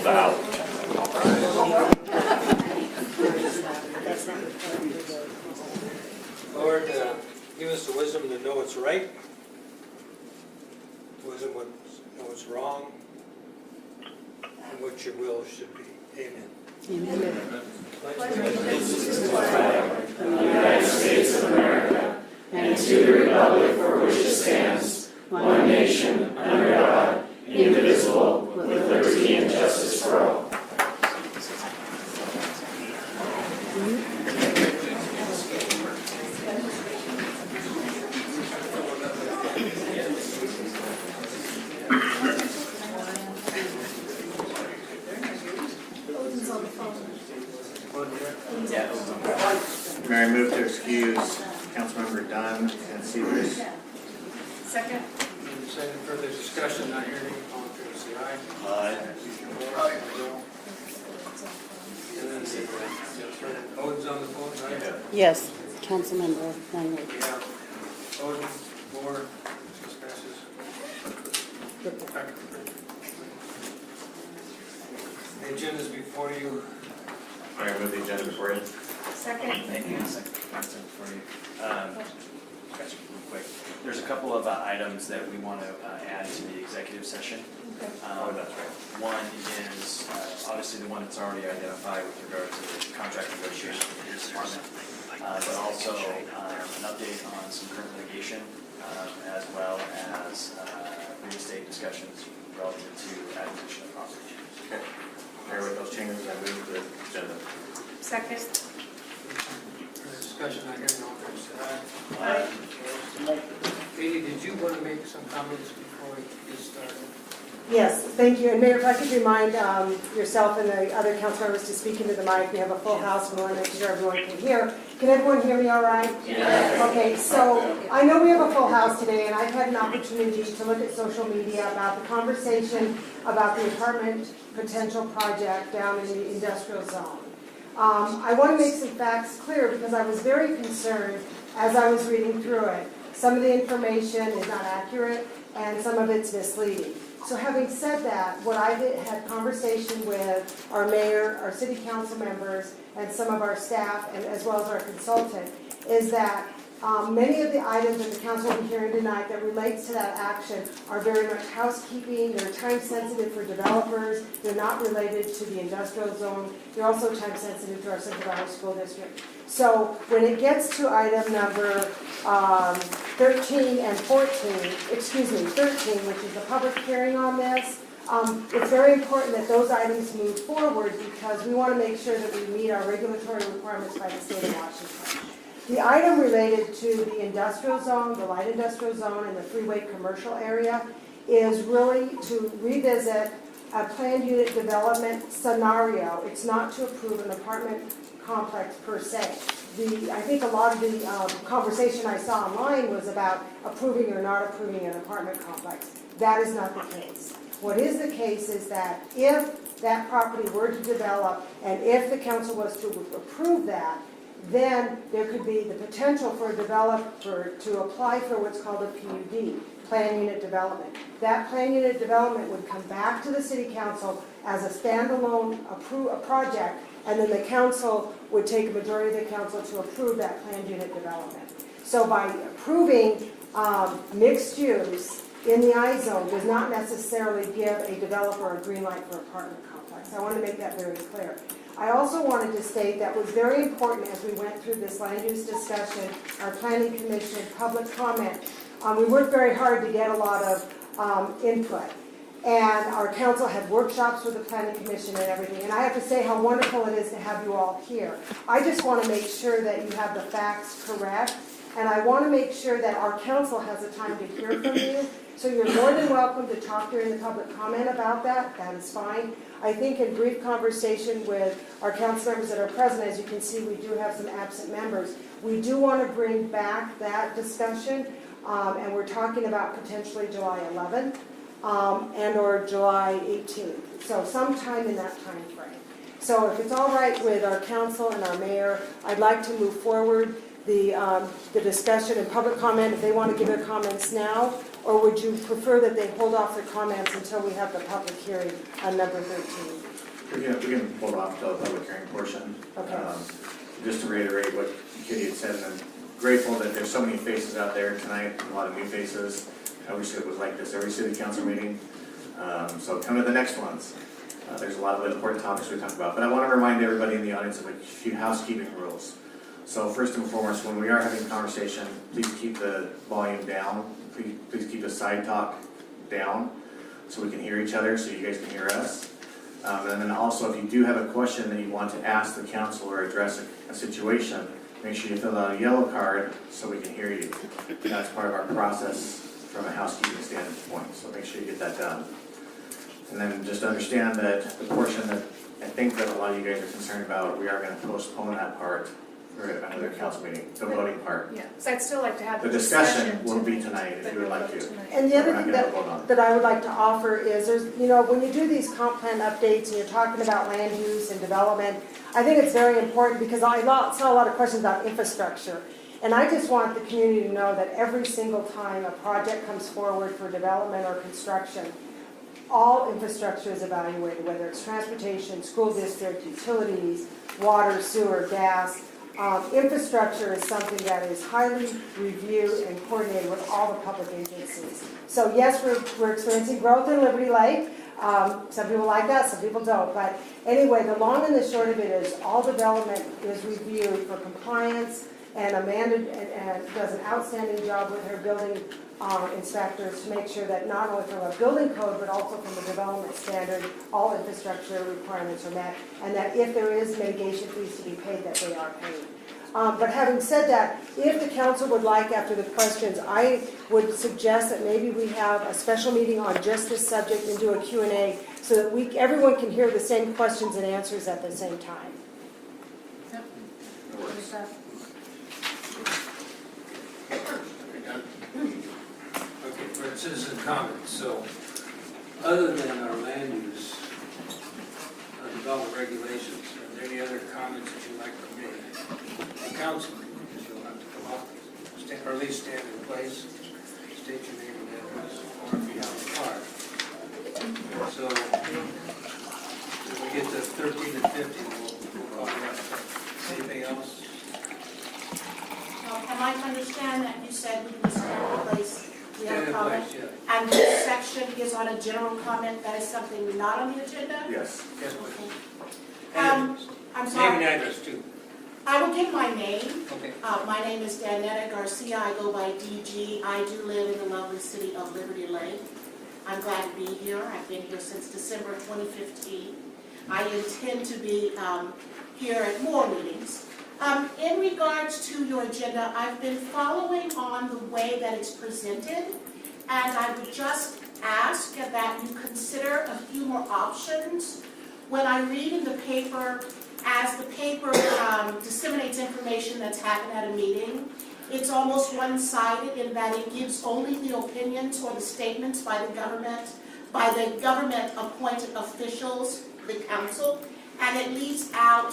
Val. Lord, give us the wisdom to know what's right, wisdom to know what's wrong, and what your will should be. Amen. United States of America, and to the republic for which it stands, one nation, under God, indivisible, with liberty and justice for all. Mary, move to excuse Councilmember Dunn and Severs. Second. Second, further discussion, not hearing, all in favor, say aye. Aye. And then Odin's on the phone, right? Yes, Councilmember Langley. Yeah. Odin, Moore, discusses. The agenda's before you. Mary, move the agenda before you. Second. Thank you. Second for you. Guys, real quick. There's a couple of items that we want to add to the executive session. Oh, that's right. One is obviously the one that's already identified with regard to the contract negotiation with the police department, but also an update on some current litigation, as well as real estate discussions relative to acquisition of property. Okay. Mary, with those changes, I move the agenda. Second. Discussion, not hearing, all in favor, say aye. Aye. Katie, did you want to make some comments before we get started? Yes, thank you. And Mayor, if I could remind yourself and the other council members to speak into the mic. We have a full house. We want to make sure everyone can hear. Can everyone hear me all right? Yes. Okay, so I know we have a full house today, and I've had an opportunity to look at social media about the conversation about the apartment potential project down in the industrial zone. I want to make some facts clear because I was very concerned as I was reading through it. Some of the information is not accurate and some of it's misleading. So having said that, what I had conversation with our mayor, our city council members, and some of our staff, and as well as our consultant, is that many of the items that the council will be hearing tonight that relates to that action are very much housekeeping. They're time sensitive for developers. They're not related to the industrial zone. They're also time sensitive to our Central Valley School District. So when it gets to item number 13 and 14, excuse me, 13, which is the public hearing on this, it's very important that those items move forward because we want to make sure that we meet our regulatory requirements by the state of Washington. The item related to the industrial zone, the light industrial zone, and the freeway commercial area is really to revisit a planned unit development scenario. It's not to approve an apartment complex per se. I think a lot of the conversation I saw online was about approving or not approving an apartment complex. That is not the case. What is the case is that if that property were to develop and if the council was to approve that, then there could be the potential for a developer to apply for what's called a PUD, Plan Unit Development. That Plan Unit Development would come back to the City Council as a standalone project, and then the council would take a majority of the council to approve that Planned Unit Development. So by approving mixed use in the I-zone does not necessarily give a developer a green light for apartment complex. I want to make that very clear. I also wanted to state that was very important as we went through this land use discussion, our planning commission, public comment. We worked very hard to get a lot of input. And our council had workshops with the planning commission and everything. And I have to say how wonderful it is to have you all here. I just want to make sure that you have the facts correct. And I want to make sure that our council has the time to hear from you. So you're more than welcome to talk during the public comment about that. That is fine. I think in brief conversation with our council members that are present, as you can see, we do have some absent members. We do want to bring back that discussion, and we're talking about potentially July 11th and or July 18th. So sometime in that time frame. So if it's all right with our council and our mayor, I'd like to move forward the discussion and public comment, if they want to give their comments now? Or would you prefer that they hold off their comments until we have the public hearing on number 13? We can hold off till the public hearing portion. Okay. Just to reiterate what Kitty had said, I'm grateful that there's so many faces out there tonight, a lot of new faces. I wish it was like this every city council meeting. So come to the next ones. There's a lot of important topics we talk about. But I want to remind everybody in the audience of a few housekeeping rules. So first and foremost, when we are having a conversation, please keep the volume down. Please keep the side talk down so we can hear each other, so you guys can hear us. And then also, if you do have a question that you want to ask the council or address a situation, make sure you fill out a yellow card so we can hear you. That's part of our process from a housekeeping standpoint, so make sure you get that done. And then just understand that the portion that I think that a lot of you guys are concerned about, we are going to postpone that part for another council meeting, the voting part. Yeah, because I'd still like to have The the discussion will be tonight if but you would no like vote to. tonight. And the other We're not thing gonna vote on it. that I would like to offer is, when you do these comp plan updates and you're talking about land use and development, I think it's very important because I saw a lot of questions about infrastructure. And I just want the community to know that every single time a project comes forward for development or construction, all infrastructure is evaluated, whether it's transportation, school district, utilities, water, sewer, gas. Infrastructure is something that is highly reviewed and coordinated with all the public agencies. So yes, we're experiencing growth in Liberty Lake. Some people like that, some people don't. But anyway, the long and the short of it is all development is reviewed for compliance, and Amanda does an outstanding job with her building inspectors to make sure that not only from a building code, but also from a development standard, all infrastructure requirements are met, and that if there is mitigation fees to be paid, that they are paid. But having said that, if the council would like, after the questions, I would suggest that maybe we have a special meeting on just this subject and do a Q&A so that everyone can hear the same questions and answers at the same time. Yep. It works. Okay, for citizen comments, so other than our land use development regulations, are there any other comments that you'd like to make? The council, because you'll have to come up, or at least stand in place, state your name and address, or if you have a card. So, if we get to 13 and 15, we'll call it up. Anything else? Am I to understand that you said we can stand in place, we have Stand a in comment? place, yeah. And this section is on a general comment, that is something not on the agenda? Yes. Yes, please. Okay. I'm Name and sorry, address, too. I will give my name. Okay. My name is Danetta Garcia, I go by DG. I do live in the lovely city of Liberty Lake. I'm glad to be here. I've been here since December 2015. I intend to be here at more meetings. In regards to your agenda, I've been following on the way that it's presented, and I would just ask that you consider a few more options. When I read in the paper, as the paper disseminates information that's happened at a meeting, it's almost one-sided in that it gives only the opinions or the statements by the government-appointed officials, the council, and it leaves out,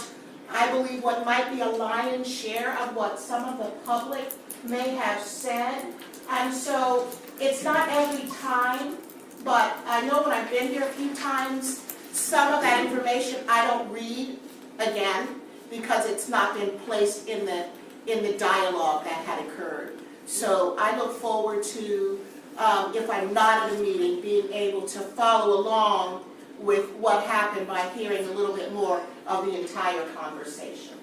I believe, what might be a lion's share of what some of the public may have said. And so it's not every time, but I know when I've been here a few times, some of that information I don't read again because it's not been placed in the dialogue that had occurred. So I look forward to, if I'm not at a meeting, being able to follow along with what happened by hearing a little bit more of the entire conversation.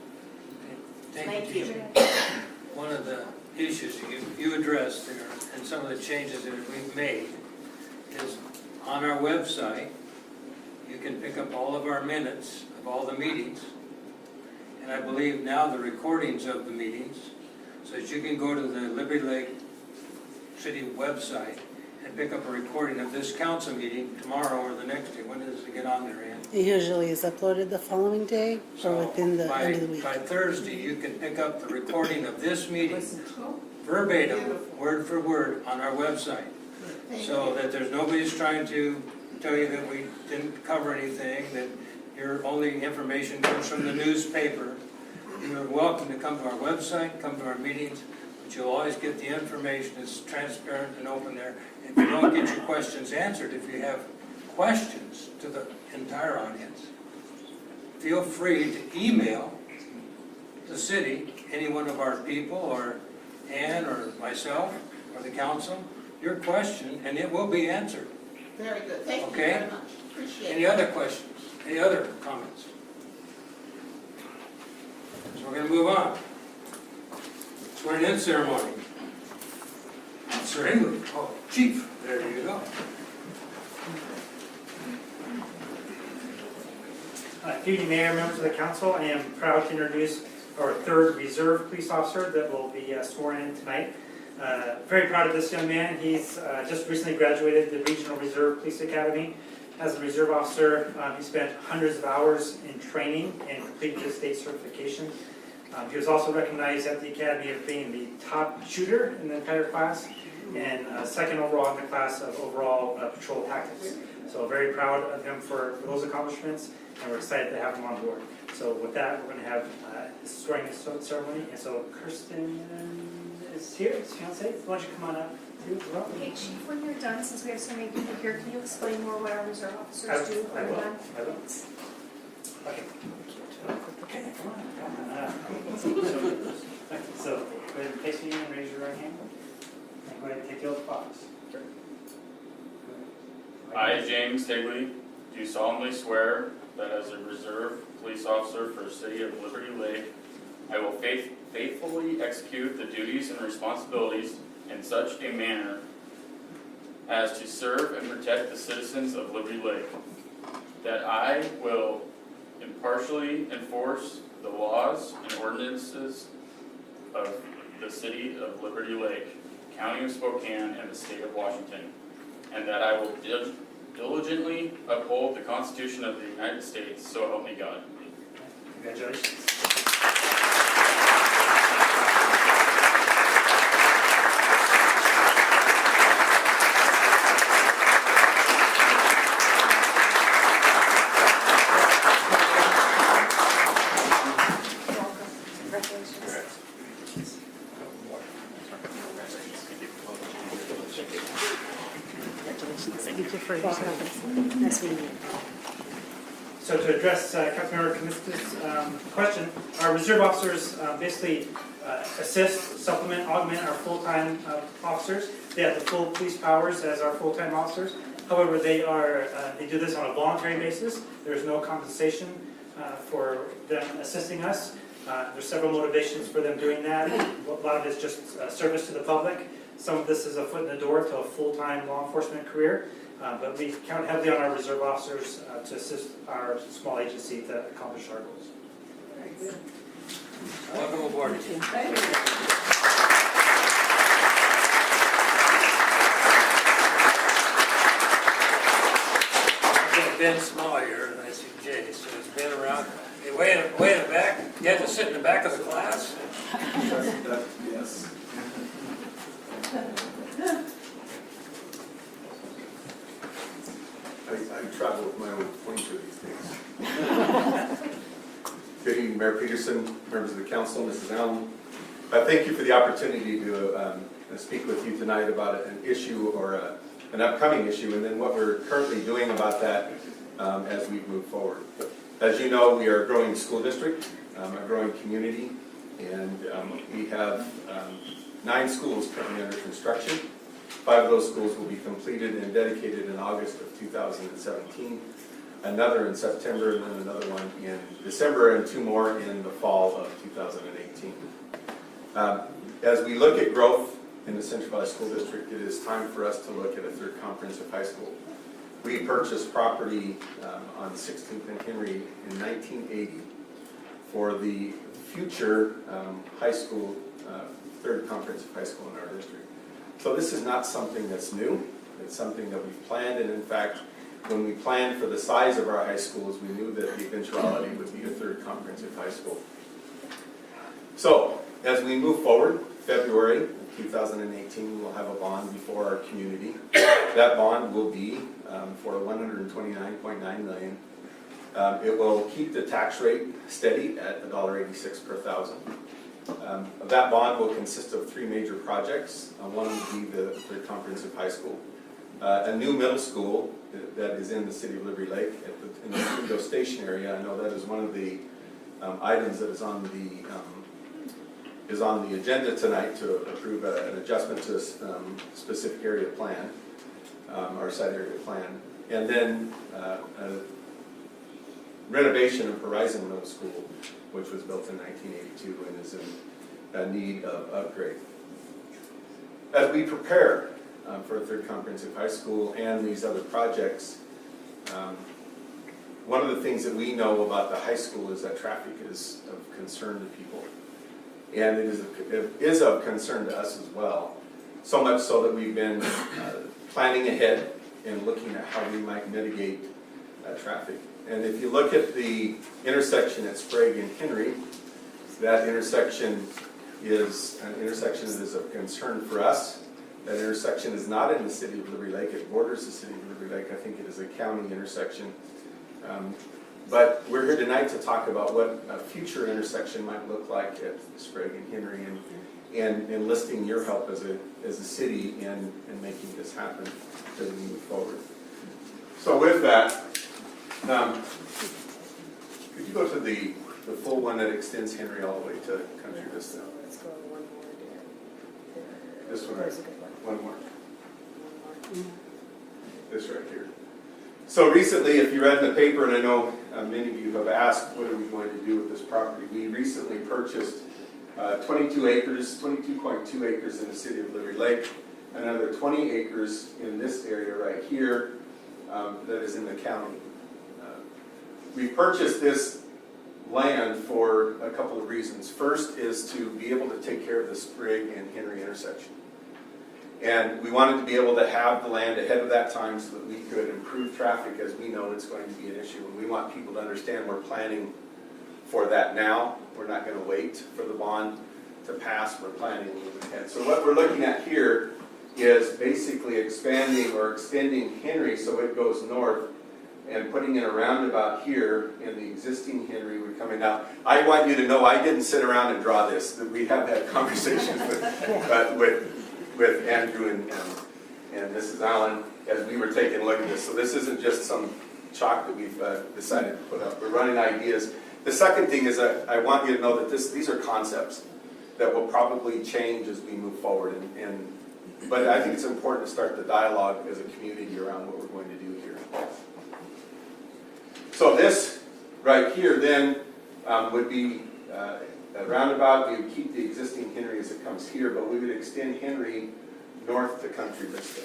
Thank you. One of the issues you addressed there, and some of the changes that we've made, is on our website, you can pick up all of our minutes of all the meetings, and I believe now the recordings of the meetings, so that you can go to the Liberty Lake City website and pick up a recording of this council meeting tomorrow or the next day. When does it get on there, Ann? It usually is uploaded the following day or So within the end of the week. by Thursday, you can pick up the recording of this meeting verbatim, word for word, on our website. So that there's nobody's trying to tell you that we didn't cover anything, that your only information comes from the newspaper. You're welcome to come to our website, come to our meetings, but you'll always get the information. It's transparent and open there. If you don't get your questions answered, if you have questions to the entire audience, feel free to email the city, any one of our people, or Ann, or myself, or the council, your question, and it will be answered. Very good, thank you Okay. very much, appreciate Any it. other questions? Any other comments? So we're gonna move on. Swearing in ceremony. Sir England, oh, Chief, there you go. Good evening, Mayor, members of the council. I am proud to introduce our third reserve police officer that will be sworn in tonight. Very proud of this young man. He's just recently graduated the Regional Reserve Police Academy. As a reserve officer, he spent hundreds of hours in training and completed his state certification. He was also recognized at the academy as being the top shooter in the entire class and second overall in the class of overall patrol tactics. So very proud of him for those accomplishments, and we're excited to have him on board. So with that, we're going to have this swearing in ceremony. And so Kirsten is here, his fiance. Why don't you come on up too as well? Okay, Chief, when you're done, since we have so many people here, can you explain more what our reserve officers do I when we're will. done? I will. Okay. Okay, come on. So go ahead and face me and raise your right hand. And go ahead and take the oath of office. I, James Higley, do solemnly swear that as a reserve police officer for the city of Liberty Lake, I will faithfully execute the duties and responsibilities in such a manner as to serve and protect the citizens of Liberty Lake, that I will impartially enforce the laws and ordinances of the city of Liberty Lake, County of Spokane, and the state of Washington, and that I will diligently uphold the Constitution of the United States, so help me God. Congratulations. Welcome. Congratulations. Thank you for your service. Nice meeting you. So to address Councilmember Kaminsky's question, our reserve officers basically assist, supplement, augment our full-time officers. They have the full police powers as our full-time officers. However, they do this on a voluntary basis. There's no compensation for them assisting us. There's several motivations for them doing that. A lot of it is just service to the public. Some of this is a foot in the door to a full-time law enforcement career. But we count heavily on our reserve officers to assist our small agency to accomplish our goals. Welcome aboard. Ben Smollier, and I see Jay, so it's been around. Hey, way in the back, you had to sit in the back of the class? Yes. I travel with my own pointer these days. Good evening, Mayor Peterson, members of the council, Mrs. Allen. Thank you for the opportunity to speak with you tonight about an issue or an upcoming issue, and then what we're currently doing about that as we move forward. As you know, we are a growing school district, a growing community, and we have 9 schools currently under construction. 5 of those schools will be completed and dedicated in August of 2017, another in September, and then another one in December, and 2 more in the fall of 2018. As we look at growth in the Central Valley School District, it is time for us to look at a third comprehensive high school. We purchased property on 16th and Henry in 1980 for the future high school, third comprehensive high school in our district. So this is not something that's new. It's something that we've planned, and in fact, when we planned for the size of our high schools, we knew that the eventuality would be a third comprehensive high school. So, as we move forward, February 2018, we will have a bond before our community. That bond will be for $129.9 million. It will keep the tax rate steady at $1.86 per thousand. That bond will consist of three major projects. One would be the Third Comprehensive High School, a new middle school that is in the city of Liberty Lake in the Toledo Station area. I know that is one of the items that is on the agenda tonight to approve an adjustment to a specific area plan, our site area plan. And then a renovation of Horizon Middle School, which was built in 1982 and is in need of upgrade. As we prepare for a Third Comprehensive High School and these other projects, one of the things that we know about the high school is that traffic is of concern to people. And it is of concern to us as well, so much so that we've been planning ahead and looking at how we might mitigate traffic. And if you look at the intersection at Sprague and Henry, that intersection is an intersection that is of concern for us. That intersection is not in the city of Liberty Lake. It borders the city of Liberty Lake. I think it is a county intersection. But we're here tonight to talk about what a future intersection might look like at Sprague and Henry, and enlisting your help as a city in making this happen as we move forward. So with that, could you go to the full one that extends Henry all the way to Country Vista? Let's go one more there. This one, There's a good one. one more. This right here. So recently, if you read in the paper, and I know many of you have asked, what are we going to do with this property? We recently purchased 22 acres, 22.2 acres in the city of Liberty Lake, another 20 acres in this area right here that is in the county. We purchased this land for a couple of reasons. First is to be able to take care of the Sprague and Henry intersection. And we wanted to be able to have the land ahead of that time so that we could improve traffic, as we know it's going to be an issue. And we want people to understand we're planning for that now. We're not going to wait for the bond to pass. We're planning a little bit ahead. So what we're looking at here is basically expanding or extending Henry so it goes north, and putting in a roundabout here in the existing Henry. We're coming out. I want you to know I didn't sit around and draw this. That we have had conversations with Andrew and Mrs. Allen as we were taking a look at this. So this isn't just some chalk that we've decided to put up. We're running ideas. The second thing is that I want you to know that these are concepts that will probably change as we move forward. But I think it's important to start the dialogue as a community around what we're going to do here. So this right here then would be a roundabout. We would keep the existing Henry as it comes here, but we would extend Henry north to Country Vista.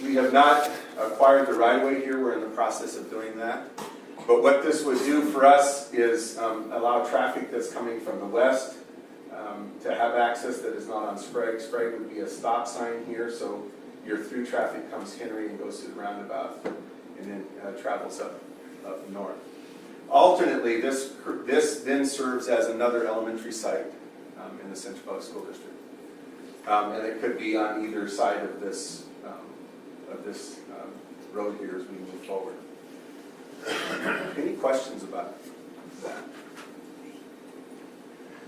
We have not acquired the right-of-way here. We're in the process of doing that. But what this would do for us is allow traffic that's coming from the west to have access that is not on Sprague. Sprague would be a stop sign here, so your through traffic comes Henry and goes to the roundabout and then travels up north. Alternately, this then serves as another elementary site in the Central Public School District. And it could be on either side of this road here as we move forward. Any questions about that?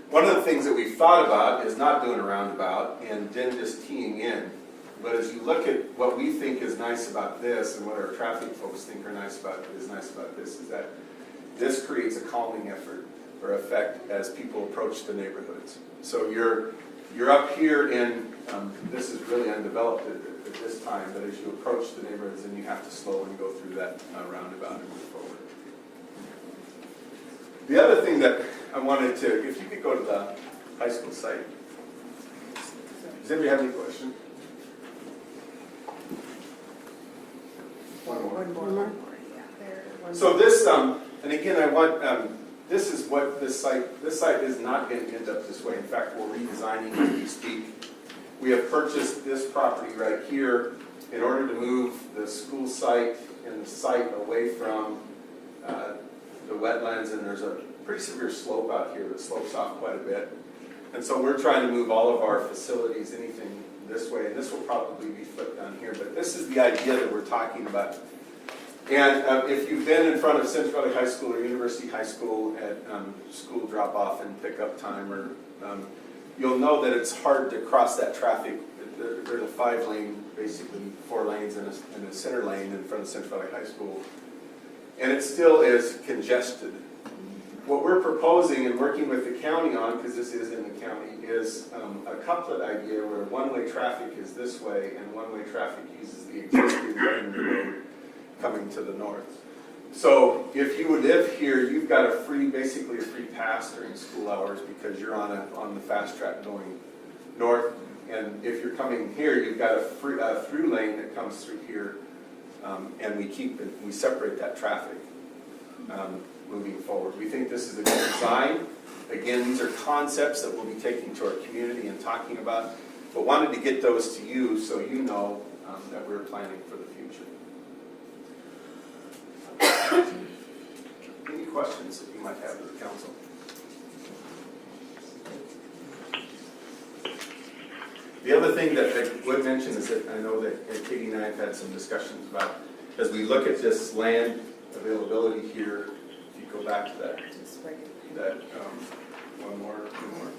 One of the things that we've thought about is not doing a roundabout and then just teeing in. But as you look at what we think is nice about this and what our traffic folks think are nice about this is that this creates a calming effect as people approach the neighborhoods. So you're up here in, this is really undeveloped at this time, but as you approach the neighborhoods, then you have to slow and go through that roundabout and move forward. The other thing that I wanted to, if you could go to the high school site. Does anybody have any questions? One more. So this, and again, I want, this is what this site is not going to end up this way. In fact, we're redesigning as we speak. We have purchased this property right here in order to move the school site and the site away from the wetlands, and there's a pretty severe slope out here that slopes off quite a bit. And so we're trying to move all of our facilities, anything this way, and this will probably be flipped down here. But this is the idea that we're talking about. And if you've been in front of Central Valley High School or University High School at school drop-off and pickup time, or you'll know that it's hard to cross that traffic. There's a 5-lane, basically 4 lanes and a center lane in front of Central Valley High School. And it still is congested. What we're proposing and working with the county on, because this is in the county, is a couplet idea where one-way traffic is this way and one-way traffic uses the existing lane road coming to the north. So if you would live here, you've got basically a free pass during school hours because you're on the fast track going north. And if you're coming here, you've got a through lane that comes through here, and we separate that traffic moving forward. We think this is a good design. Again, these are concepts that we'll be taking to our community and talking about, but wanted to get those to you so you know that we're planning for the future. Any questions that you might have of the council? The other thing that I would mention is that I know that Katie and I have had some discussions about, as we look at this land availability here, if you go back to that one more, two more.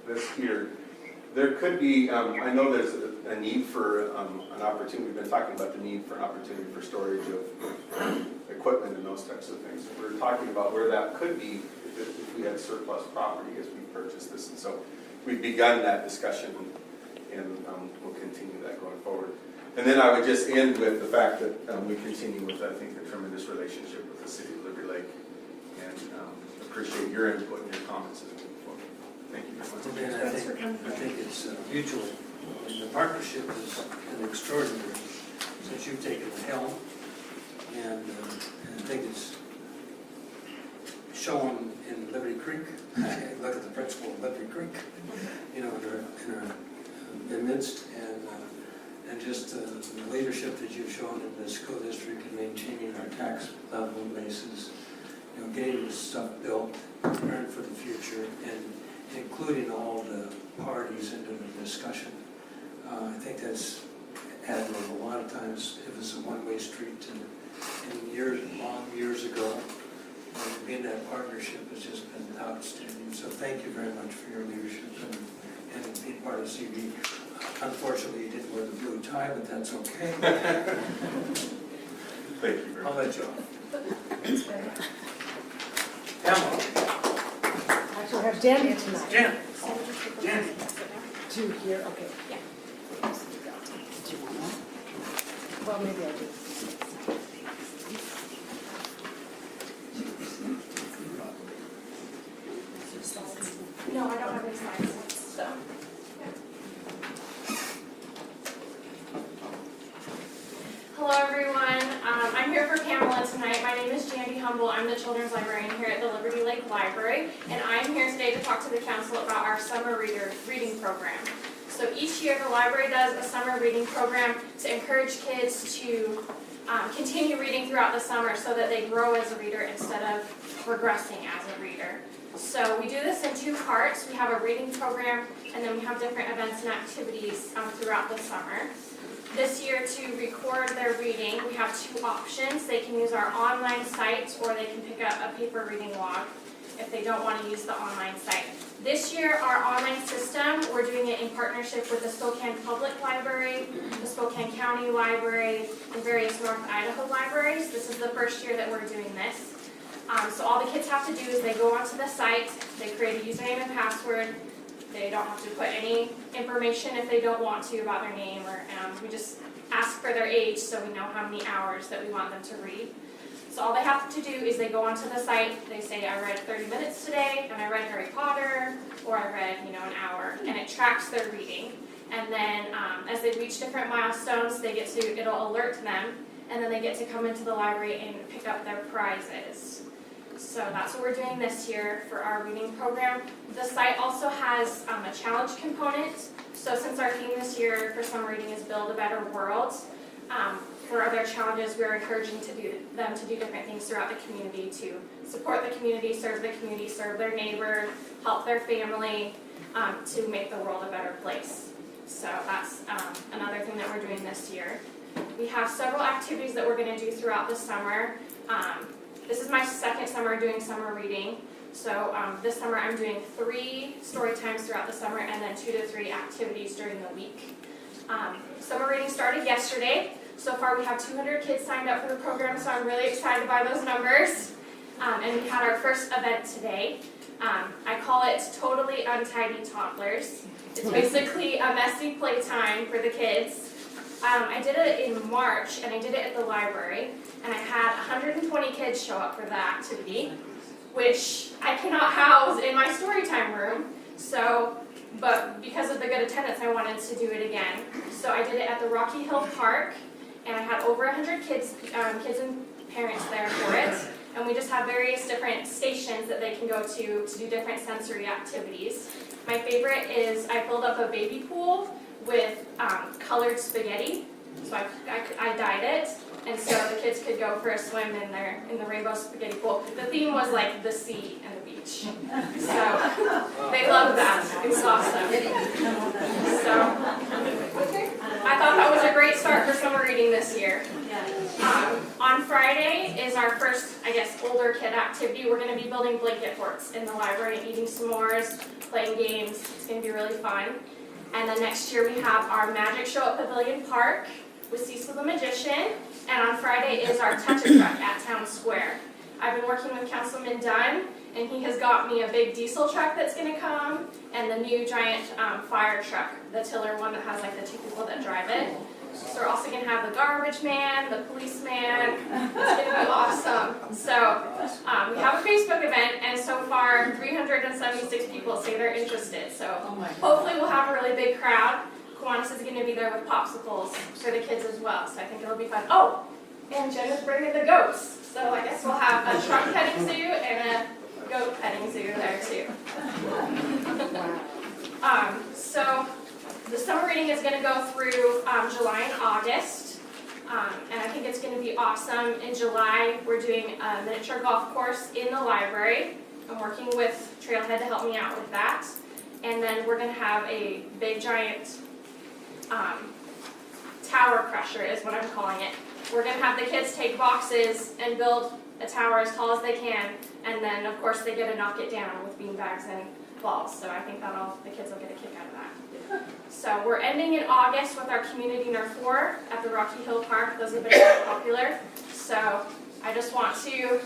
This here, there could be, I know there's a need for an opportunity. We've been talking about the need for an opportunity for storage of equipment and those types of things. We're talking about where that could be if we had surplus property as we purchase this. And so we've begun that discussion, and we'll continue that going forward. And then I would just end with the fact that we continue with, I think, a tremendous relationship with the city of Liberty Lake, and appreciate your input and your comments as we move forward. Thank you very much. And I think it's mutual, and the partnership is an extraordinary, since you've taken the helm, and I think it's shown in Liberty Creek. Look at the principal of Liberty Creek, in our midst, and just the leadership that you've shown in the school district in maintaining our tax level basis, getting this stuff built, preparing for the future, and including all the parties into the discussion. I think that's admirable. A lot of times it was a one-way street, and long years ago, being that partnership has just been outstanding. So thank you very much for your leadership and being part of CB. Unfortunately, you didn't wear the blue tie, but that's okay. Thank you very much. I'll let you off. Pamela. Actually, I have Danny tonight. Jen. Two here, okay. Yeah. Do you want one? Well, maybe I do. No, I don't have any slides, so. Hello everyone, I'm here for Pamela tonight. My name is Jandy Humble. I'm the children's librarian here at the Liberty Lake Library, and I'm here today to talk to the council about our summer reading program. So each year the library does a summer reading program to encourage kids to continue reading throughout the summer so that they grow as a reader instead of regressing as a reader. So we do this in 2 parts. We have a reading program, and then we have different events and activities throughout the summer. This year, to record their reading, we have 2 options. They can use our online site, or they can pick up a paper reading log if they don't want to use the online site. This year, our online system, we're doing it in partnership with the Spokane Public Library, the Spokane County Library, and various North Idaho libraries. This is the first year that we're doing this. So all the kids have to do is they go onto the site, they create a username and password. They don't have to put any information if they don't want to about their name, or we just ask for their age so we know how many hours that we want them to read. So all they have to do is they go onto the site, they say, I read 30 minutes today, and I read Harry Potter, or I read, an hour, and it tracks their reading. And then as they reach different milestones, it'll alert them, and then they get to come into the library and pick up their prizes. So that's what we're doing this year for our reading program. The site also has a challenge component. So since our theme this year for summer reading is Build a Better World, for other challenges, we're encouraging them to do different things throughout the community to support the community, serve their neighbor, help their family, to make the world a better place. So that's another thing that we're doing this year. we have several activities that we're gonna do throughout the summer. This is my second summer doing summer reading. So this summer I'm doing 3 story times throughout the summer and then 2 to 3 activities during the week. Summer reading started yesterday. So far we have 200 kids signed up for the program, so I'm really excited by those numbers. And we had our first event today. I call it Totally Untidy Toddlers. It's basically a messy playtime for the kids. I did it in March and I did it at the library. And I had 120 kids show up for the activity, which I cannot house in my storytime room. But because of the good attendance, I wanted to do it again. So I did it at the Rocky Hill Park, and I had over 100 kids and parents there for it. And we just have various different stations that they can go to do different sensory activities. My favorite is I filled up a baby pool with colored spaghetti. So I dyed it, and so the kids could go for a swim in the rainbow spaghetti pool. The theme was like the sea and the beach. So they loved that. It was awesome. So I thought that was a great start for summer reading this year. On Friday is our first, I guess, older kid activity. We're going to be building blanket forts in the library, eating s'mores, playing games. It's going to be really fun. And then next year we have our magic show at Pavilion Park with Cecil the Magician. And on Friday is our Touch-a-Truck at Town Square. I've been working with Councilman Dunn, and he has got me a big diesel truck that's going to come, and the new giant fire truck, the tiller one that has like the 2 people that drive it. So we're also going to have the garbage man, the policeman. It's going to be awesome. So we have a Facebook event, and so far 376 people say they're interested. So hopefully we'll have a really big crowd. Kiwanis is going to be there with popsicles for the kids as well, so I think it'll be fun. Oh, and Jen is bringing the goats. So I guess we'll have a truck petting zoo and a goat petting zoo there too. So the summer reading is going to go through July and August, and I think it's going to be awesome. In July, we're doing a miniature golf course in the library. I'm working with Trailhead to help me out with that. And then we're going to have a big giant tower crusher is what I'm calling it. We're going to have the kids take boxes and build a tower as tall as they can, and then of course they get to knock it down with beanbags and balls. So I think the kids will get a kick out of that. So we're ending in August with our Community Nerf War at the Rocky Hill Park. Those have been very popular. So I just want to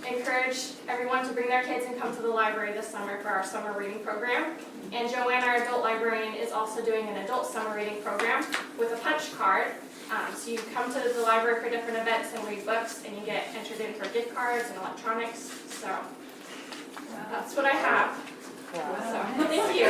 encourage everyone to bring their kids and come to the library this summer for our summer reading program. And Joanne, our adult librarian, is also doing an adult summer reading program with a punch card. So you come to the library for different events and read books, and you get entered in for gift cards and electronics. So that's what I have. So thank you.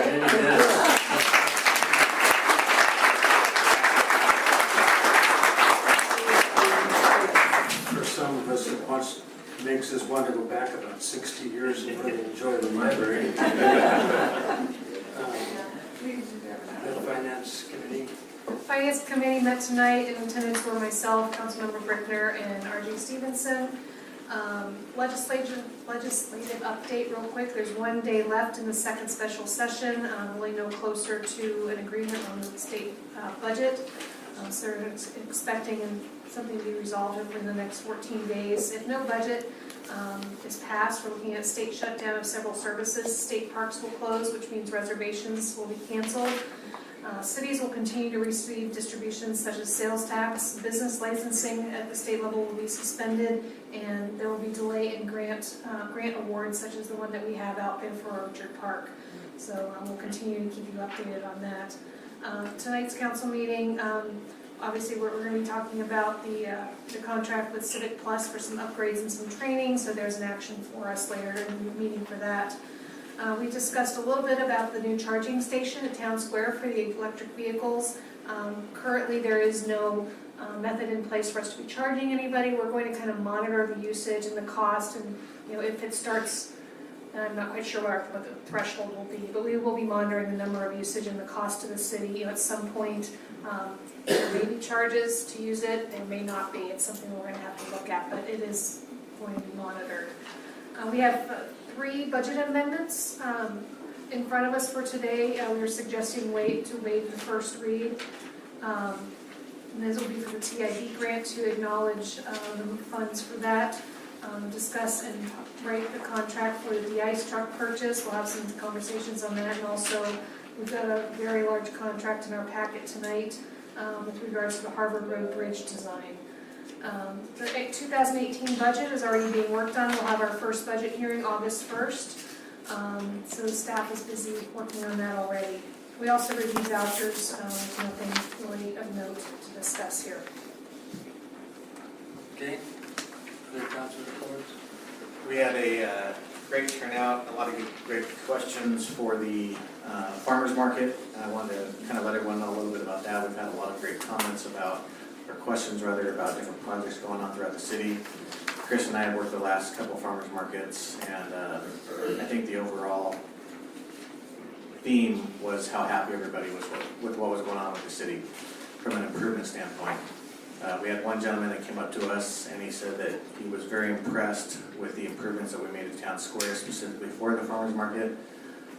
For some of us, it makes us want to go back about 60 years and really enjoy the library. The Finance Committee. Finance Committee met tonight. In attendance were myself, Councilmember Brickner, and R.J. Stevenson. Legislative update real quick. There's 1 day left in the second special session. Really no closer to an agreement on the state budget. So they're expecting something to be resolved within the next 14 days. If no budget is passed, we're looking at state shutdown of several services. State parks will close, which means reservations will be canceled. Cities will continue to receive distributions such as sales tax. Business licensing at the state level will be suspended, and there will be delay in grant awards such as the one that we have out there for Orchard Park. So we'll continue to keep you updated on that. Tonight's council meeting, obviously we're going to be talking about the contract with Civic Plus for some upgrades and some training, so there's an action for us later in the meeting for that. We discussed a little bit about the new charging station at Town Square for the electric vehicles. Currently there is no method in place for us to be charging anybody. We're going to kind of monitor the usage and the cost, and if it starts, I'm not quite sure what the threshold will be, but we will be monitoring the number of usage and the cost to the city. At some point there may be charges to use it, there may not be. It's something we're going to have to look at, but it is going to be monitored. We have 3 budget amendments in front of us for today. We are suggesting to waive the first read. And this will be for the TID grant to acknowledge the funds for that, discuss and write the contract for the de-ice truck purchase. We'll have some conversations on that, and also we've got a very large contract in our packet tonight with regards to the Harvard Road Bridge design. The 2018 budget is already being worked on. We'll have our first budget hearing August 1st. So the staff is busy working on that already. We also reviewed vouchers, nothing really of note to discuss here. Okay? Other council reports? We had a great turnout, a lot of great questions for the farmer's market. I wanted to kind of let everyone know a little bit about that. We've had a lot of great comments about, or questions rather, about different projects going on throughout the city. Chris and I have worked the last couple farmers markets, and I think the overall theme was how happy everybody was with what was going on with the city from an improvement standpoint. We had one gentleman that came up to us and he said that he was very impressed with the improvements that we made to Town Square specifically for the farmers market,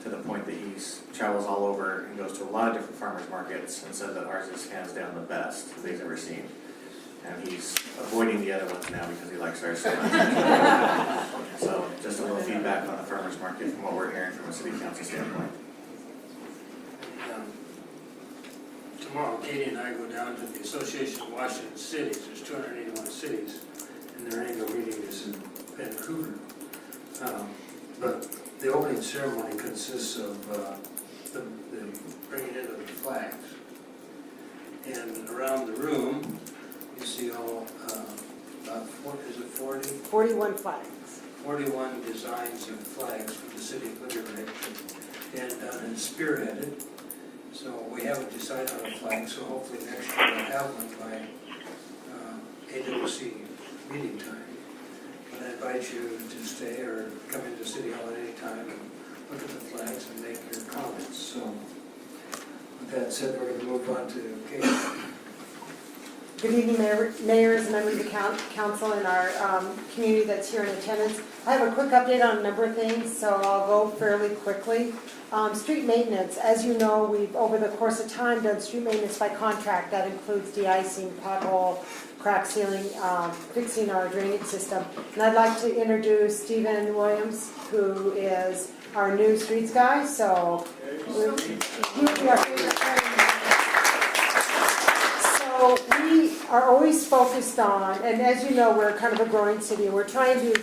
to the point that he travels all over and goes to a lot of different farmers markets and said that ours is hands down the best that he's ever seen. And he's avoiding the other ones now because he likes ours so much. So just a little feedback on the farmers market from what we're hearing from a city council standpoint. Tomorrow, Katie and I go down to the Association of Washington Cities. There's 281 cities, and their annual meeting is in Vancouver. But the opening ceremony consists of the bringing in of the flags. And around the room, you see all, about 40? 41 flags. 41 designs of flags for the city of Clear Lake, and done and spearheaded. So we haven't decided on a flag, so hopefully next year we'll have one by AWC meeting time. But I invite you to stay or come into City Hall at any time and look at the flags and make your comments. So with that said, we're going to move on to Kate. Good evening, mayors and members of the council and our community that's here in attendance. I have a quick update on a number of things, so I'll go fairly quickly. Street maintenance, as you know, we've over the course of time done street maintenance by contract. That includes de-icing, pothole, crack sealing, fixing our drainage system. And I'd like to introduce Stephen Williams, who is our new streets guy. So he would be our favorite friend. So we are always focused on, and as you know, we're kind of a growing city, and we're trying to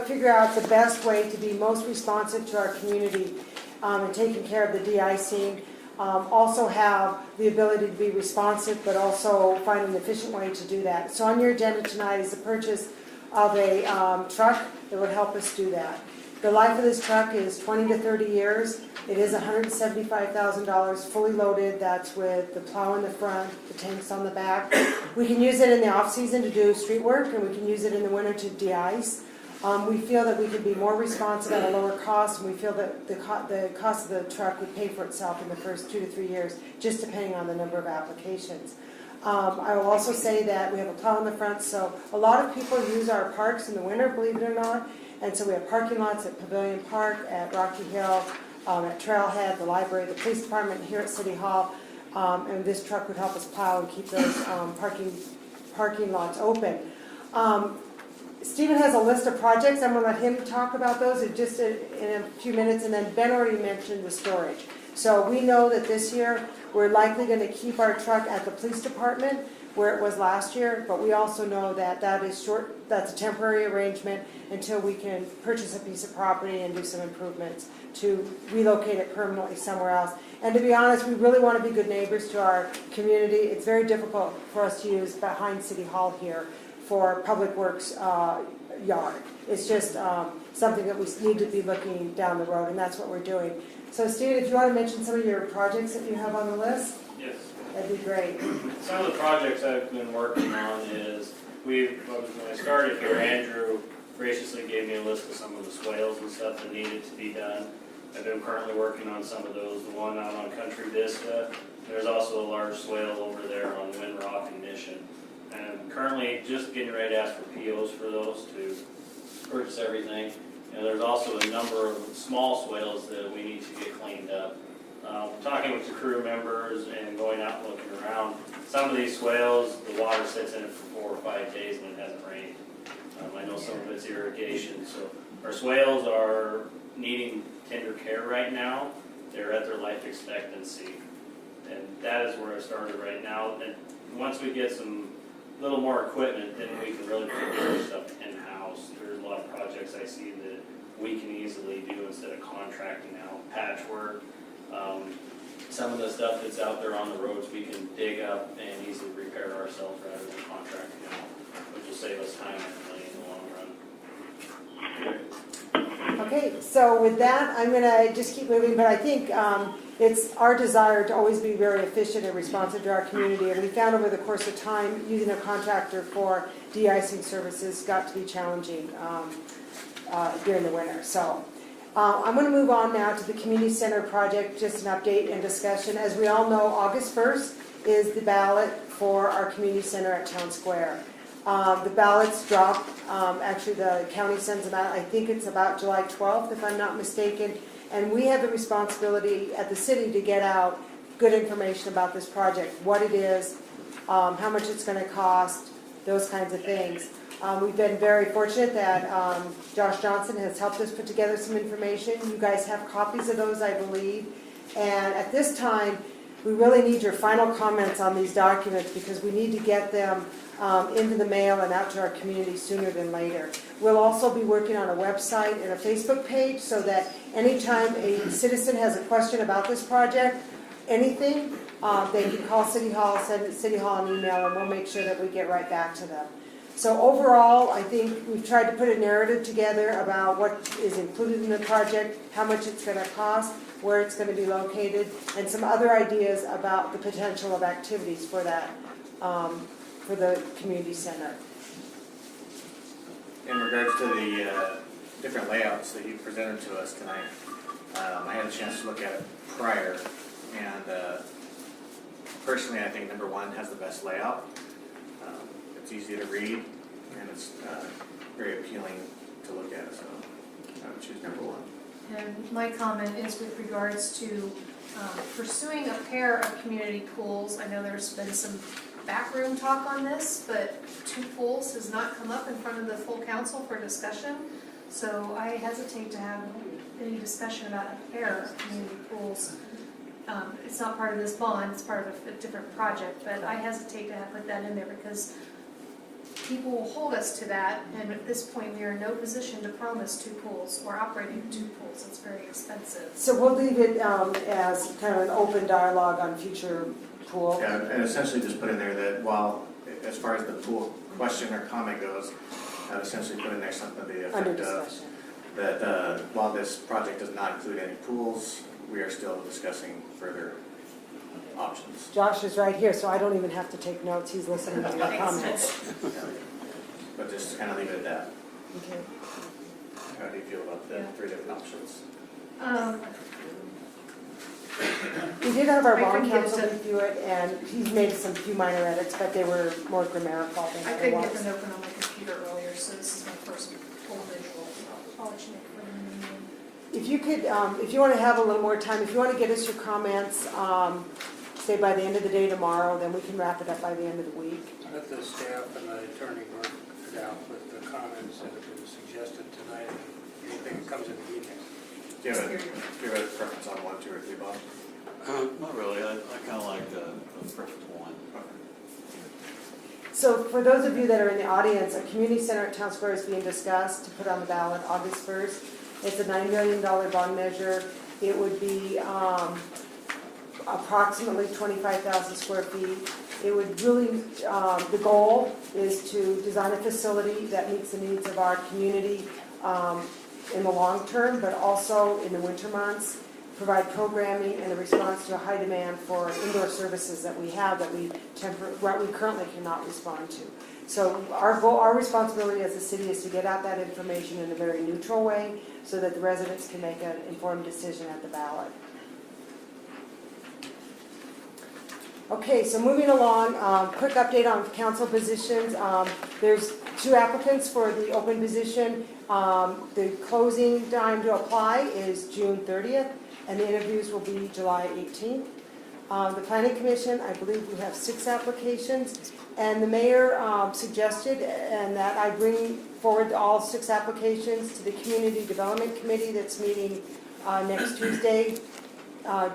figure out the best way to be most responsive to our community and taking care of the de-icing. Also have the ability to be responsive, but also find an efficient way to do that. So on your agenda tonight is the purchase of a truck that would help us do that. The life of this truck is 20 to 30 years. It is $175,000 fully loaded. That's with the plow in the front, the tanks on the back. We can use it in the off-season to do street work, and we can use it in the winter to de-ice. We feel that we could be more responsive at a lower cost, and we feel that the cost of the truck would pay for itself in the first 2 to 3 years, just depending on the number of applications. I will also say that we have a plow in the front, so a lot of people use our parks in the winter, believe it or not. And so we have parking lots at Pavilion Park, at Rocky Hill, at Trailhead, the library, the police department, here at City Hall. And this truck would help us plow and keep those parking lots open. Stephen has a list of projects. I'm going to let him talk about those in just in a few minutes. And then Ben already mentioned the storage. So we know that this year we're likely going to keep our truck at the police department where it was last year, but we also know that that's a temporary arrangement until we can purchase a piece of property and do some improvements to relocate it permanently somewhere else. And to be honest, we really want to be good neighbors to our community. It's very difficult for us to use behind City Hall here for Public Works yard. It's just something that we need to be looking down the road, and that's what we're doing. So Stephen, if you want to mention some of your projects that you have on the list. Yes. That'd be great. Some of the projects I've been working on is, when I started here, Andrew graciously gave me a list of some of the swales and stuff that needed to be done. I've been currently working on some of those, the one out on Country Vista. There's also a large swale over there on Windrock and Mission. And I'm currently just getting ready to ask for POs for those to purchase everything. And there's also a number of small swales that we need to get cleaned up. Talking with the crew members and going out and looking around, some of these swales, the water sits in it for 4 or 5 days when it hasn't rained. I know some of it's irrigation, so our swales are needing tender care right now. They're at their life expectancy. And that is where I started right now. And once we get some little more equipment, then we can really put this stuff in-house. There's a lot of projects I see that we can easily do instead of contracting out patchwork. Some of the stuff that's out there on the roads, we can dig up and easily repair ourselves rather than contracting out, which will save us time and money in the long run. Okay, so with that, I'm gonna just keep moving, but I think it's our desire to always be very efficient and responsive to our community, and we found over the course of time, using a contractor for de-icing services got to be challenging during the winter. So I'm gonna move on now to the community center project, just an update and discussion. As we all know, August 1st is the ballot for our community center at Town Square. The ballots drop, actually the county sends them out, I think it's about July 12th, if I'm not mistaken. And we have the responsibility at the city to get out good information about this project, what it is, how much it's gonna cost, those kinds of things. We've been very fortunate that Josh Johnson has helped us put together some information. You guys have copies of those, I believe. And at this time, we really need your final comments on these documents because we need to get them into the mail and out to our community sooner than later. We'll also be working on a website and a Facebook page so that anytime a citizen has a question about this project, anything, they can call City Hall, send City Hall an email, and we'll make sure that we get right back to them. So overall, I think we've tried to put a narrative together about what is included in the project, how much it's going to cost, where it's going to be located, and some other ideas about the potential of activities for that, for the community center. In regards to the different layouts that you presented to us tonight, I had a chance to look at it prior, and personally, I think number one has the best layout. It's easy to read, and it's very appealing to look at, so I would choose number one. And my comment is with regards to pursuing a pair of community pools. I know there's been some backroom talk on this, but 2 pools has not come up in front of the full council for discussion. So I hesitate to have any discussion about a pair of community pools. It's not part of this bond, it's part of a different project, but I hesitate to put that in there because people will hold us to that, and at this point, we are in no position to promise 2 pools or operating 2 pools. It's very expensive. So we'll leave it as kind of an open dialogue on future pool. Yeah, and essentially just put in there that while, as far as the pool question or comment goes, I'd essentially put in there something to the Under effect of discussion. that while this project does not include any pools, we are still discussing further options. Josh is right here, so I don't even have to take notes. He's listening to your comments. But just kind of leave it at that. Okay. How do you feel about the 3 different options? We did have our I bond couldn't get counsel to- review it, and he's made some few minor edits, but they were more grammatical than I couldn't get otherwise. them open on my computer earlier, so this is my first full visual. I'll let you make it for the meeting. If you could, if you want to have a little more time, if you want to get us your comments, say by the end of the day tomorrow, then we can wrap it up by the end of the week. Let the staff and the attorney work it out with the comments that have been suggested tonight, and anything that comes in the evening. Do you have a preference on 1, 2, or 3, Bob? Not really, I kind of like the preference 1. So for those of you that are in the audience, a community center at Town Square is being discussed to put on the ballot August 1st. It's a $9 million bond measure. It would be approximately 25,000 square feet. It would really, the goal is to design a facility that meets the needs of our community in the long term, but also in the winter months, provide programming and a response to a high demand for indoor services that we have that we currently cannot respond to. So our goal, our responsibility as a city is to get out that information in a very neutral way so that the residents can make an informed decision at the ballot. Okay, so moving along, quick update on council positions. There's 2 applicants for the open position. The closing time to apply is June 30th. and the interviews will be July 18th. The Planning Commission, I believe we have 6 applications, and the mayor suggested and that I bring forward all 6 applications to the Community Development Committee that's meeting next Tuesday,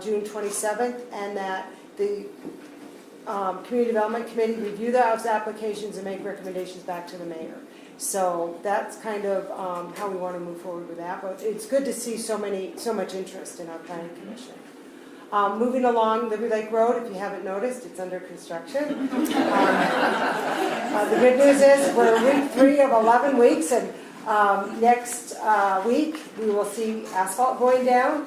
June 27th, and that the Community Development Committee review those applications and make recommendations back to the mayor. So that's kind of how we want to move forward with that, but it's good to see so much interest in our Planning Commission. Moving along Liberty Lake Road, if you haven't noticed, it's under construction. The good news is we're week 3 of 11 weeks, and next week we will see asphalt going down.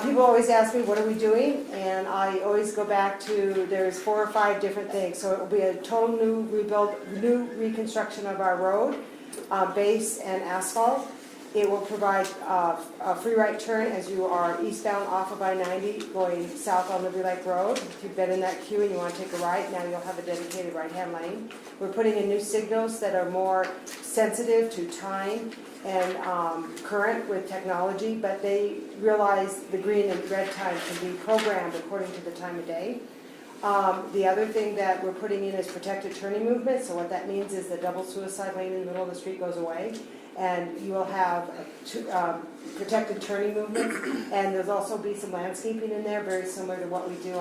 People always ask me, what are we doing? And I always go back to, there's 4 or 5 different things. So it will be a total new reconstruction of our road, base and asphalt. It will provide a free right turn as you are eastbound off of I-90 going south on Liberty Lake Road. If you've been in that queue and you want to take a right, now you'll have a dedicated right-hand lane. We're putting in new signals that are more sensitive to time and current with technology, but they realize the green and red time can be programmed according to the time of day. The other thing that we're putting in is protected turning movement. So what that means is the double suicide lane in the middle of the street goes away, and you will have protected turning movement. And there's also be some landscaping in there, very similar to what we did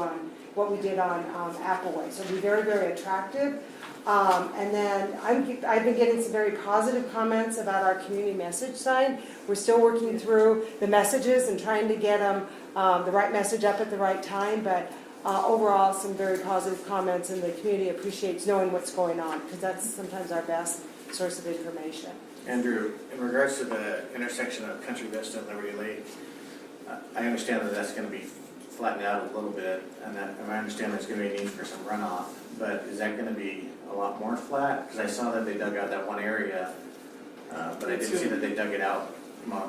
on Appleway. So it'll be very, very attractive. And then I've been getting some very positive comments about our community message sign. We're still working through the messages and trying to get them the right message up at the right time, but overall some very positive comments, and the community appreciates knowing what's going on, because that's sometimes our best source of information. Andrew, in regards to the intersection of Country Vista and Liberty Lake, I understand that that's going to be flattened out a little bit, and I understand there's going to be a need for some runoff, but is that going to be a lot more flat? Because I saw that they dug out that one area, but I didn't see that they dug it out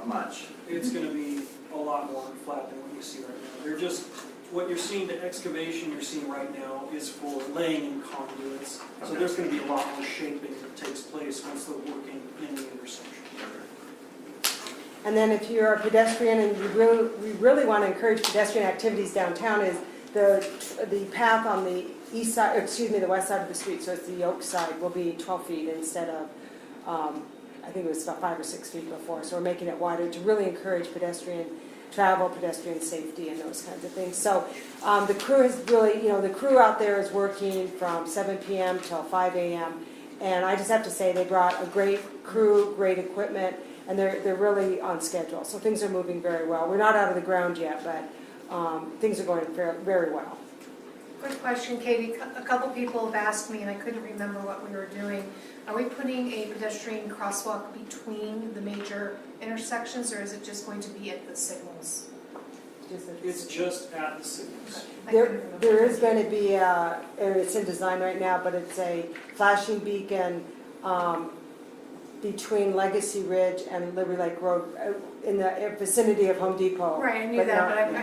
much. It's going to be a lot more flat than what you see right now. They're just, what you're seeing, the excavation you're seeing right now is for laying in conduits. So there's going to be a lot more shaping that takes place once they're working in the intersection. And then if you're a pedestrian and we really want to encourage pedestrian activities downtown, is the path on the east side, the west side of the street, so it's the Oak side, will be 12 feet instead of, I think it was about 5 or 6 feet before. So we're making it wider to really encourage pedestrian travel, pedestrian safety, and those kinds of things. So the crew has really, the crew out there is working from 7 p.m. till 5 a.m. And I just have to say they brought a great crew, great equipment, and they're really on schedule. So things are moving very well. We're not out of the ground yet, but things are going very well. Quick question, Katie. A couple people have asked me, and I couldn't remember what we were doing. Are we putting a pedestrian crosswalk between the major intersections, or is it just going to be at the signals? It's just at the signals. There is going to be it's in design right now, but it's a flashing beacon between Legacy Ridge and Liberty Lake Road in the vicinity of Home Depot. Right, I knew that,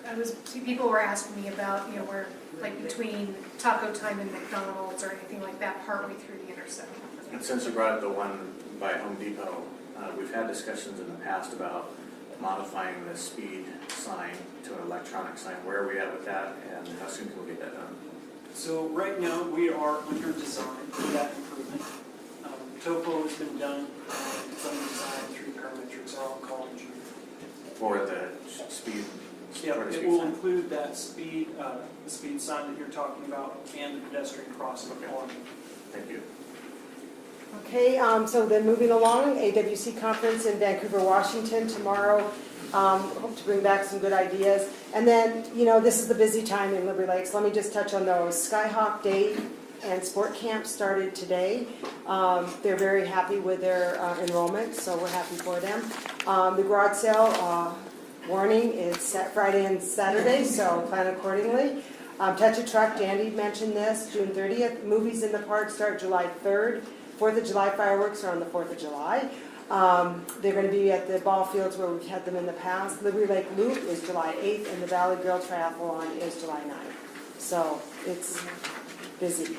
but people were asking me about, where, like between Taco Time and McDonald's or anything like that, partway through the intersection. And since you brought up the one by Home Depot, we've had discussions in the past about modifying the speed sign to an electronic sign. Where are we at with that, and how soon can we get that done? So right now, we are under design for that improvement. Topo has been done, it's under design through parametrics, our on-call engineer. For the speed? Yeah, it will include that speed, the speed sign that you're talking about, and the pedestrian crossing. Okay. Thank you. Okay, so then moving along, AWC conference in Vancouver, Washington tomorrow. Hope to bring back some good ideas. And then, this is the busy time in Liberty Lakes. Let me just touch on those. Skyhawk Day and Sport Camp started today. They're very happy with their enrollment, so we're happy for them. The garage sale warning is set Friday and Saturday, so plan accordingly. Touch a Truck, Dandy mentioned this, June 30th. Movies in the Park start July 3rd. 4th of July fireworks are on the 4th of July. They're going to be at the ball fields where we've had them in the past. Liberty Lake Loop is July 8th, and the Valley Girl Triathlon is July 9th. So it's busy.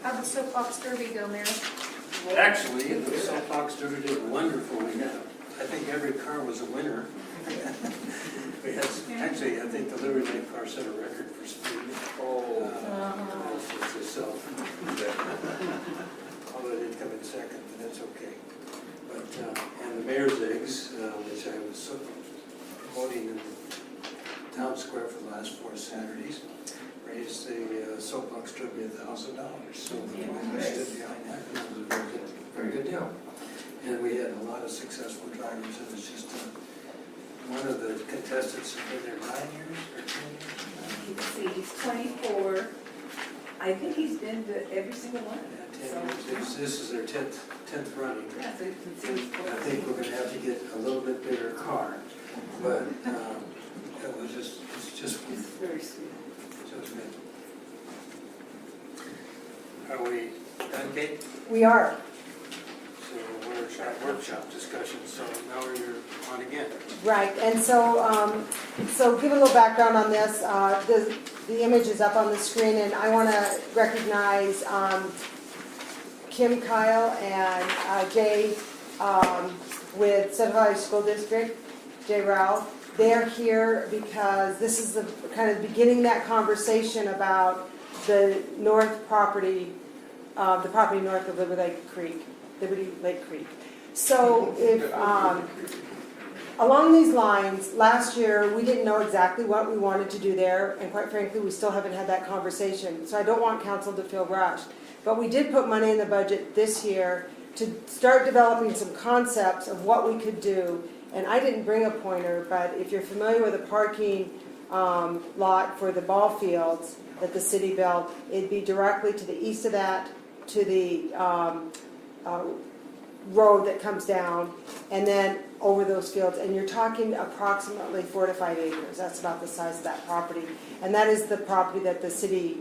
How'd the soapbox derby go, Mary? Actually, the soapbox derby did wonderful. I think every car was a winner. We had, actually, I think the Liberty Lake car set a record for speed. So, although it did come in second, but that's okay. But, and the mayor's eggs, which I was promoting in the town square for the last 4 Saturdays, raised the soapbox trivia $1,000. So we stood behind that, and that was a very good deal. And we had a lot of successful drivers. It was just one of the contestants has been there 9 years or 10 years. Let's see, he's 24. I think he's been to every single one. Yeah, 10 years. This is their 10th running. Yeah, so you can see he's I think we're going to have to get a little bit bigger car, but it was just, it's just very sweet. just good. Are we done, Kate? We are. So workshop discussion, so now you're on again. Right, and so, so give a little background on this. The image is up on the screen, and I want to recognize Kim Kyle and Jay with Central Valley School District, Jay Rao. They're here because this is the kind of beginning that conversation about the north property, the property north of Liberty Lake Creek. So if, along these lines, last year, we didn't know exactly what we wanted to do there, and quite frankly, we still haven't had that conversation. So I don't want council to feel rushed. But we did put money in the budget this year to start developing some concepts of what we could do. And I didn't bring a pointer, but if you're familiar with the parking lot for the ball fields that the city built, it'd be directly to the east of that, to the road that comes down, and then over those fields. And you're talking approximately 4 to 5 acres. That's about the size of that property. And that is the property that the city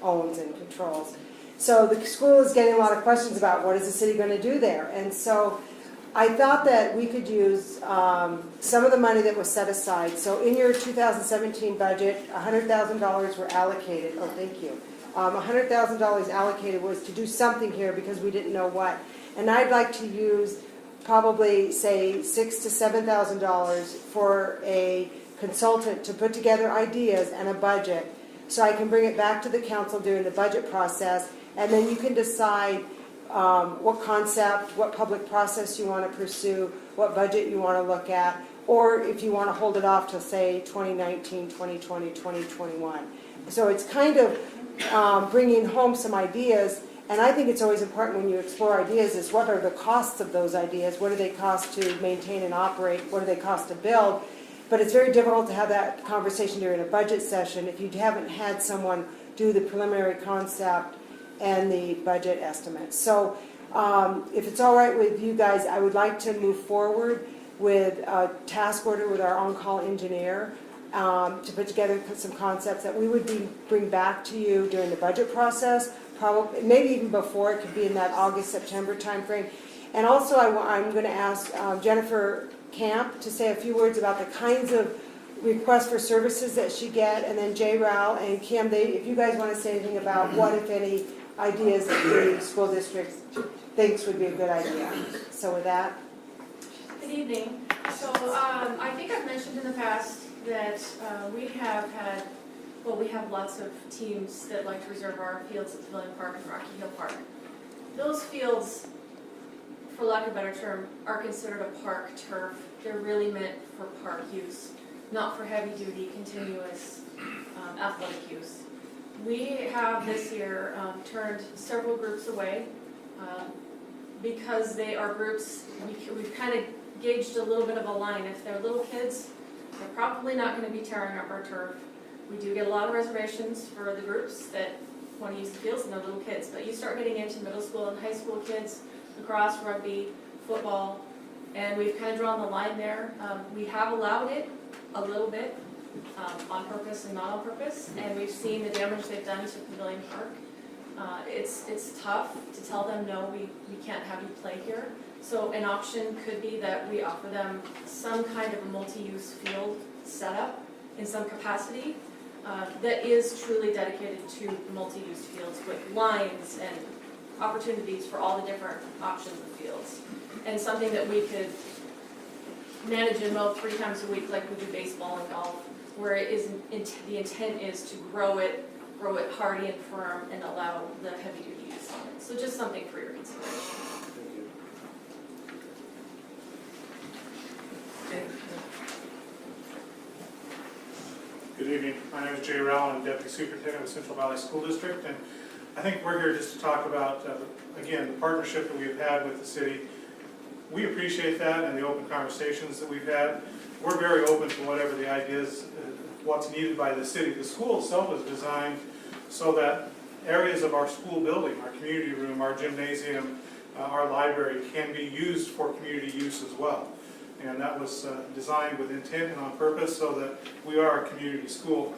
owns and controls. So the school is getting a lot of questions about what is the city going to do there. And so I thought that we could use some of the money that was set aside. So in your 2017 budget, $100,000 were allocated. Oh, thank you. $100,000 allocated was to do something here because we didn't know what. And I'd like to use probably, say, $6,000 to $7,000 for a consultant to put together ideas and a budget, so I can bring it back to the council during the budget process, and then you can decide what concept, what public process you want to pursue, what budget you want to look at, or if you want to hold it off to, say, 2019, 2020, 2021. So it's kind of bringing home some ideas. And I think it's always important when you explore ideas is what are the costs of those ideas? What do they cost to maintain and operate? What do they cost to build? But it's very difficult to have that conversation during a budget session if you haven't had someone do the preliminary concept and the budget estimate. So if it's all right with you guys, I would like to move forward with a task order with our on-call engineer to put together some concepts that we would bring back to you during the budget process. Probably, maybe even before, it could be in that August, September timeframe. And also I'm going to ask Jennifer Camp to say a few words about the kinds of requests for services that she get, and then Jay Rao and Kim, if you guys want to say anything about what, if any, ideas that the school district thinks would be a good idea. So with that. Good evening. So I think I've mentioned in the past that we have had, well, we have lots of teams that like to reserve our fields at Pavilion Park and Rocky Hill Park. Those fields, for lack of a better term, are considered a park turf. They're really meant for park use, not for heavy-duty, continuous athletic use. We have this year turned several groups away because they are groups, we've kind of gauged a little bit of a line. If they're little kids, they're probably not going to be tearing up our turf. We do get a lot of reservations for the groups that want to use the fields and they're little kids, but you start getting into middle school and high school kids, lacrosse, rugby, football, and we've kind of drawn the line there. We have allowed it a little bit on purpose and not on purpose, and we've seen the damage they've done to Pavilion Park. It's tough to tell them, no, we can't have you play here. So an option could be that we offer them some kind of a multi-use field setup in some capacity that is truly dedicated to multi-use fields with lines and opportunities for all the different options of fields. And something that we could manage and mow 3 times a week like we do baseball and golf, where it is, the intent is to grow it hardy and firm and allow the heavy duty use on it. So just something for your consideration. Good evening, my name is Jay Rowell, I'm Deputy Superintendent of Central Valley School District, and I think we're here just to talk about, again, the partnership that we've had with the city. We appreciate that and the open conversations that we've had. We're very open to whatever the ideas, what's needed by the city. The school itself is designed so that areas of our school building, our community room, our gymnasium, our library can be used for community use as well. And that was designed with intent and on purpose so that we are a community school.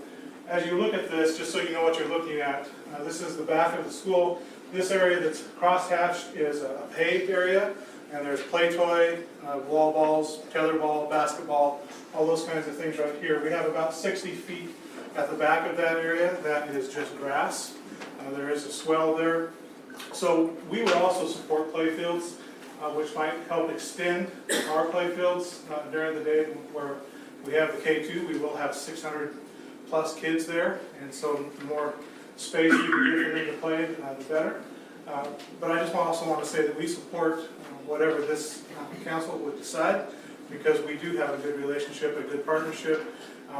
As you look at this, just so you know what you're looking at, this is the back of the school. This area that's crosshatched is a paved area, and there's play toy, wall balls, tetherball, basketball, all those kinds of things right here. We have about 60 feet at the back of that area that is just grass. There is a swell there. So we would also support playfields, which might help extend our playfields during the day where we have the K2. We will have 600 plus kids there, and so the more space you can give them to play, the better. But I just also want to say that we support whatever this council would decide, because we do have a good relationship, a good partnership.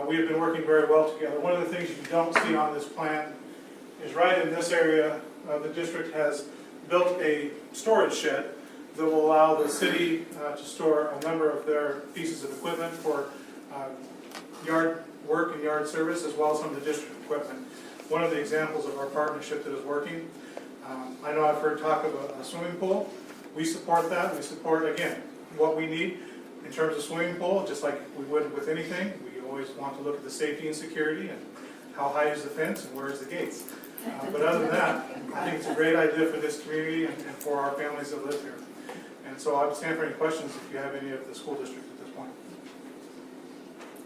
We have been working very well together. One of the things you don't see on this plan is right in this area, the district has built a storage shed that will allow the city to store a number of their pieces of equipment for yard work and yard service, as well as some of the district equipment. One of the examples of our partnership that is working, I know I've heard talk of a swimming pool. We support that. We support, again, what we need in terms of swimming pool, just like we would with anything. We always want to look at the safety and security and how high is the fence and where is the gates. But other than that, I think it's a great idea for this community and for our families that live here. And so I would stand for any questions if you have any of the school district at this point.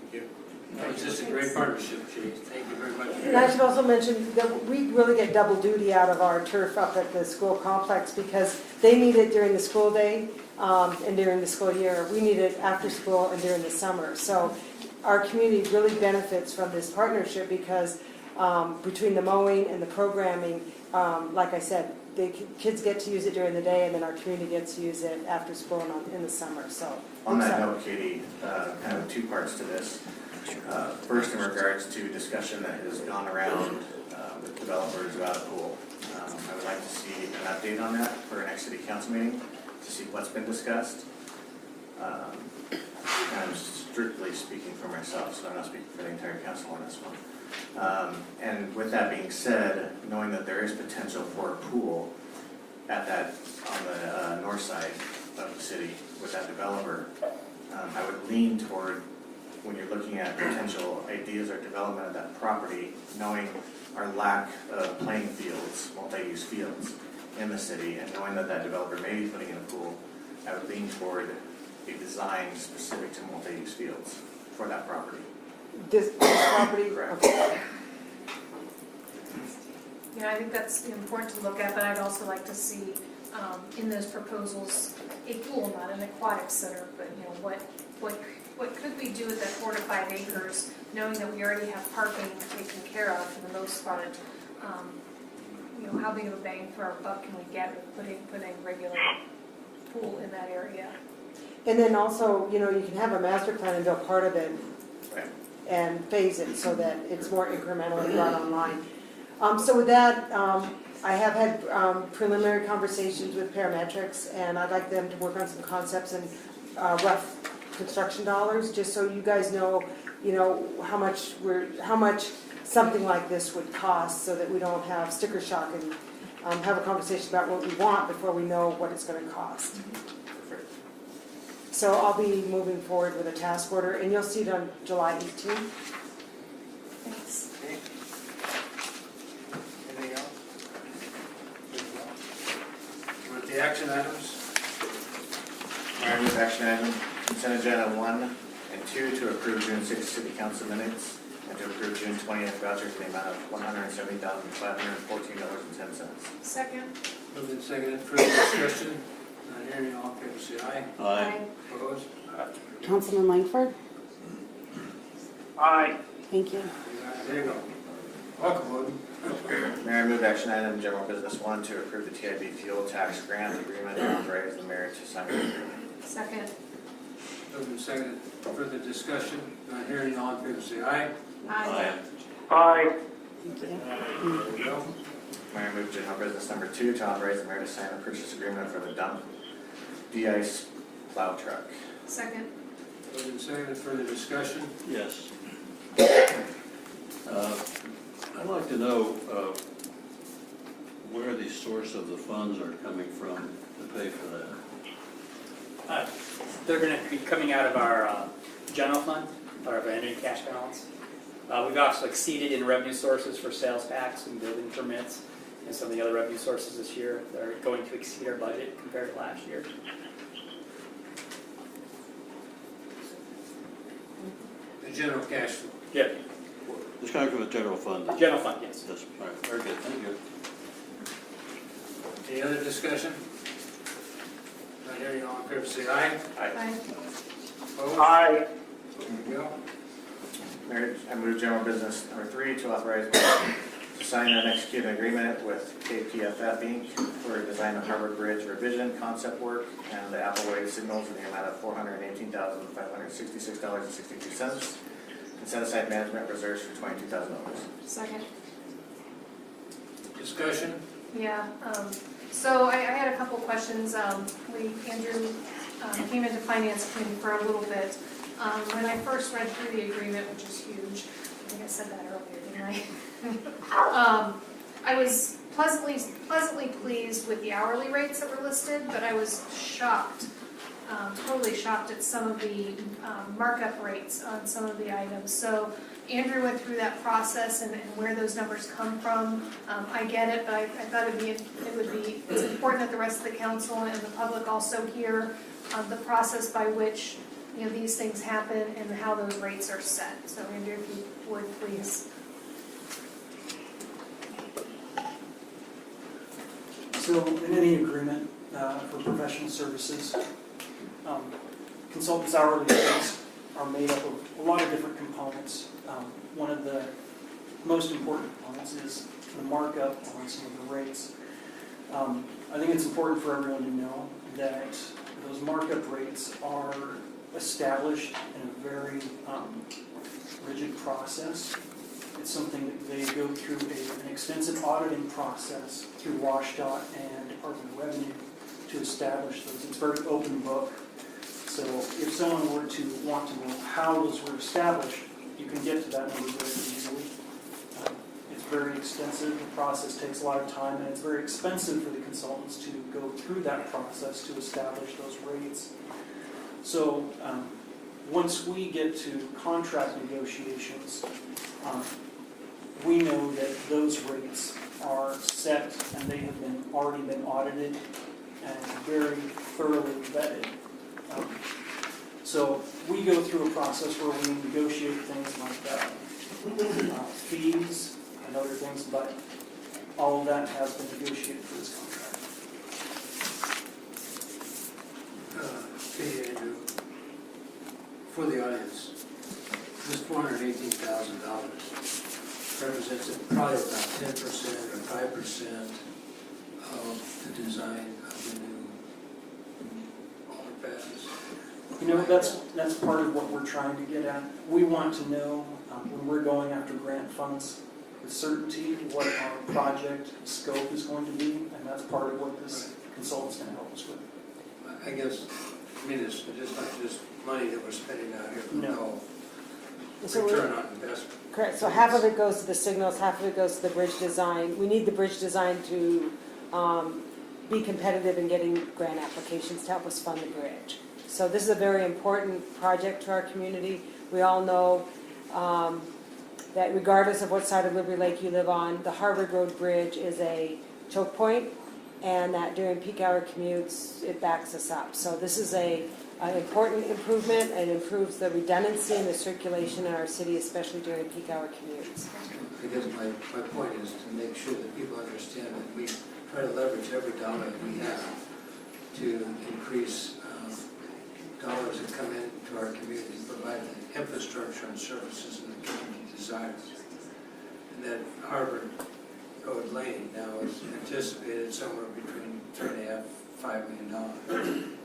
Thank you. That was just a great partnership, Chief. Thank you very much. And I should also mention that we really get double duty out of our turf up at the school complex, because they need it during the school day and during the school year. We need it after school and during the summer. So our community really benefits from this partnership, because between the mowing and the programming, like I said, the kids get to use it during the day, and then our community gets to use it after school and in the summer. So On that note, Katie, kind of 2 parts to this. First, in regards to discussion that has gone around with developers about a pool. I would like to see an update on that for our next city council meeting, to see what's been discussed. And I'm strictly speaking for myself, so I'm not speaking for the entire council on this one. And with that being said, knowing that there is potential for a pool at that, on the north side of the city with that developer, I would lean toward, when you're looking at potential ideas or development of that property, knowing our lack of playing fields, multi-use fields in the city, and knowing that that developer may be putting in a pool, I would lean toward a design specific to multi-use fields for that property. this property, Correct. okay. Yeah, I think that's important to look at, but I'd also like to see in those proposals a pool, not an aquatic center, but what could we do with that 4 to 5 acres, knowing that we already have parking taken care of for the most part? How big of a bang for our buck can we get with putting a regular pool in that area? And then also, you can have a master plan and build part of it Right. and phase it so that it's more incrementally brought online. So with that, I have had preliminary conversations with parametrics, and I'd like them to work on some concepts and rough construction dollars, just so you guys know, how much something like this would cost, so that we don't have sticker shock and have a conversation about what we want before we know what it's going to cost. Perfect. So I'll be moving forward with a task order, and you'll see it on July 18th. Thanks. Okay. Anything else? With the action items? All right, with action item, consent agenda 1 and 2 to approve June 6th city council minutes, and to approve June 20th vouchers in the amount of $170,514.10. Second. Moved and seconded, further discussion? Not hearing any, all in favor say aye. Aye. Opposed? Councilman Langford? Aye. Thank you. There you go. Welcome, Woody. Mayor, I move action item, general business 1, to approve the TIB fuel tax grant agreement and authorize the mayor to sign the agreement. Second. Moved and seconded. Further discussion? Not hearing any, all in favor say aye. Aye. Aye. There you go. Mayor, I move general business number 2, to authorize the mayor to sign a purchase agreement for the dump de-ice plow truck. Second. Moved and seconded. Further discussion? Yes. I'd like to know where the source of the funds are coming from to pay for that. They're going to be coming out of our general fund, our ending cash balance. We've also exceeded in revenue sources for sales tax and building permits and some of the other revenue sources this year that are going to exceed our budget compared to last year. The general cash flow. Yeah, It's coming from the general fund. general fund, yes. Yes, all right, very good, thank you. Any other discussion? Not hearing any, all in favor say aye. Aye. Opposed? Aye. There you go. Mayor, I move general business number 3, to authorize mayor to sign and execute an agreement with KPFF Inc. for design of Harvard Bridge revision concept work and the Appleway signals in the amount of $418,566.62. And set aside management reserves for $22,000. Second. Discussion? Yeah, so I had a couple questions. Andrew came into finance committee for a little bit. When I first read through the agreement, which is huge, I think I said that earlier, didn't I? I was pleasantly pleased with the hourly rates that were listed, but I was shocked, totally shocked at some of the markup rates on some of the items. So Andrew went through that process and where those numbers come from. I get it, but I thought it's important that the rest of the council and the public also hear the process by which these things happen and how those rates are set. So Andrew, if you would please. So in any agreement for professional services, consultants' hourly rates are made up of a lot of different components. One of the most important components is the markup on some of the rates. I think it's important for everyone to know that those markup rates are established in a very rigid process. It's something that they go through an extensive auditing process through WashDOT and Department of Revenue to establish those. It's very open book. So if someone were to want to know how those were established, you can get to that number very easily. It's very extensive. The process takes a lot of time, and it's very expensive for the consultants to go through that process to establish those rates. So once we get to contract negotiations, we know that those rates are set and they have already been audited and very thoroughly vetted. So we go through a process where we negotiate things like fees and other things, but all of that has been negotiated for this contract. Okay, Andrew. For the audience, this $418,000 represents probably about 10% or 5% of the design of the new overpass. That's part of what we're trying to get at. We want to know when we're going after grant funds with certainty what our project scope is going to be, and that's part of what this consultant's going to help us with. I guess, it's just not just money that we're spending out here for No. return on investment. Correct, so half of it goes to the signals, half of it goes to the bridge design. We need the bridge design to be competitive in getting grant applications to help us fund the bridge. So this is a very important project to our community. We all know that regardless of what side of Liberty Lake you live on, the Harvard Road Bridge is a choke point, and that during peak hour commutes, it backs us up. So this is an important improvement, and improves the redundancy and the circulation in our city, especially during peak hour commutes. I guess my point is to make sure that people understand that we try to leverage every dollar that we have to increase dollars that come into our community, provide the infrastructure and services that the community desires. And that Harvard Road Lane now is anticipated somewhere between $3.5 and $5 million.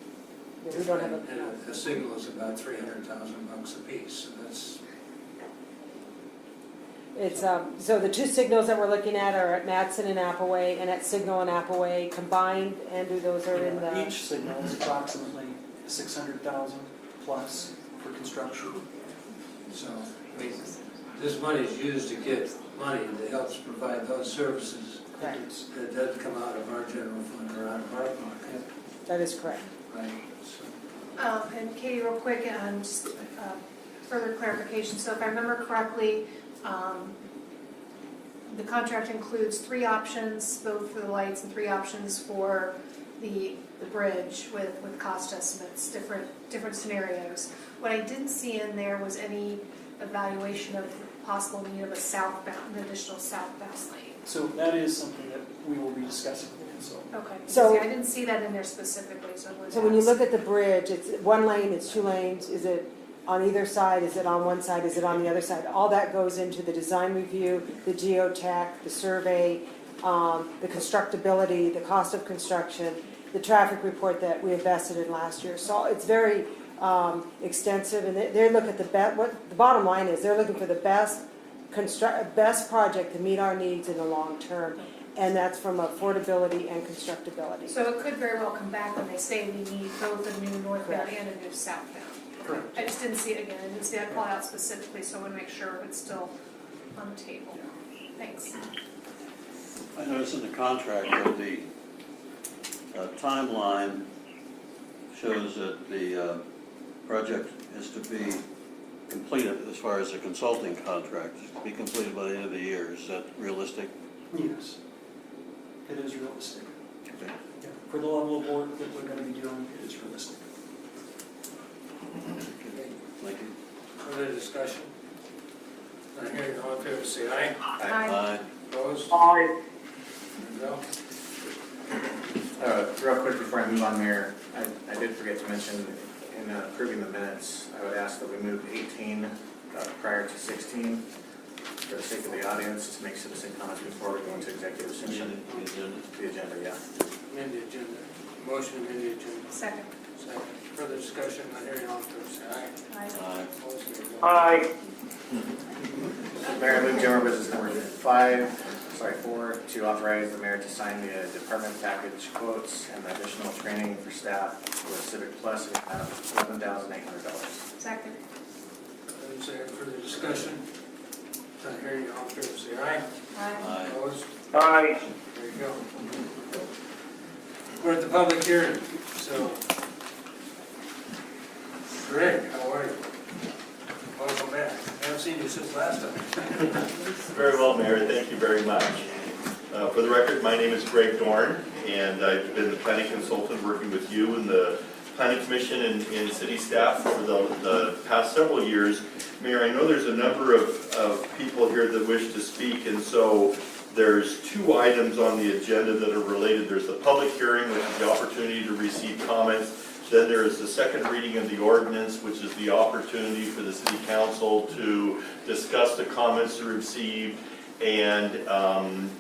We don't have a. And a signal is about $300,000 a piece, so that's. It's, so the two signals that we're looking at are at Matson and Appleway, and at Signal and Appleway combined, Andrew, those are in the. Each signal is approximately 600,000 plus for construction. So, I mean, this money is used to get money that helps provide those services. Correct. That doesn't come out of our general fund or out of our pocket, That is correct. right? So, And Katie, real quick, just further clarification. So if I remember correctly, the contract includes 3 options, both for the lights, and 3 options for the bridge with cost estimates, different scenarios. What I didn't see in there was any evaluation of possible need of an additional southbound lane. So that is something that we will be discussing, so. Okay, So- I didn't see that in there specifically, so I wanted to So when you ask. look at the bridge, it's 1 lane, it's 2 lanes, is it on either side, is it on one side, is it on the other side? All that goes into the design review, the geotech, the survey, the constructability, the cost of construction, the traffic report that we invested in last year. So it's very extensive, and they look at what the bottom line is, they're looking for the best project to meet our needs in the long term, and that's from affordability and constructability. So it could very well come back when they say we need both a new northbound and a new southbound. Correct. I just didn't see it again, I didn't see that called out specifically, so I want to make sure it's still on the table. Thanks. I noticed in the contract that the timeline shows that the project is to be completed, as far as the consulting contract, is to be completed by the end of the year. Is that realistic? Yes, it is realistic. Okay. Yeah. For the level of work that we're going to be doing, it is realistic. Thank you. Further discussion? Not hearing, all in favor, say aye. Aye. Opposed? Aye. There you go. Real quick before I move on, Mayor, I did forget to mention in approving the minutes, I would ask that we move 18 prior to 16 for the sake of the audience, to make citizen comments before we go into executive session. The agenda, yeah. Amend the agenda. Motion to amend the agenda. Second. Second. Further discussion, not hearing, all in favor, say aye. Aye. Opposed? There you go. Aye. Mayor, I move general business number 4, to authorize the mayor to sign the department package quotes and additional training for staff with Civic Plus in the amount of $11,800. Second. Is there further discussion? Not hearing, all in favor, say aye. Aye. Opposed? Aye. There you go. We're at the public hearing, so. Greg, how are you? Welcome back. I haven't seen you since last time. Very well, Mayor, thank you very much. For the record, my name is Greg Dorn, and I've been the planning consultant working with you and the planning commission and city staff for the past several years. Mayor, I know there's a number of people here that wish to speak, and so there's 2 items on the agenda that are related. There's the public hearing, which is the opportunity to receive comments. Then there is the second reading of the ordinance, which is the opportunity for the city council to discuss the comments received, and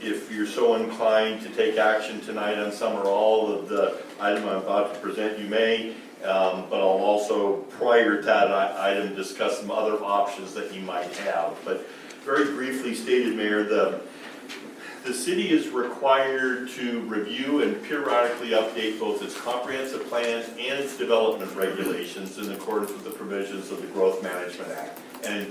if you're so inclined to take action tonight on some or all of the item I'm about to present, you may, but I'll also, prior to that item, discuss some other options that you might have. But very briefly stated, Mayor, the city is required to review and periodically update both its comprehensive plans and its development regulations in accordance with the provisions of the Growth Management Act. And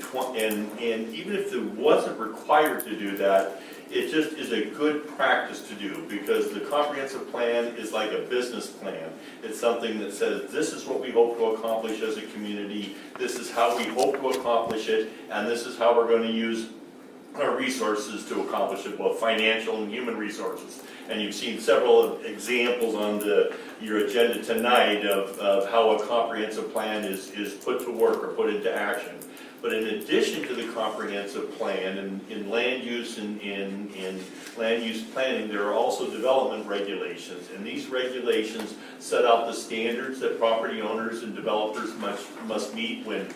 even if it wasn't required to do that, it just is a good practice to do, because the comprehensive plan is like a business plan. It's something that says, this is what we hope to accomplish as a community, this is how we hope to accomplish it, and this is how we're going to use our resources to accomplish it, both financial and human resources. And you've seen several examples on your agenda tonight of how a comprehensive plan is put to work or put into action. But in addition to the comprehensive plan, in land use and in land use planning, there are also development regulations. And these regulations set out the standards that property owners and developers must meet when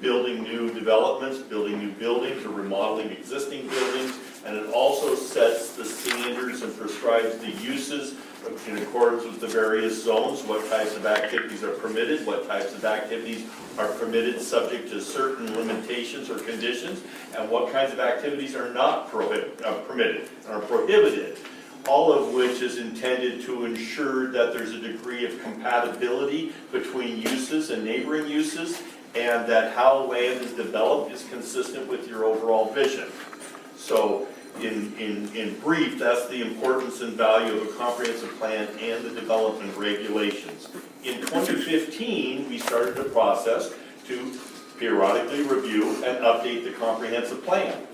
building new developments, building new buildings, or remodeling existing buildings. And it also sets the standards and prescribes the uses in accordance with the various zones, what types of activities are permitted, what types of activities are permitted subject to certain limitations or conditions, and what kinds of activities are not permitted, are prohibited. All of which is intended to ensure that there's a degree of compatibility between uses and neighboring uses, and that how land is developed is consistent with your overall vision. So in brief, that's the importance and value of a comprehensive plan and the development regulations. In 2015, we started a process to periodically review and update the comprehensive plan.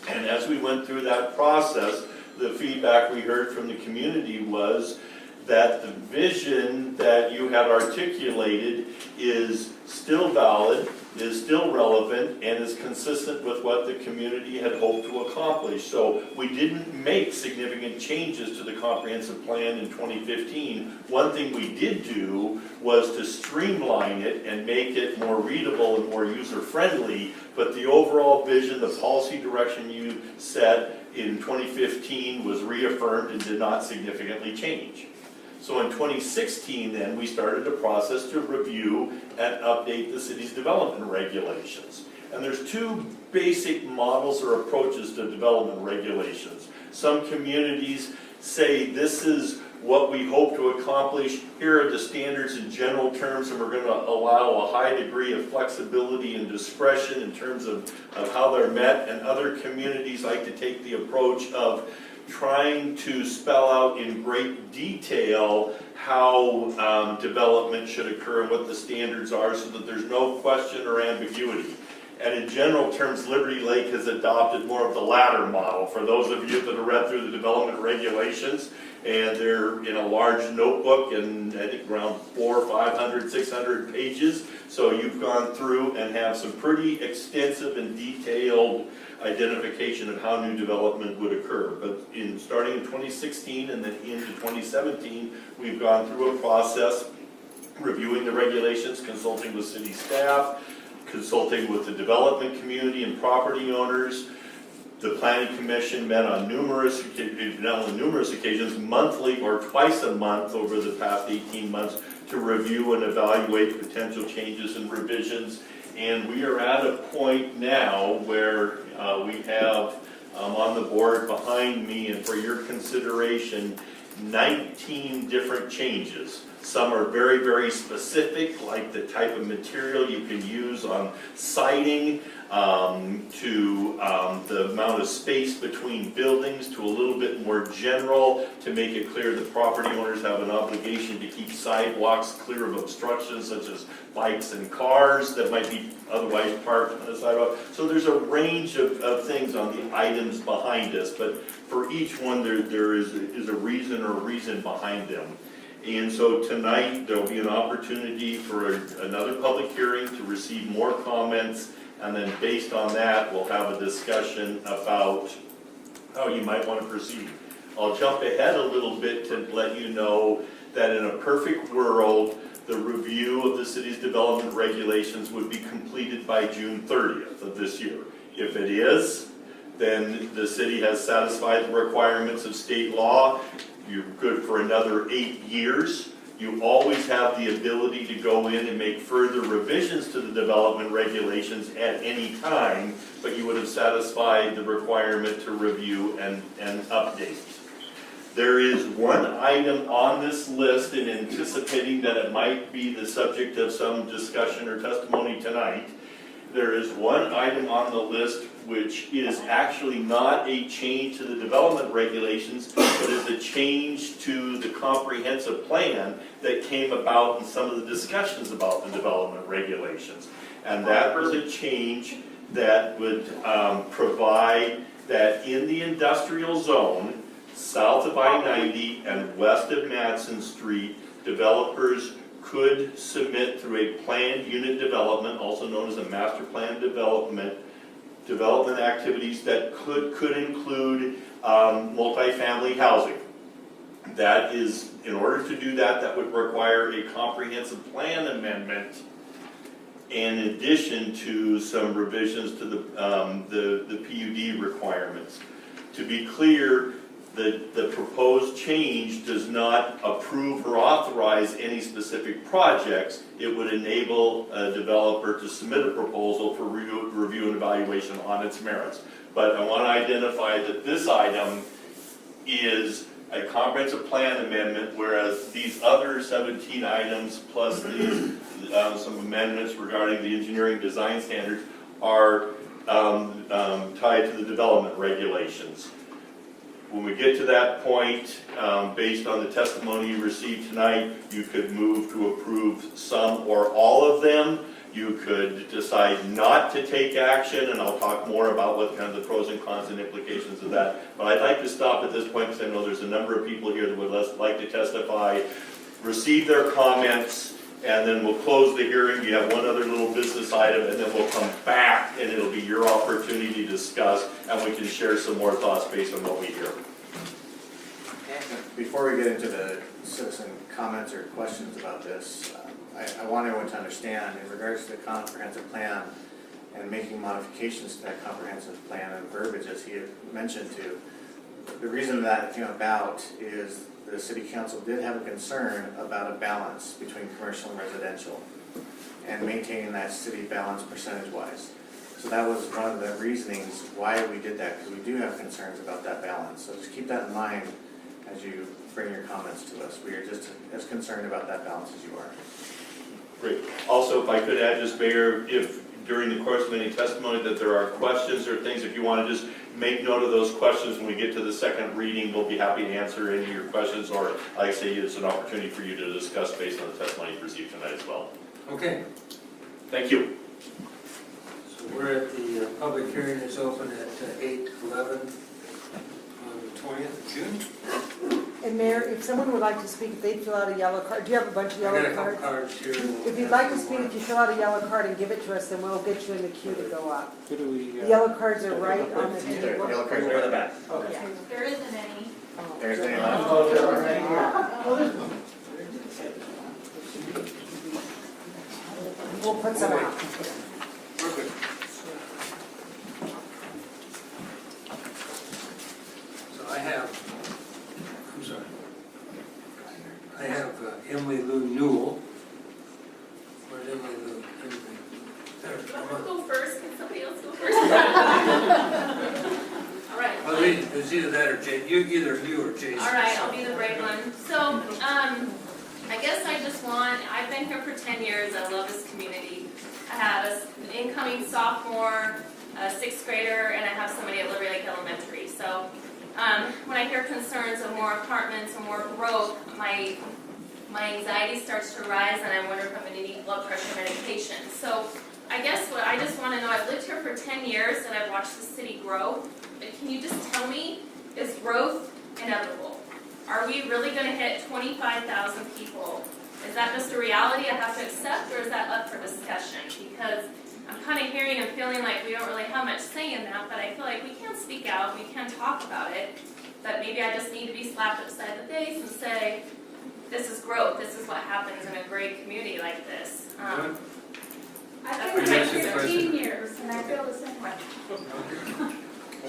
And as we went through that process, the feedback we heard from the community was that the vision that you had articulated is still valid, is still relevant, and is consistent with what the community had hoped to accomplish. So we didn't make significant changes to the comprehensive plan in 2015. One thing we did do was to streamline it and make it more readable and more user-friendly, but the overall vision, the policy direction you set in 2015 was reaffirmed and did not significantly change. So in 2016 then, we started a process to review and update the city's development regulations. And there's two basic models or approaches to development regulations. Some communities say this is what we hope to accomplish, here are the standards in general terms, and we're going to allow a high degree of flexibility and discretion in terms of how they're met. And other communities like to take the approach of trying to spell out in great detail how development should occur and what the standards are so that there's no question or ambiguity. And in general terms, Liberty Lake has adopted more of the latter model. For those of you that have read through the development regulations, and they're in a large notebook and I think around 400, 500, 600 pages. So you've gone through and have some pretty extensive and detailed identification of how new development would occur. But starting in 2016 and then into 2017, we've gone through a process reviewing the regulations, consulting with city staff, consulting with the development community and property owners. The Planning Commission met on numerous occasions, monthly or twice a month over the past 18 months to review and evaluate potential changes and revisions. And we are at a point now where we have on the board behind me and for your consideration 19 different changes. Some are very, very specific, like the type of material you can use on siding, to the amount of space between buildings, to a little bit more general, to make it clear that property owners have an obligation to keep sidewalks clear of obstructions such as bikes and cars that might be otherwise parked on the sidewalk. So there's a range of things on the items behind us, but for each one there is a reason or reason behind them. And so tonight, there'll be an opportunity for another public hearing to receive more comments, and then based on that, we'll have a discussion about how you might want to proceed. I'll jump ahead a little bit to let you know that in a perfect world, the review of the city's development regulations would be completed by June 30th of this year. If it is, then the city has satisfied the requirements of state law. You're good for another 8 years. You always have the ability to go in and make further revisions to the development regulations at any time, but you would have satisfied the requirement to review and update. There is one item on this list, and anticipating that it might be the subject of some discussion or testimony tonight, there is one item on the list which is actually not a change to the development regulations, but is a change to the comprehensive plan that came about in some of the discussions about the development regulations. And that was a change that would provide that in the industrial zone, south of I-90 and west of Madison Street, developers could submit through a planned unit development, also known as a master plan development activities that could include multifamily housing. That is, in order to do that, that would require a comprehensive plan amendment in addition to some revisions to the PUD requirements. To be clear, the proposed change does not approve or authorize any specific projects. It would enable a developer to submit a proposal for review and evaluation on its merits. But I want to identify that this item is a comprehensive plan amendment, whereas these other 17 items plus these some amendments regarding the engineering design standards are tied to the development regulations. When we get to that point, based on the testimony you received tonight, you could move to approve some or all of them. You could decide not to take action, and I'll talk more about what kind of the pros and cons and implications of that. But I'd like to stop at this point because I know there's a number of people here that would like to testify, receive their comments, and then we'll close the hearing. You have one other little business item, and then we'll come back, and it'll be your opportunity to discuss, and we can share some more thoughts based on what we hear. Before we get into the citizen comments or questions about this, I want everyone to understand, in regards to the comprehensive plan and making modifications to that comprehensive plan and verbiage, as he had mentioned to, the reason that came about is the city council did have a concern about a balance between commercial and residential and maintaining that city balance percentage-wise. So that was one of the reasonings why we did that, because we do have concerns about that balance. So just keep that in mind as you bring your comments to us. We are just as concerned about that balance as you are. Great. Also, if I could add, just Mayor, if during the course of any testimony that there are questions or things, if you want to just make note of those questions when we get to the second reading, we'll be happy to answer any of your questions, or like I say, it's an opportunity for you to discuss based on the testimony you received tonight as well. Okay, Thank you. so we're at the public hearing is open at 8:11 on the 20th of June. And Mayor, if someone would like to speak, if they'd fill out a yellow card, do you have a bunch of I got yellow a couple cards? cards here. If you'd like to speak, if you fill out a yellow card and give it to us, then we'll get you in the queue to go up. Who do we? The yellow cards are right on the There, table. yellow card's right back. Okay. There isn't any. There's the name. We'll put some out. Perfect. So I have Emily Lou Newell. Where's Emily Lou? There, come I'll on. go first. Can somebody else go first? All right. Well, it's either that or Jason. Either you or Jason. All right, I'll be the brave one. So, I guess I've been here for 10 years. I love this community. I have an incoming sophomore, a 6th grader, and I have somebody at Liberty Lake Elementary. So, when I hear concerns of more apartments and more growth, my anxiety starts to rise, and I wonder if I'm going to need blood pressure medication. So, I guess what I just want to know, I've lived here for 10 years, and I've watched the city grow. But can you just tell me, is growth inevitable? Are we really going to hit 25,000 people? Is that just a reality I have to accept, or is that up for discussion? Because I'm kind of hearing and feeling like we don't really have much say in that, but I feel like we can speak out, we can talk about it, but maybe I just need to be slapped upside the face and say, this is growth, this is what happens in a great community like this. I've been here 15 years, and I feel the same way.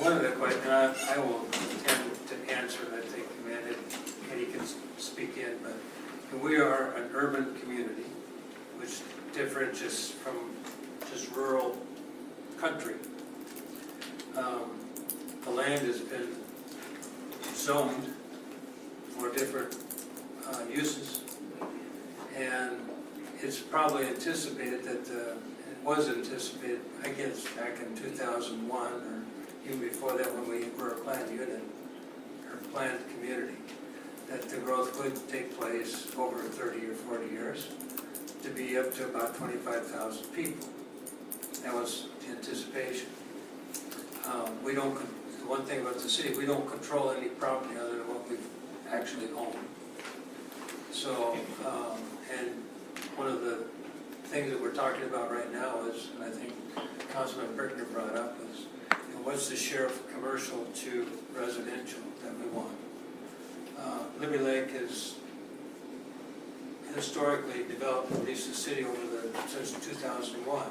One of the questions I will attempt to answer, and I think Eddie can speak in, but we are an urban community, which differentiates from just rural country. The land has been zoned for different uses, and it's probably anticipated that, it was anticipated, I guess, back in 2001, or even before that when we were a planned unit, or planned community, that the growth would take place over 30 or 40 years to be up to about 25,000 people. That was the anticipation. We don't, the one thing about the city, we don't control any property other than what we actually own. So, and one of the things that we're talking about right now is, and I think Councilman Brickner brought up, is what's the share of commercial to residential that we want? Liberty Lake has historically developed, at least the city since 2001,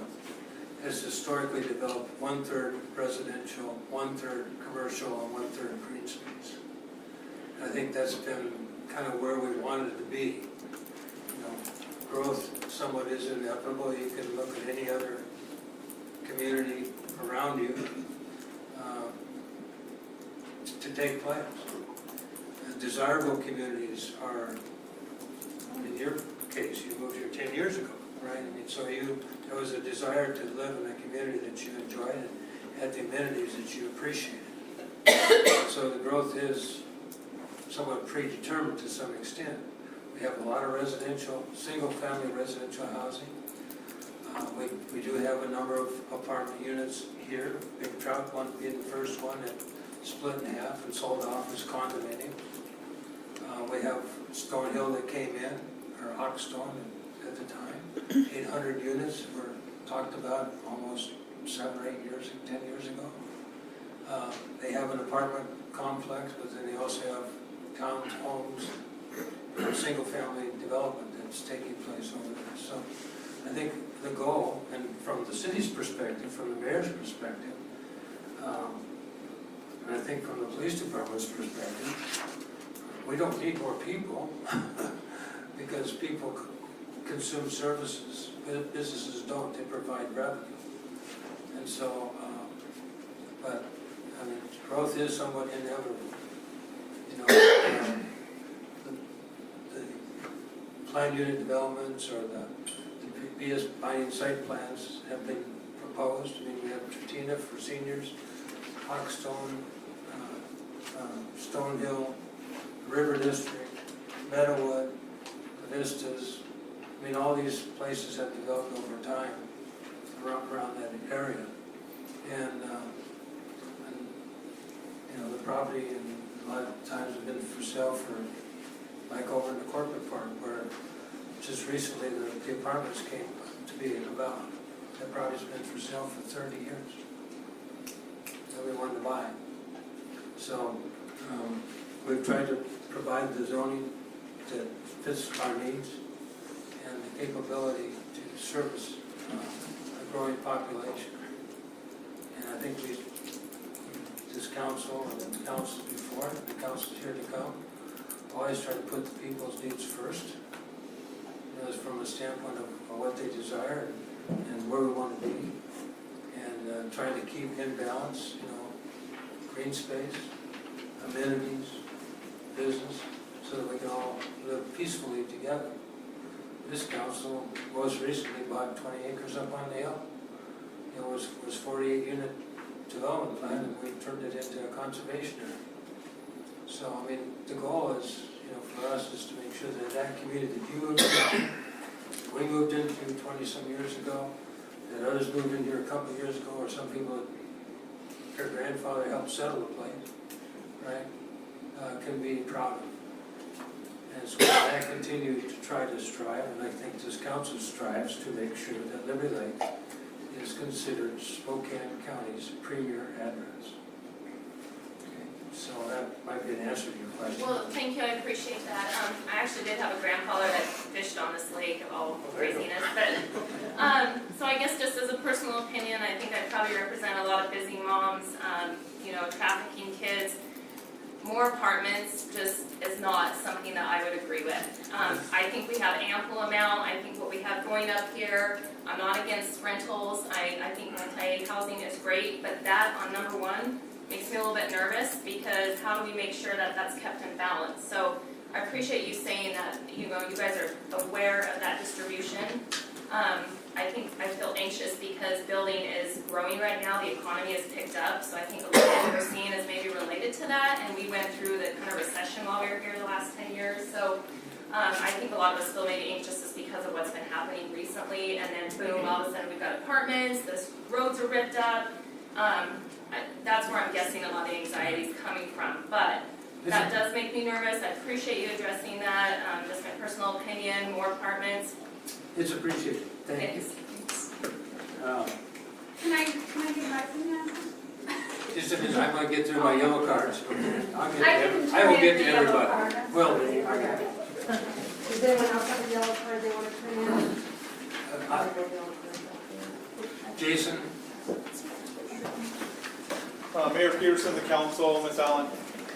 has historically developed 1/3 residential, 1/3 commercial, and 1/3 green space. I think that's been kind of where we wanted to be. You know, growth somewhat is inevitable. You can look at any other community around you to take place. Desirable communities are, in your case, you moved here 10 years ago, right? I mean, so there was a desire to live in a community that you enjoyed and had the amenities that you appreciated. So the growth is somewhat predetermined to some extent. We have a lot of residential, single-family residential housing. We do have a number of apartment units here. Big Trout one being the first one that split in half and sold off as condominium. We have Stonehill that came in, or Oxstone at the time. 800 units were talked about almost 7 or 8 years, 10 years ago. They have an apartment complex, but then they also have townhomes, single-family development that's taking place over there. So I think the goal, and from the city's perspective, from the mayor's perspective, and I think from the police department's perspective, we don't need more people because people consume services. Businesses don't, they provide revenue. And so, but, I mean, growth is somewhat inevitable. You know, the planned unit developments or the BS binding site plans have been proposed. I mean, we have Tratina for seniors, Hawkstone, Stonehill, River District, Meadowwood, the Vistas. I mean, all these places have developed over time around that area. And you know, the property and a lot of times have been for sale for, like over in the corporate park where just recently the apartments came to be about. That property's been for sale for 30 years. Nobody wanted to buy it. So we've tried to provide the zoning that fits our needs and the capability to service a growing population. And I think this council and the councils before, and the councils here to come, always try to put the people's needs first. You know, from a standpoint of what they desire and where we want to be, and trying to keep in balance, you know, green space, amenities, business, so that we can all live peacefully together. This council most recently bought 20 acres up on the hill. You know, it was 48 unit development plan, and we turned it into a conservation area. So, I mean, the goal is, you know, for us is to make sure that that community that you moved into, we moved into 20-some years ago, that others moved in here a couple of years ago, or some people that their grandfather helped settle the place, right, can be proud of. And so I continue to try to strive, and I think this council strives to make sure that Liberty Lake is considered Spokane County's premier address. Okay, so that might be an answer to your question. Well, thank you, I appreciate that. I actually did have a grandfather that fished on this lake of all craziness, but, so I guess just as a personal opinion, I think I probably represent a lot of busy moms, you know, trafficking kids. More apartments just is not something that I would agree with. I think we have ample amount. I think what we have going up here, I'm not against rentals. I think multi-aid housing is great, but that on number one makes me a little bit nervous because how do we make sure that that's kept in balance? So I appreciate you saying that, you know, you guys are aware of that distribution. I feel anxious because building is growing right now, the economy has picked up, so I think a lot of what we're seeing is maybe related to that, and we went through the kind of recession while we were here the last 10 years, so I think a lot of us feel maybe anxious just because of what's been happening recently, and then boom, all of a sudden we've got apartments, the roads are ripped up. That's where I'm guessing a lot of the anxiety is coming from, but That does make me nervous. I appreciate you addressing that. Just my personal opinion, more apartments. It's appreciated, thank you. Thanks. Um, Can I get back to you? Just a minute, I might get through my yellow cards. I'll get I to can I will turn get in to the yellow everybody. card. Well, Does anyone else have a yellow card they want to turn in? Jason? Mayor Peterson, the council, Ms. Allen,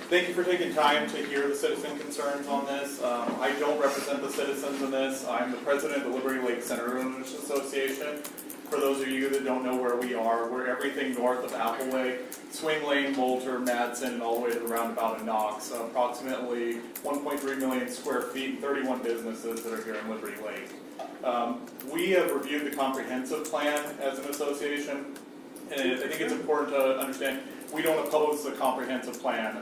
thank you for taking time to hear the citizen concerns on this. I don't represent the citizens in this. I'm the president of the Liberty Lake Center Owners Association. For those of you that don't know where we are, we're everything north of Appleway, Swing Lane, Moulter, Madsen, and all the way to the roundabout in Knox. Approximately 1.3 million square feet and 31 businesses that are here in Liberty Lake. We have reviewed the comprehensive plan as an association, and I think it's important to understand we don't oppose the comprehensive plan.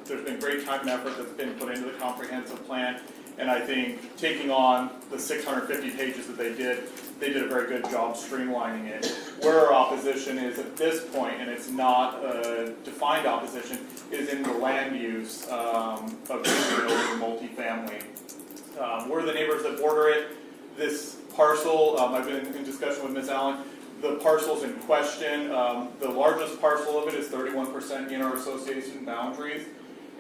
There's been great time and effort that's been put into the comprehensive plan, and I think taking on the 650 pages that they did a very good job streamlining it. Where our opposition is at this point, and it's not a defined opposition, is in the land use of building multifamily. We're the neighbors that border it. This parcel, I've been in discussion with Ms. Allen, the parcel's in question. The largest parcel of it is 31% in our association boundaries,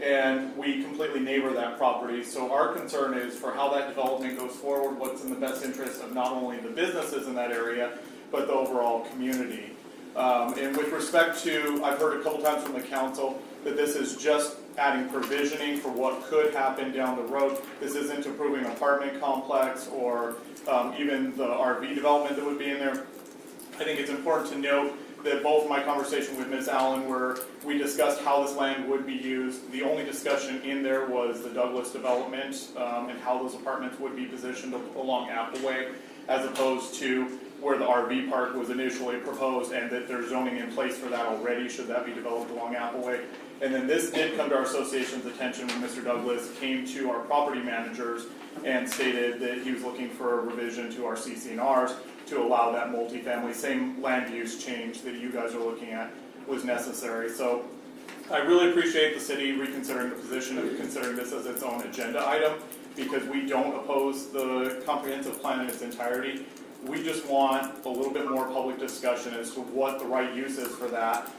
and we completely neighbor that property. So our concern is for how that development goes forward, what's in the best interest of not only the businesses in that area, but the overall community. And with respect to, I've heard a couple times from the council that this is just adding provisioning for what could happen down the road. This isn't improving an apartment complex or even the RV development that would be in there. I think it's important to note that both of my conversation with Ms. Allen where we discussed how this land would be used. The only discussion in there was the Douglas development and how those apartments would be positioned along Appleway as opposed to where the RV park was initially proposed and that there's zoning in place for that already should that be developed along Appleway. And then this did come to our association's attention when Mr. Douglas came to our property managers and stated that he was looking for a revision to our CC&Rs to allow that multifamily, same land use change that you guys are looking at was necessary. So I really appreciate the city reconsidering the position of considering this as its own agenda item because we don't oppose the comprehensive plan in its entirety. We just want a little bit more public discussion as to what the right use is for that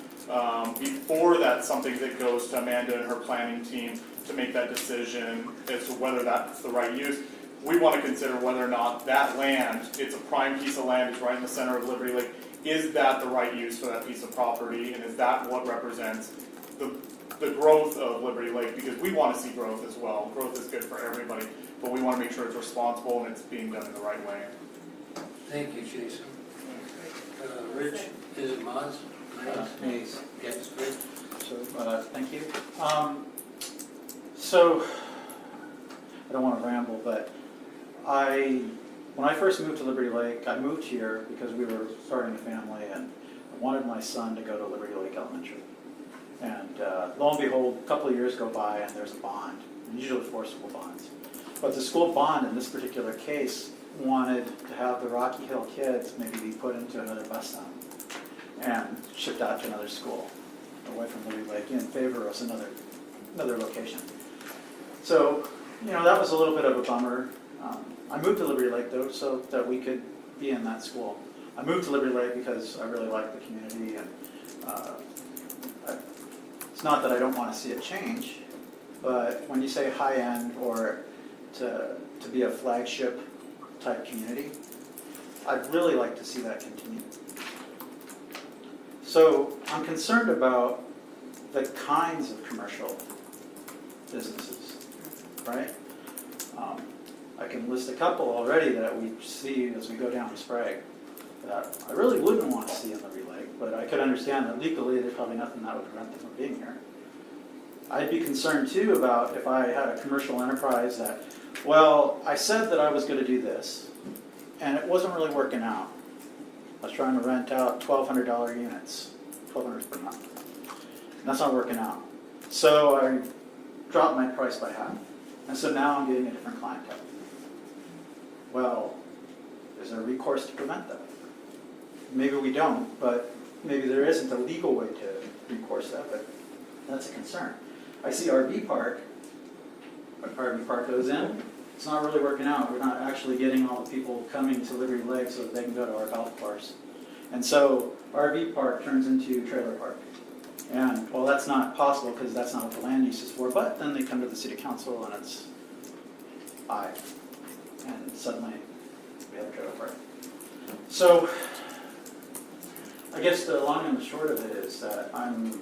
before that's something that goes to Amanda and her planning team to make that decision as to whether that's the right use. We want to consider whether or not that land, it's a prime piece of land, it's right in the center of Liberty Lake, is that the right use for that piece of property, and is that what represents the growth of Liberty Lake? Because we want to see growth as well. Growth is good for everybody, but we want to make sure it's responsible and it's being done in the right way. Thank you, Jason. Rich, is it Moz? Yes, Rich. so, thank you. So, I don't want to ramble, but when I first moved to Liberty Lake, I moved here because we were starting a family and I wanted my son to go to Liberty Lake Elementary. And lo and behold, a couple of years go by and there's a bond, usually forcible bonds. But the school bond in this particular case wanted to have the Rocky Hill kids maybe be put into another bus stop and shipped out to another school away from Liberty Lake in favor of another location. So, that was a little bit of a bummer. I moved to Liberty Lake though, so that we could be in that school. I moved to Liberty Lake because I really like the community, and it's not that I don't want to see it change, but when you say high end or to be a flagship type community, I'd really like to see that continue. So I'm concerned about the kinds of commercial businesses, right? I can list a couple already that we see as we go down to Sprague that I really wouldn't want to see in Liberty Lake, but I could understand that legally there's probably nothing that would prevent them from being here. I'd be concerned too about if I had a commercial enterprise that, well, I said that I was going to do this, and it wasn't really working out. I was trying to rent out $1,200 units, $1,200 per month. And that's not working out. So I dropped my price by half. And so now I'm getting a different clientele. Well, is there recourse to prevent that? Maybe we don't, but maybe there isn't a legal way to recourse that, but that's a concern. I see RV park goes in, it's not really working out. We're not actually getting all the people coming to Liberty Lake so that they can go to our golf course. And so RV park turns into trailer park. And, well, that's not possible because that's not what the land use is for, but then they come to the city council and it's and suddenly we have a trailer park. So, I guess the long and the short of it is that I'm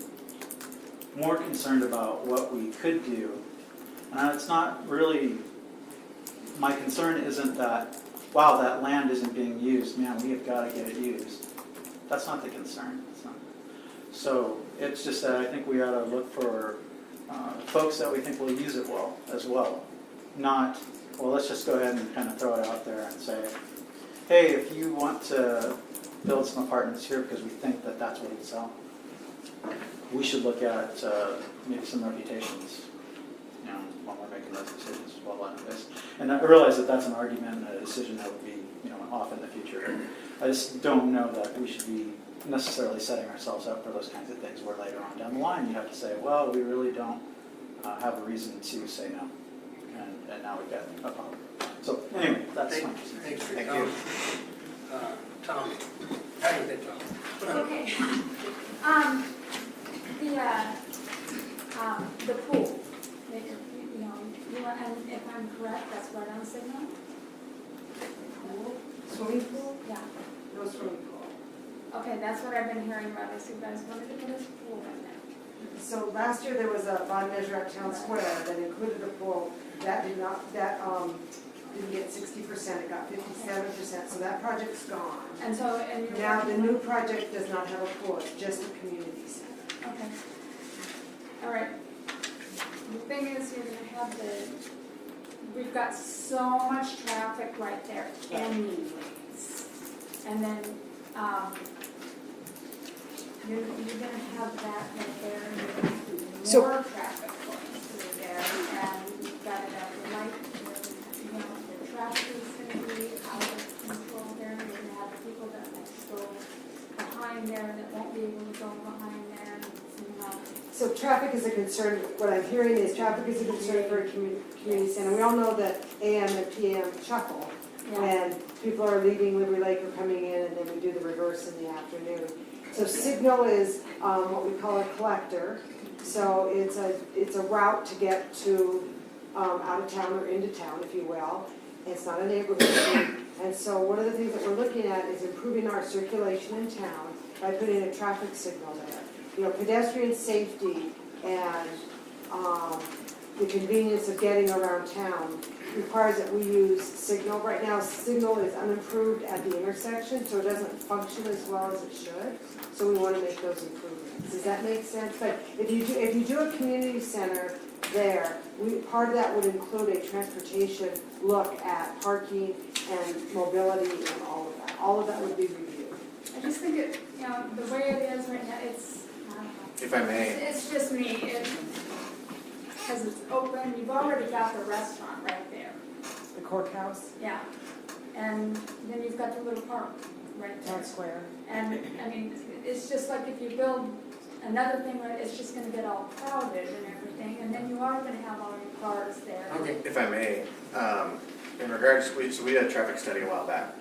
more concerned about what we could do. And it's not really, my concern isn't that, wow, that land isn't being used, man, we have got to get it used. That's not the concern. It's not. So it's just that I think we ought to look for folks that we think will use it well as well. Not, well, let's just go ahead and kind of throw it out there and say, hey, if you want to build some apartments here because we think that that's what it'll sell, we should look at maybe some reputations, you know, when we're making those decisions as well on this. And I realize that that's an argument and a decision that would be, you know, off in the future. I just don't know that we should be necessarily setting ourselves up for those kinds of things where later on down the line you have to say, well, we really don't have a reason to say no. And now we've got a problem. So anyway, that's my concern. Thanks for Thank coming. Tom, how do you think, Tom? Okay. The pool, you know, and if I'm correct, that's right on signal? Pool? Swimming pool? Yeah. No swimming pool. Okay, that's what I've been hearing about, is you guys wanted to put a pool in there. So last year there was a bond measure at Town Square that included a pool. That didn't get 60%, it got 57%, so that project's gone. And so, and you're. Now, the new project does not have a pool, it's just a community center. Okay. All right. The thing is, you're gonna have we've got so much traffic right there anyways. And then, you're gonna have that right there, and you're gonna have So- more traffic going through there, and you've got it at the light, you know, the traffic is gonna be out of control there, you're gonna have people that next go behind there that won't be able to go behind there, and, you know. So traffic is a concern, what I'm hearing is traffic is a concern for a community center. We all know that AM and PM shuffle. When people are leaving Liberty Lake or coming in, and then we do the reverse in the afternoon. So Signal is what we call a collector. So it's a route to get to out of town or into town, if you will. It's not a neighborhood street. And so one of the things that we're looking at is improving our circulation in town by putting a traffic signal there. You know, pedestrian safety and the convenience of getting around town requires that we use Signal. Right now, Signal is unimproved at the intersection, so it doesn't function as well as it should. So we want to make those improvements. Does that make sense? But if you do a community center there, part of that would include a transportation look at parking and mobility and all of that. All of that would be reviewed. I just think it, you know, the way it is right now, it's, I don't know. If I may, It's just me, because it's open, you've already got the restaurant right there, The courthouse, yeah. And then you've got the little park right there. Town Square. And, I mean, it's just like if you build another thing, right, it's just gonna get all crowded and everything, and then you are gonna have all your cars there. Okay. if I may, in regards, we did a traffic study a while back.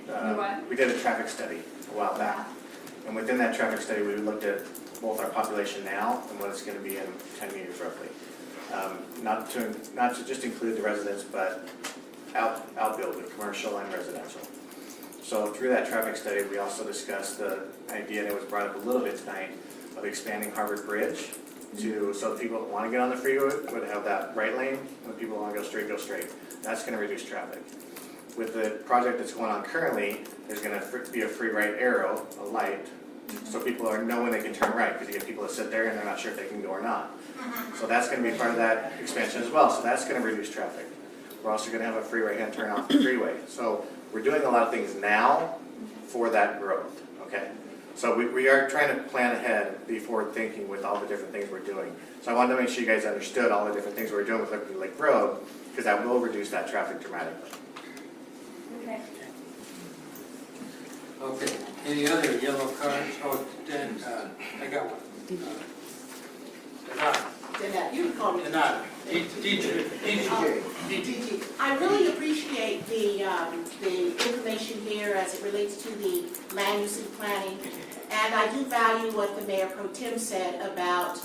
what? We did a traffic study a while back. And within that traffic study, we looked at both our population now and what it's going to be in 10 years roughly. Not to just include the residents, but outbuild with commercial and residential. So through that traffic study, we also discussed the idea, and it was brought up a little bit tonight, of expanding Harvard Bridge so people that want to get on the freeway would have that right lane, and the people that want to go straight. That's going to reduce traffic. With the project that's going on currently, there's going to be a free right arrow, a light, so people know when they can turn right, because you get people that sit there and they're not sure if they can go or not. So that's going to be part of that expansion as well, so that's going to reduce traffic. We're also going to have a free right-hand turn off the freeway. So we're doing a lot of things now for that growth, okay? So we are trying to plan ahead, be forward-thinking with all the different things we're doing. So I wanted to make sure you guys understood all the different things we're doing with Liberty Lake Road, because that will reduce that traffic dramatically. Okay. Okay, any other yellow cards? Oh, then, I got one. Danette, you can call me. Danette, DJ. I really appreciate the information here as it relates to the land use and planning. And I do value what the Mayor Pro Tem said about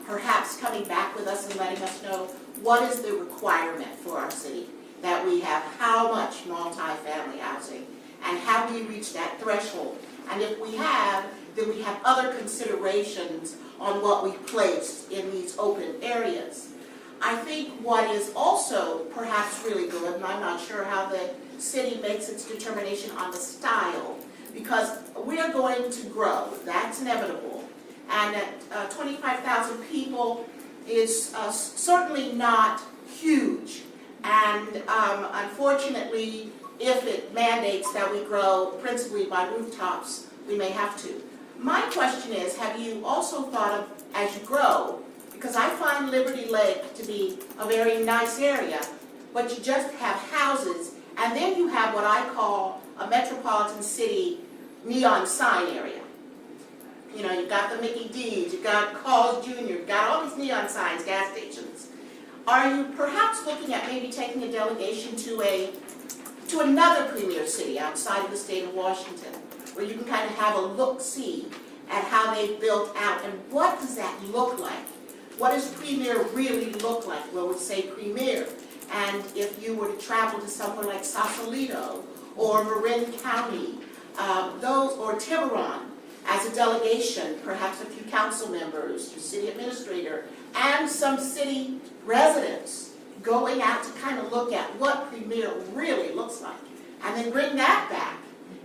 perhaps coming back with us and letting us know what is the requirement for our city, that we have how much multifamily housing, and have we reached that threshold? And if we have, then we have other considerations on what we place in these open areas. I think what is also perhaps really good, and I'm not sure how the city makes its determination on the style, because we are going to grow, that's inevitable. And at 25,000 people is certainly not huge. And unfortunately, if it mandates that we grow principally by rooftops, we may have to. My question is, have you also thought of, as you grow, because I find Liberty Lake to be a very nice area, but you just have houses, and then you have what I call a metropolitan city neon sign area. You know, you've got the Mickey D's, you've got Carl's Jr., you've got all these neon signs, gas stations. Are you perhaps looking at maybe taking a delegation to another premier city outside of the state of Washington, where you can kind of have a look-see at how they've built out, and what does that look like? What does premier really look like? Well, we say premier. And if you were to travel to somewhere like Sausalito or Marin County, or Tiburon, as a delegation, perhaps a few council members, your city administrator, and some city residents going out to kind of look at what premier really looks like, and then bring that back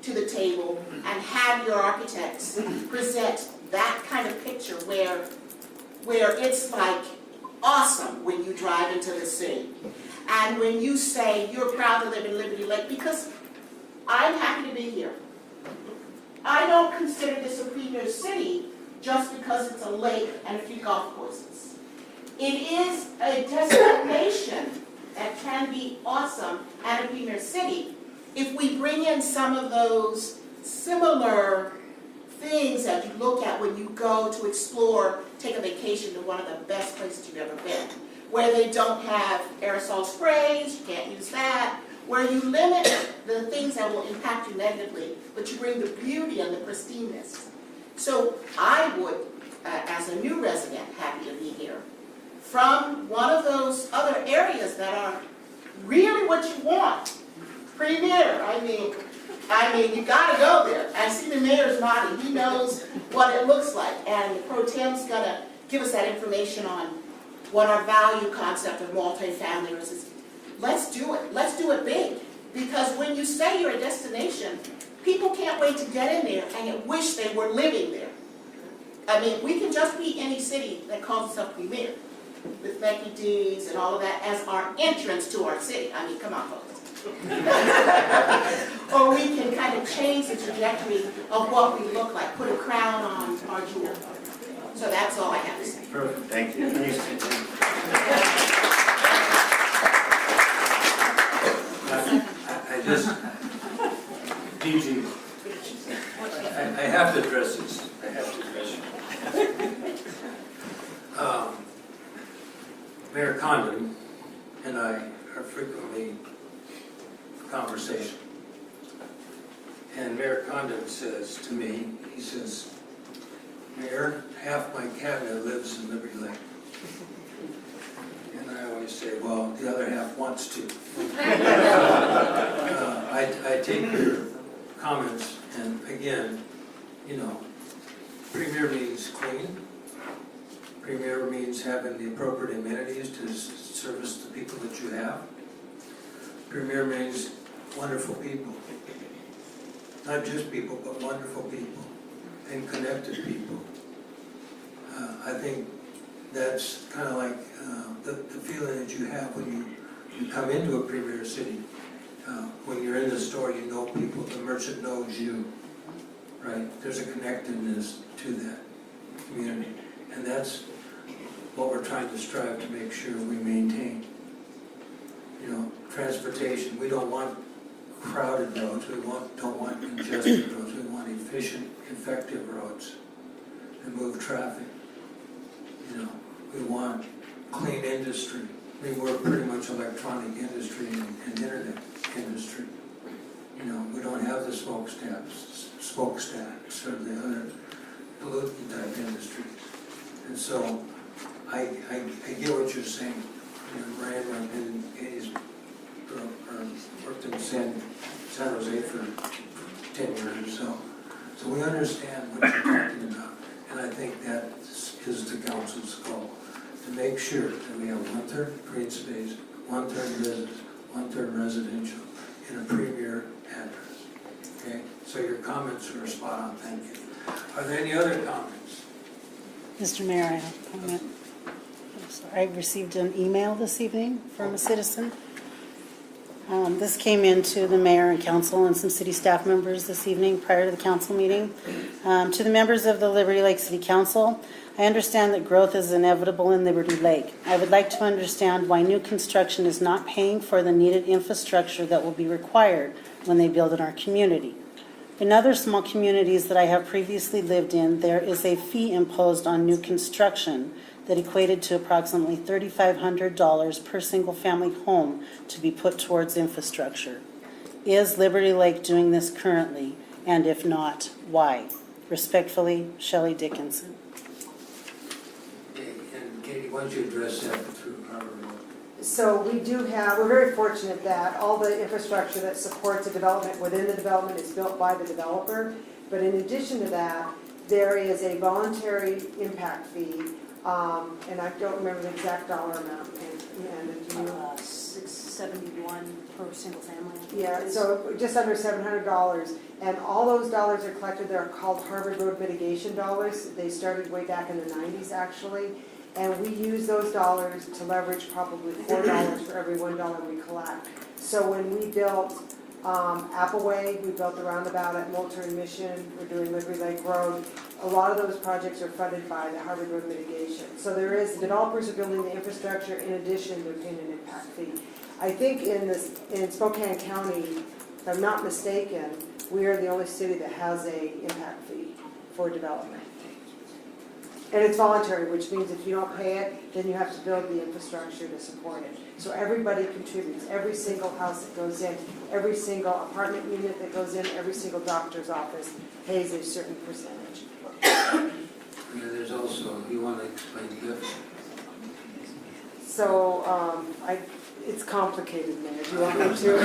to the table and have your architects present that kind of picture where it's like awesome when you drive into the city. And when you say you're proud to live in Liberty Lake, because I'm happy to be here. I don't consider this a premier city just because it's a lake and a few golf courses. It is a destination that can be awesome and a premier city if we bring in some of those similar things that you look at when you go to explore, take a vacation to one of the best places you've ever been, where they don't have aerosol sprays, you can't use that, where you limit the things that will impact you negatively, but you bring the beauty and the pristineness. So I would, as a new resident, happy to be here, from one of those other areas that are really what you want. Premier, I mean, you gotta go there. I see the mayor's nodding, he knows what it looks like, and the Pro Tem's gonna give us that information on what our value concept of multifamily is. Let's do it big, because when you say you're a destination, people can't wait to get in there and wish they were living there. I mean, we can just be any city that calls itself premier, with Becky D's and all of that as our entrance to our city. I mean, come on, folks. Or we can kind of change the trajectory of what we look like, put a crown on our jewel. So that's all I have to say. Perfect, thank you. I just, DG, I have to address this. I have to address it. Mayor Condon and I are frequently in conversation. And Mayor Condon says to me, he says, Mayor, half my cabinet lives in Liberty Lake. And I always say, well, the other half wants to. I take your comments, and again, you know, premier means clean. Premier means having the appropriate amenities to service the people that you have. Premier means wonderful people. Not just people, but wonderful people and connected people. I think that's kind of like the feeling that you have when you come into a premier city. When you're in the store, you know people, the merchant knows you, right? There's a connectedness to that community. And that's what we're trying to strive to make sure we maintain. You know, transportation, we don't want crowded roads, we don't want congested roads, we want efficient, effective roads that move traffic. You know, we want clean industry. We're pretty much electronic industry and internet industry. You know, we don't have the smokestacks or the other pollutant type industries. And so I get what you're saying. You know, Ryan, he's worked in San Jose for 10 years or so. So we understand what you're talking about. And I think that is the council's goal, to make sure that we have 1/3 green space, 1/3 business, 1/3 residential in a premier address. Okay, so your comments are spot on, thank you. Are there any other comments? Mr. Mayor, I have a comment. I received an email this evening from a citizen. This came into the mayor and council and some city staff members this evening prior to the council meeting. To the members of the Liberty Lake City Council, I understand that growth is inevitable in Liberty Lake. I would like to understand why new construction is not paying for the needed infrastructure that will be required when they build in our community. In other small communities that I have previously lived in, there is a fee imposed on new construction that equated to approximately $3,500 per single-family home to be put towards infrastructure. Is Liberty Lake doing this currently? And if not, why? Respectfully, Shelley Dickinson. Okay, and Katie, why don't you address that through Harbor Road? So we're very fortunate that all the infrastructure that supports the development within the development is built by the developer. But in addition to that, there is a voluntary impact fee, and I don't remember the exact dollar amount. And do you? $671 per single family. Yeah, so just under $700, and all those dollars are collected. They're called Harvard Road mitigation dollars. They started way back in the 90s, actually, and we use those dollars to leverage probably $4 for every $1 we collect. So when we built Appleway, we built the roundabout at Moulter and Mission, we're doing Liberty Lake Road. A lot of those projects are funded by the Harvard Road mitigation. So the developers are building the infrastructure. In addition, they're paying an impact fee. I think in Spokane County, if I'm not mistaken, we are the only city that has a impact fee for development. And it's voluntary, which means if you don't pay it, then you have to build the infrastructure to support it. So everybody contributes. Every single house that goes in, every single apartment unit that goes in, every single doctor's office pays a certain percentage. Yeah, there's also, you want to explain LIFT? So it's complicated, Mayor. Do you want me to?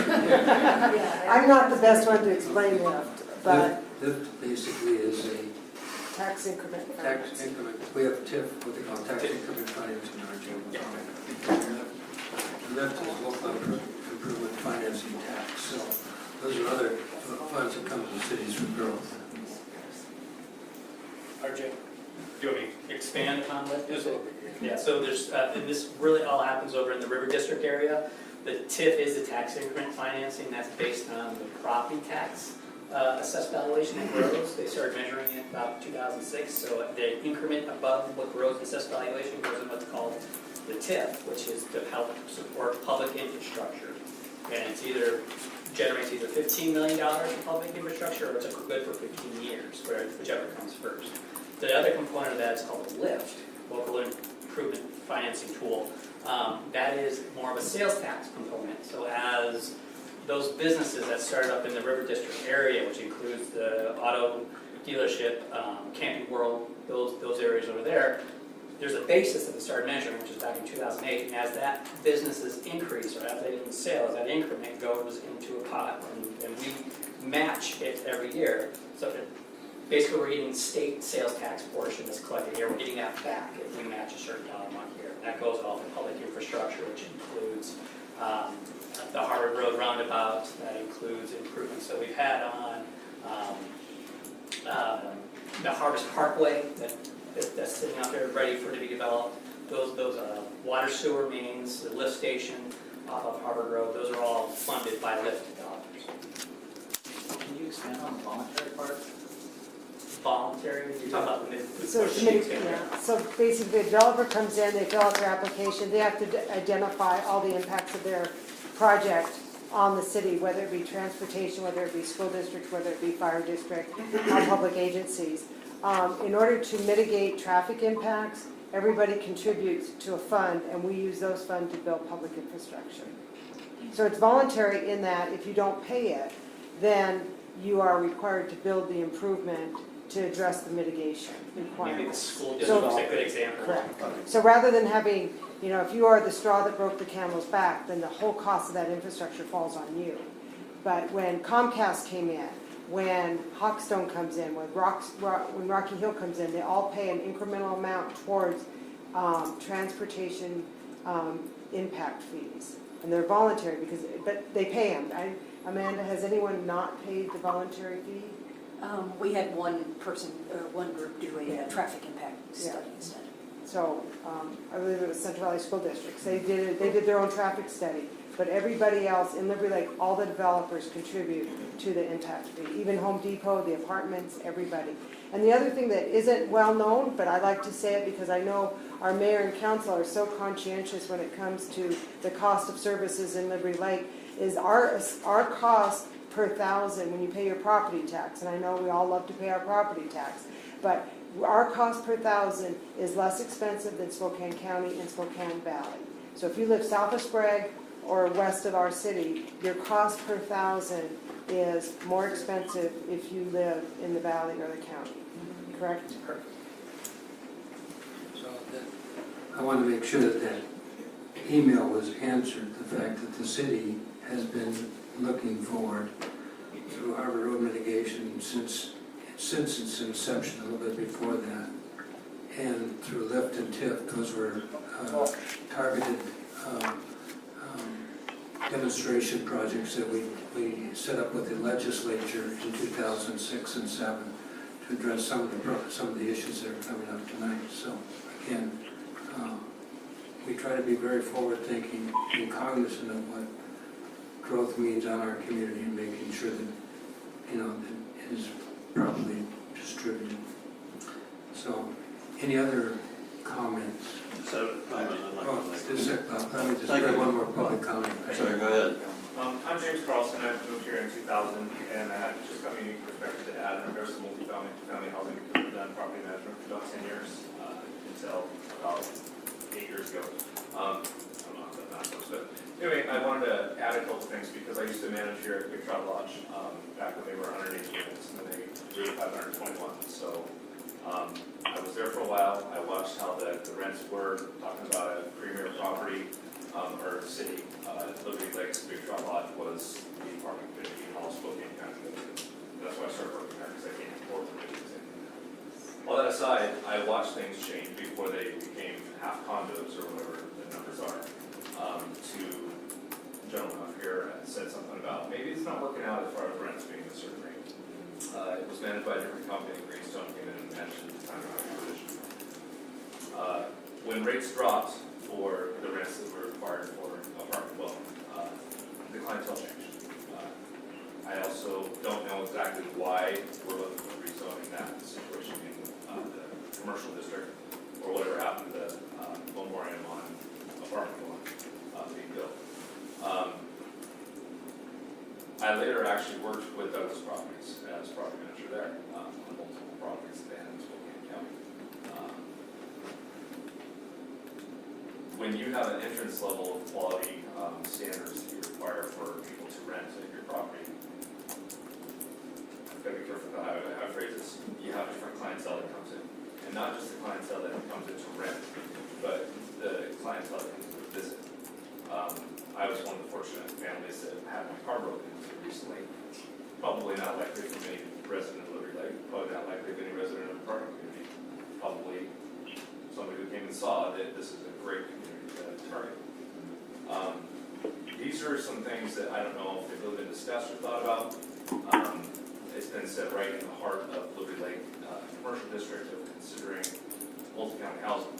I'm not the best one to explain LIFT, but LIFT basically is a tax increment. tax increment. We have TIF, what they call tax increment financing in our general government. LIFT is local improvement financing tax. So those are other funds that come to the cities for growth. RJ, do you want me to expand upon that? Yeah, so there's, and this really all happens over in the River District area. The TIF is the tax increment financing. That's based on the property tax assessed valuation that grows. They started measuring it about 2006. So the increment above what grows in assessed valuation goes in what's called the TIF, which is to help support public infrastructure. And it's generates either $15 million in public infrastructure or it's good for 15 years, whichever comes first. The other component of that is called LIFT, Local Improvement Financing Tool. That is more of a sales tax component. So as those businesses that started up in the River District area, which includes the auto dealership, Camping World, those areas over there, there's a basis that they started measuring, which is back in 2008, and as that businesses increase, or as they get in sales, that increment goes into a pot, and we match it every year. So basically we're getting state sales tax portion that's collected here, we're getting that back if we match a certain dollar amount here. That goes off the public infrastructure, which includes the Harvard Road roundabout, that includes improvements that we've had on the Harvest Parkway that's sitting out there ready for to be developed. Those water sewer mains, the lift station off of Harvard Road, those are all funded by LIFT dollars. Can you expand on the voluntary part? Voluntary, you're talking about the So, so basically, the developer comes in, they fill out their application, they have to identify all the impacts of their project on the city, whether it be transportation, whether it be school districts, whether it be fire district, public agencies. In order to mitigate traffic impacts, everybody contributes to a fund, and we use those funds to build public infrastructure. So it's voluntary in that if you don't pay it, then you are required to build the improvement to address the mitigation requirements. Maybe the school So- district's a good example. Correct. So rather than having, if you are the straw that broke the camel's back, then the whole cost of that infrastructure falls on you. But when Comcast came in, when Hawkstone comes in, when Rocky Hill comes in, they all pay an incremental amount towards transportation impact fees. And they're voluntary but they pay them. Amanda, has anyone not paid the voluntary fee? We had one group do a traffic impact study instead. So, I believe it was Central Valley School Districts. They did their own traffic study. But everybody else in Liberty Lake, all the developers contribute to the impact fee. Even Home Depot, the apartments, everybody. And the other thing that isn't well known, but I like to say it because I know our mayor and council are so conscientious when it comes to the cost of services in Liberty Lake, is our cost per thousand when you pay your property tax. And I know we all love to pay our property tax, but our cost per thousand is less expensive than Spokane County and Spokane Valley. So if you live south of Sprague or west of our city, your cost per thousand is more expensive if you live in the valley or the county, correct? Correct. So I want to make sure that that email was answered, the fact that the city has been looking forward through Harbor Road mitigation since its inception, a little bit before that, and through lift and tip. Those were targeted demonstration projects that we set up with the legislature in 2006 and 2007 to address some of the issues that are coming up tonight. So again, we try to be very forward-thinking and cognizant of what growth means on our community and making sure that that it is properly distributed. So, any other comments? So, comment I'd like to make. Let me just make one more public comment. Sorry, go ahead. I'm James Carlson. I've moved here in 2000, and I have just got a unique perspective to add in regards to multifamily housing, because we've done property management for about 10 years until about 8 years ago. I'm not that close, but anyway, I wanted to add a couple things because I used to manage here at Big Trout Lodge back when they were 180 units, and then they grew to 521. So I was there for a while. I watched how the rents were, talking about a premier property or city. Liberty Lakes, Big Trout Lodge was the apartment community in all Spokane County. That's why I started working there, because I can't afford to live in. All that aside, I watched things change before they became half condos or whatever the numbers are. To a gentleman up here said something about maybe it's not working out as far as rents being a certain rate. It was managed by a different company. Greenstone came in and managed it at the time of acquisition. When rates dropped for the rents that were required for apartment dwelling, the clientele changed. I also don't know exactly why we're looking for rezoning that situation in the commercial district or whatever happened to the memoriam on apartment dwelling being built. I later actually worked with Douglas Properties as property manager there on multiple properties in Spokane County. When you have an entrance level of quality standards that you require for people to rent at your property, I've got to be careful about how I phrase this. You have different clientele that comes in, and not just the clientele that comes in to rent, but the clientele that comes in to visit. I was one of the fortunate families that had my car broken into recently. Probably not likely for any resident of Liberty Lake, probably not likely for any resident of the apartment community. Probably somebody who came and saw that this is a great community to target. These are some things that I don't know if they've really been discussed or thought about. It's been set right in the heart of Liberty Lake commercial district of considering multi-family housing.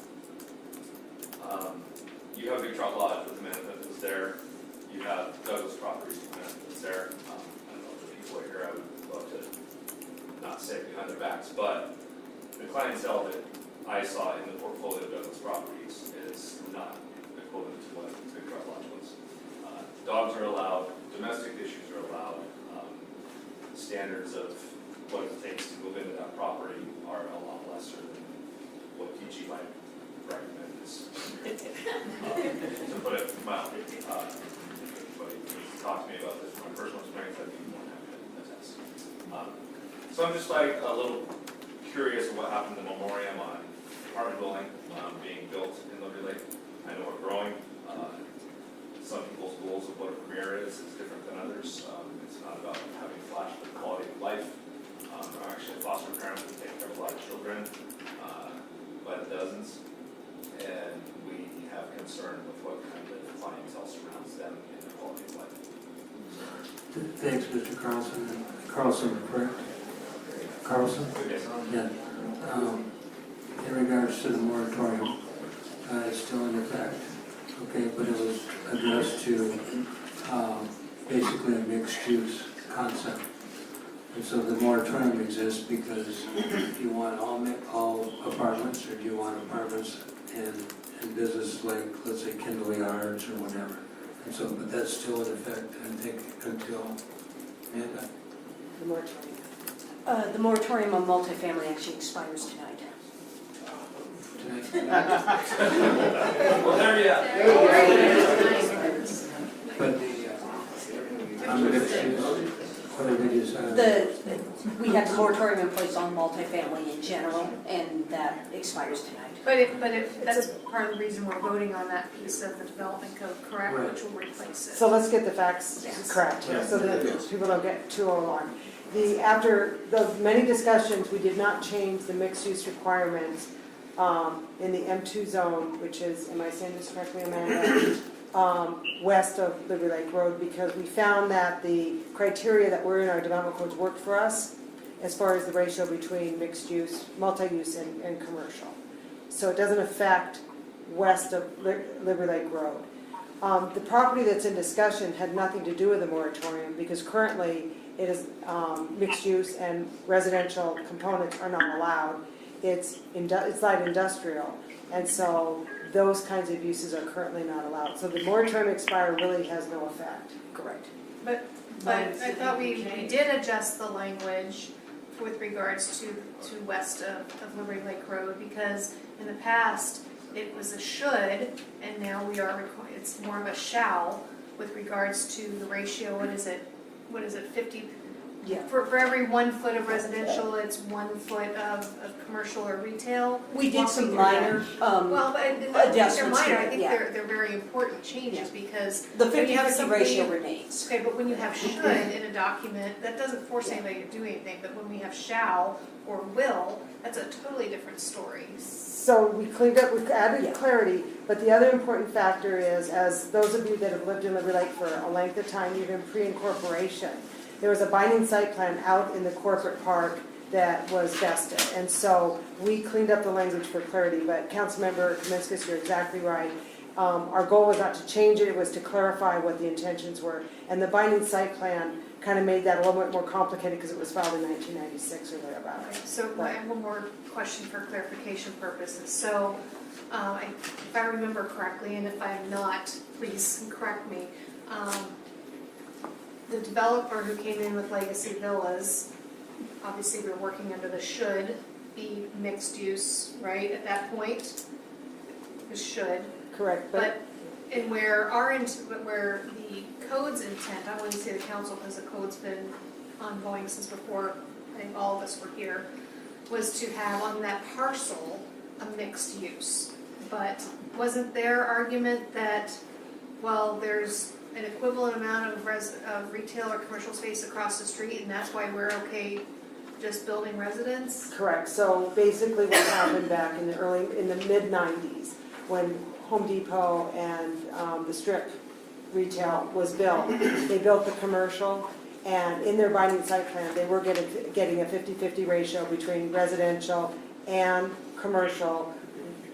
You have Big Trout Lodge with the management that's there. You have Douglas Properties with the management that's there. I don't know if the people here, I would love to not say behind their backs, but the clientele that I saw in the portfolio of Douglas Properties is not equivalent to what Big Trout Lodge was. Dogs are allowed, domestic issues are allowed, standards of what it takes to move into that property are a lot lesser than what PG might recommend this. To put it mildly, if anybody talks to me about this from my personal experience, I'd be more than happy to attest. So I'm just like a little curious of what happened to the memoriam on apartment building being built in Liberty Lake. I know we're growing. Some people's goals of what a career is different than others. It's not about having flash, but quality of life. I'm actually a foster parent who take care of a lot of children by the dozens, and we have concern with what kind of clientele surrounds them in their quality of life. Thanks, Mr. Carlson. Carlson, correct? Carlson? Yes. Yeah. In regards to the moratorium, it's still in effect, okay, but it was addressed to basically a mixed-use concept. And so the moratorium exists because you want all apartments, or do you want apartments and business like, let's say, Kendall Yards or whatever. And so, but that's still in effect, I think, until, Amanda? The moratorium. The moratorium on multifamily actually expires tonight. Well, there you are. But the, on the mixed use, what did we decide? We have the moratorium in place on multifamily in general, and that expires tonight. But that's part of the reason we're voting on that piece of the development code, correct, Right. which will replace it. So let's get the facts Yes. correct here, so that people don't get too alarmed. After the many discussions, we did not change the mixed-use requirements in the M2 zone, which is, am I saying this correctly, Amanda? West of Liberty Lake Road, because we found that the criteria that were in our development codes worked for us as far as the ratio between mixed-use, multi-use, and commercial. So it doesn't affect west of Liberty Lake Road. The property that's in discussion had nothing to do with the moratorium, because currently it is mixed use and residential components are not allowed. It's light industrial, and so those kinds of uses are currently not allowed. So the moratorium expire really has no effect. Correct. But I thought we did adjust the language with regards to west of Liberty Lake Road, because in the past, it was a should, and now it's more of a shall with regards to the ratio, what is it, 50? Yeah. For every 1 foot of residential, it's 1 foot of commercial or retail. We did some minor Well, but I don't think they're adjustments minor, to I it, think yeah. they're very important changes, because The when you have 50-50 something- ratio remains. Okay, but when you have should in a document, that doesn't force anybody to do anything, but when we have shall or will, that's a totally different story. So we cleaned up, we added Yeah. clarity, but the other important factor is, as those of you that have lived in Liberty Lake for a length of time, even pre-incorporation, there was a binding site plan out in the corporate park that was vested. And so we cleaned up the language for clarity, but Councilmember Kaminskas, you're exactly right. Our goal was not to change it, it was to clarify what the intentions were. And the binding site plan kind of made that a little bit more complicated because it was filed in 1996 or thereabouts. Okay, so I have one more question for clarification purposes. So, if I remember correctly, and if I'm not, please correct me, the developer who came in with Legacy Villas, obviously we're working under the should be mixed use, right, at that point? The should. Correct, But, and where where the code's intent, I wouldn't say the council, because the code's been ongoing since before, I think all of us were here, was to have on that parcel a mixed use. But wasn't their argument that, well, there's an equivalent amount of retail or commercial space across the street, and that's why we're okay just building residence? Correct, so basically what happened back in the mid-90s, when Home Depot and the strip retail was built, they built the commercial, and in their binding site plan, they were getting a 50-50 ratio between residential and commercial,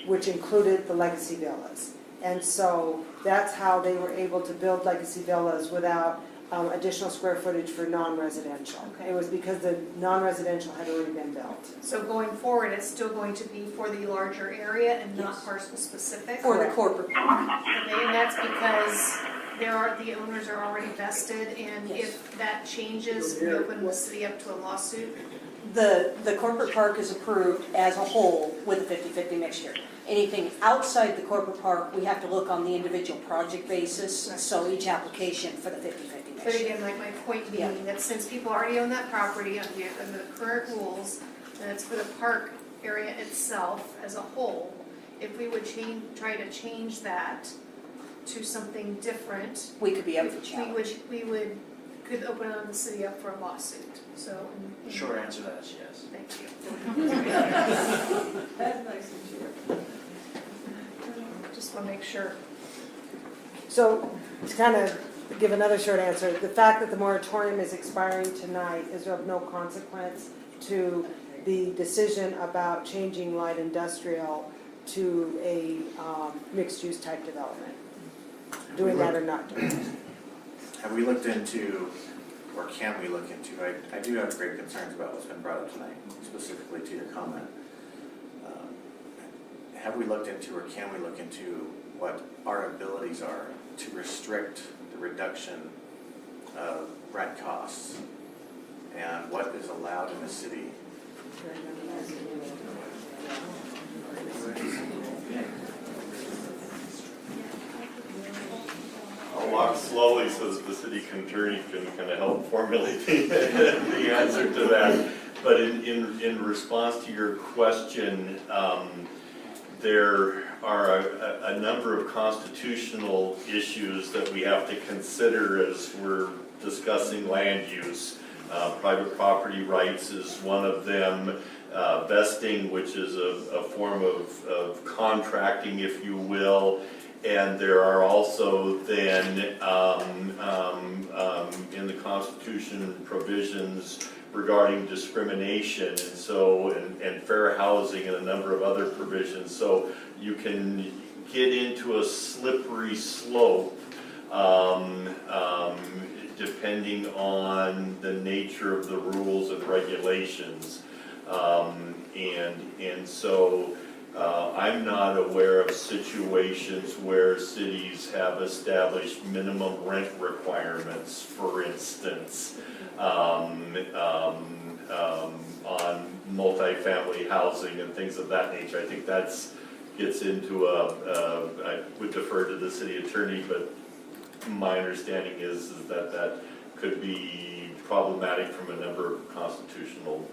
which included the Legacy Villas. And so that's how they were able to build Legacy Villas without additional square footage for non-residential. Okay. It was because the non-residential had already been built. So going forward, it's still going to be for the larger area and not Yes. parcel specific? For the corporate. Okay, and that's because the owners are already vested, and Yes. if that changes, we open the city up to a lawsuit? The corporate park is approved as a whole with a 50-50 mixture. Anything outside the corporate park, we have to look on the individual project basis, so each application for the 50-50 But mixture. again, my point Yeah. being that since people already own that property under the current rules, and it's for the park area itself as a whole, if we would try to change that to something different, We could be up for challenge. could open the city up for a lawsuit, so. Short answer to that is yes. Thank you. That's nice and short. Just want to make sure. So to kind of give another short answer, the fact that the moratorium is expiring tonight is of no consequence to the decision about changing light industrial to a mixed-use type development. Doing that or not doing it. Have we looked into, or can we look into, I do have great concerns about what's been brought up tonight, specifically to your comment. Have we looked into, or can we look into what our abilities are to restrict the reduction of rent costs and what is allowed in the city? I'll walk slowly so that the city attorney can kind of help formulate the answer to that. But in response to your question, there are a number of constitutional issues that we have to consider as we're discussing land use. Private property rights is one of them. Vesting, which is a form of contracting, if you will. And there are also then in the Constitution provisions regarding discrimination and fair housing and a number of other provisions. So you can get into a slippery slope depending on the nature of the rules and regulations. So I'm not aware of situations where cities have established minimum rent requirements, for instance, on multifamily housing and things of that nature. I think gets into I would defer to the city attorney, but my understanding is that could be problematic from a number of constitutional.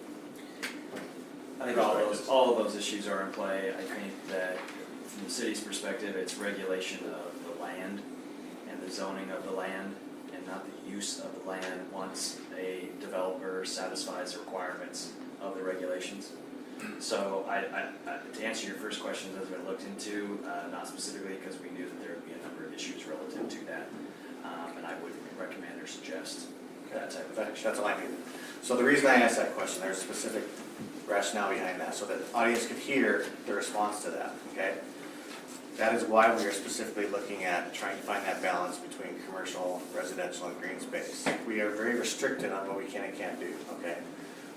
I think all of those issues are in play. I think that from the city's perspective, it's regulation of the land and the zoning of the land and not the use of the land once a developer satisfies the requirements of the regulations. So to answer your first question, those have been looked into, not specifically because we knew that there would be a number of issues relative to that. And I would recommend or suggest that type of action. That's all I need. So the reason I asked that question, there's a specific rationale behind that, so that the audience could hear the response to that, okay? That is why we are specifically looking at trying to find that balance between commercial, residential, and green space. We are very restricted on what we can and can't do, okay?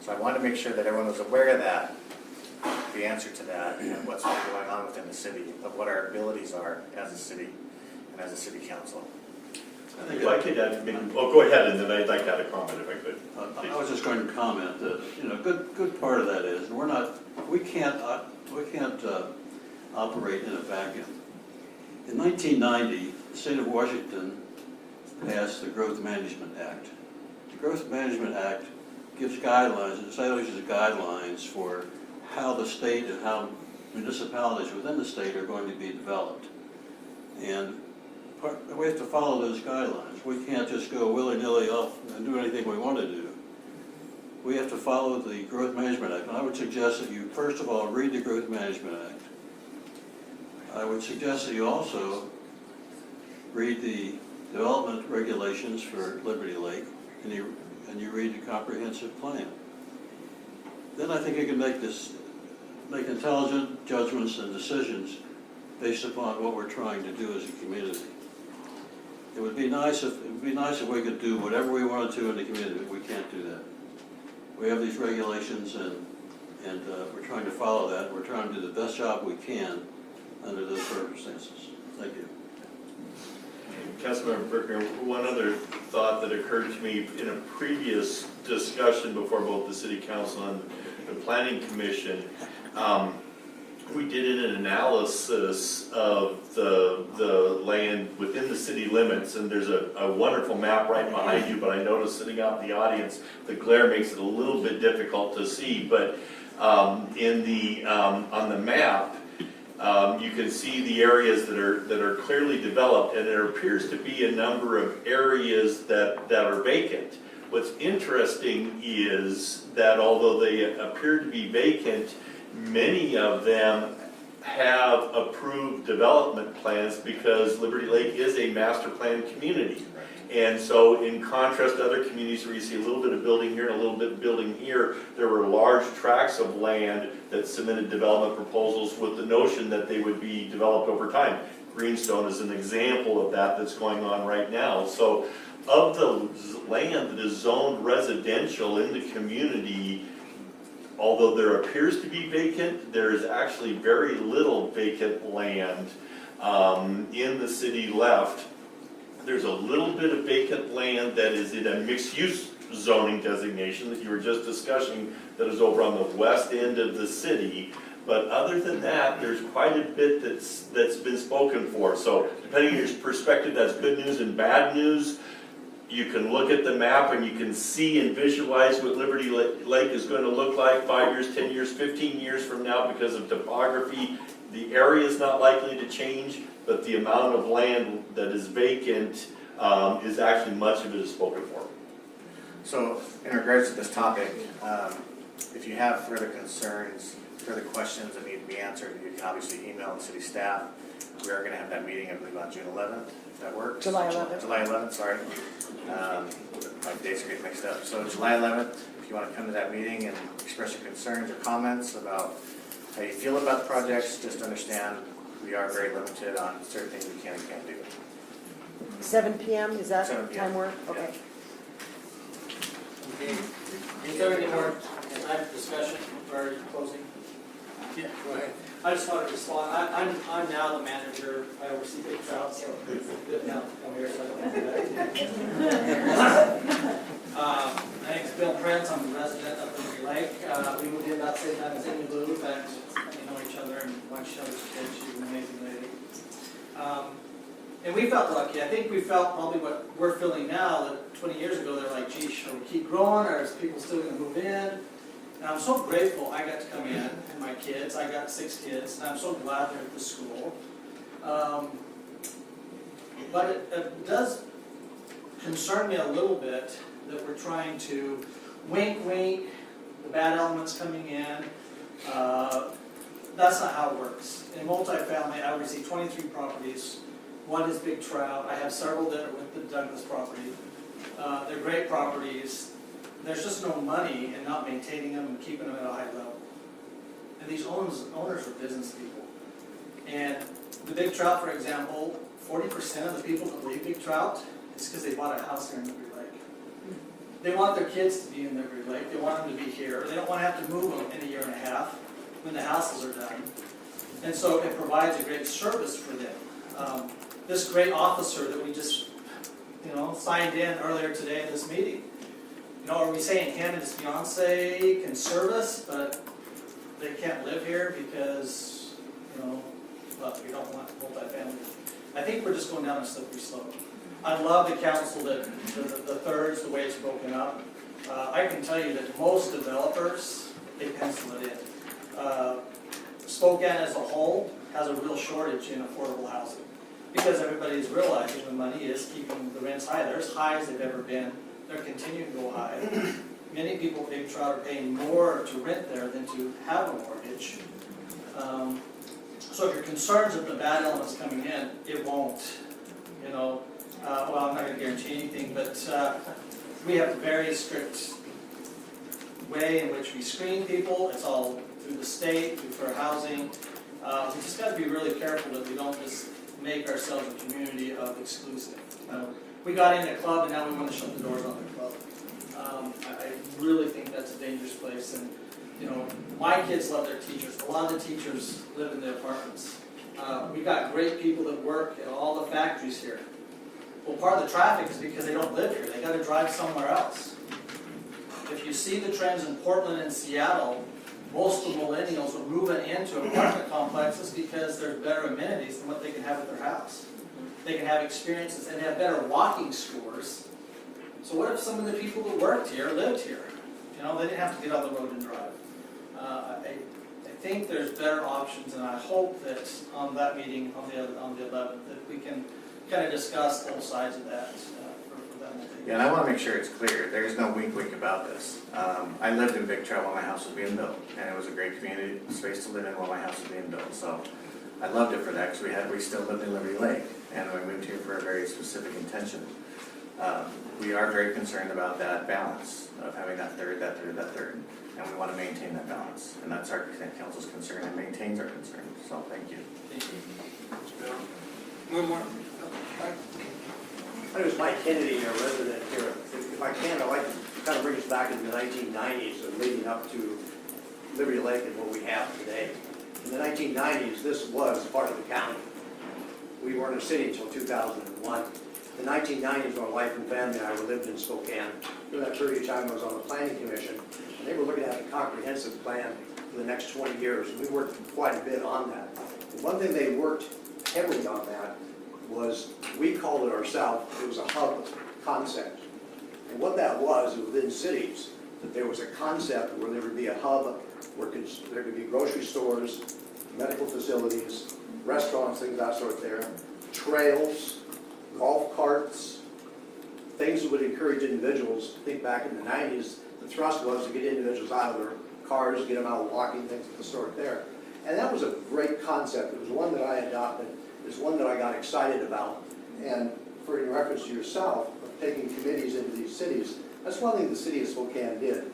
So I wanted to make sure that everyone was aware of that, the answer to that, and what's been going on within the city, of what our abilities are as a city and as a city council. If I could add, go ahead, and then I'd like to add a comment if I could. I was just going to comment that, good part of that is, we can't operate in a vacuum. In 1990, the state of Washington passed the Growth Management Act. The Growth Management Act gives guidelines, it establishes guidelines for how the state and how municipalities within the state are going to be developed. And we have to follow those guidelines. We can't just go willy-nilly off and do anything we want to do. We have to follow the Growth Management Act. And I would suggest that you, first of all, read the Growth Management Act. I would suggest that you also read the development regulations for Liberty Lake, and you read the comprehensive plan. Then I think you can make intelligent judgments and decisions based upon what we're trying to do as a community. It would be nice if we could do whatever we wanted to in the community, but we can't do that. We have these regulations and we're trying to follow that. We're trying to do the best job we can under those circumstances. Thank you. Councilmember Brickner, one other thought that occurred to me in a previous discussion before both the city council and the planning commission. We did an analysis of the land within the city limits, and there's a wonderful map right behind you, but I noticed sitting out in the audience, the glare makes it a little bit difficult to see, but on the map, you can see the areas that are clearly developed, and there appears to be a number of areas that are vacant. What's interesting is that although they appear to be vacant, many of them have approved development plans because Liberty Lake is a master planned community. And so in contrast to other communities where you see a little bit of building here and a little bit of building here, there were large tracts of land that submitted development proposals with the notion that they would be developed over time. Greenstone is an example of that that's going on right now. So of the land that is zoned residential in the community, although there appears to be vacant, there is actually very little vacant land in the city left. There's a little bit of vacant land that is in a mixed-use zoning designation that you were just discussing that is over on the west end of the city. But other than that, there's quite a bit that's been spoken for. So depending on your perspective, that's good news and bad news. You can look at the map and you can see and visualize what Liberty Lake is going to look like 5 years, 10 years, 15 years from now because of topography. The area is not likely to change, but the amount of land that is vacant is actually much of it is spoken for. So in regards to this topic, if you have further concerns, further questions that need to be answered, you can obviously email the city staff. We are going to have that meeting, I believe, on June 11th, if that works. July 11th. July 11th, sorry. My dates are getting mixed up. So July 11th, if you want to come to that meeting and express your concerns or comments about how you feel about the projects, just understand we are very limited on certain things we can and can't do. 7 p.m., is that 7 p.m. time work? Okay. Okay. Is there any more discussion or closing? Yeah, go ahead. I just wanted to respond. I'm now the manager. I oversee Big Trout, so good now to come here, so I don't have to do that. My name's Bill Prince. I'm a resident of Liberty Lake. We moved in about the same time as Amy Lou. In fact, we know each other and watch each other's kids. She's an amazing lady. And we felt lucky. I think we felt probably what we're feeling now, that 20 years ago, they're like, geez, should we keep growing, or is people still going to move in? And I'm so grateful I got to come in, and my kids, I got 6 kids, and I'm so glad they're at the school. But it does concern me a little bit that we're trying to wink, the bad elements coming in. That's not how it works. In multifamily, I oversee 23 properties. One is Big Trout. I have several that are with the Douglas property. They're great properties. There's just no money in not maintaining them and keeping them at a high level. And these owners are business people. And the Big Trout, for example, 40% of the people that leave Big Trout is because they bought a house here in Liberty Lake. They want their kids to be in Liberty Lake. They want them to be here. They don't want to have to move them in a year and a half when the houses are done. And so it provides a great service for them. This great officer that we just, signed in earlier today in this meeting. Are we saying him and his fiance can serve us, but they can't live here because, we don't want multifamily? I think we're just going down a slippery slope. I love the council that the thirds, the way it's broken up. I can tell you that most developers, they pencil it in. Spokane as a whole has a real shortage in affordable housing because everybody is realizing the money is keeping the rents high. They're as high as they've ever been. They're continuing to go high. Many people in Big Trout are paying more to rent there than to have a mortgage. So if you're concerned of the bad elements coming in, it won't. Well, I'm not going to guarantee anything, but we have a very strict way in which we screen people. It's all through the state, through fair housing. We just got to be really careful that we don't just make ourselves a community of exclusive. We got in a club and now we want to shut the doors on the club. I really think that's a dangerous place. And my kids love their teachers. A lot of the teachers live in the apartments. We got great people that work at all the factories here. Well, part of the traffic is because they don't live here. They got to drive somewhere else. if you see the trends in Portland and Seattle, most of the millennials are moving into apartment complexes because there's better amenities than what they can have at their house. They can have experiences and have better walking scores. So what if some of the people that worked here lived here? You know, they didn't have to get on the road and drive. I think there's better options, and I hope that on that meeting on the 11th that we can kind of discuss both sides of that for that whole thing. Yeah, and I want to make sure it's clear, there's no wink about this. I lived in Big Trail while my house was being built, and it was a great community space to live in while my house was being built. So I loved it for that, because we still lived in Liberty Lake, and we moved here for a very specific intention. We are very concerned about that balance of having that third, and we want to maintain that balance. And that's our council's concern, and maintains our concern. So thank you. One more. My name is Mike Kennedy, a resident here. If I can, I'd like to kind of bring us back into the 1990s and leading up to Liberty Lake and what we have today. In the 1990s, this was part of the county. We weren't a city until 2001. In the 1990s, my wife and family and I lived in Spokane. During that period of time, I was on the planning commission, and they were looking at a comprehensive plan for the next 20 years. And we worked quite a bit on that. And one thing they worked heavily on that was, we called it ourselves, it was a hub concept. And what that was within cities, that there was a concept where there would be a hub where there could be grocery stores, medical facilities, restaurants, things of that sort there, trails, golf carts, things that would encourage individuals. I think back in the 90s, the thrust was to get individuals out of their cars, get them out walking, things of the sort there. And that was a great concept. It was one that I adopted. It's one that I got excited about. And for in reference to yourself, of taking committees into these cities, that's one thing the city of Spokane did.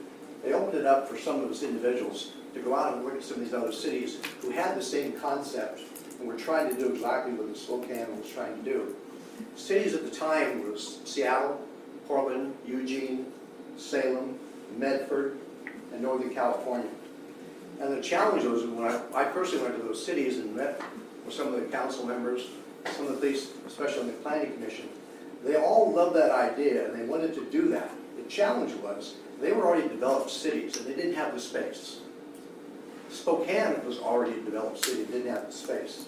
They opened it up for some of us individuals to go out and look at some of these other cities who had the same concept and were trying to do exactly what the Spokane was trying to do. Cities at the time was Seattle, Portland, Eugene, Salem, Medford, and Northern California. And the challenge was when I personally went to those cities and met with some of the council members, some of the police, especially on the planning commission, they all loved that idea and they wanted to do that. The challenge was they were already developed cities and they didn't have the space. Spokane was already a developed city and didn't have the space.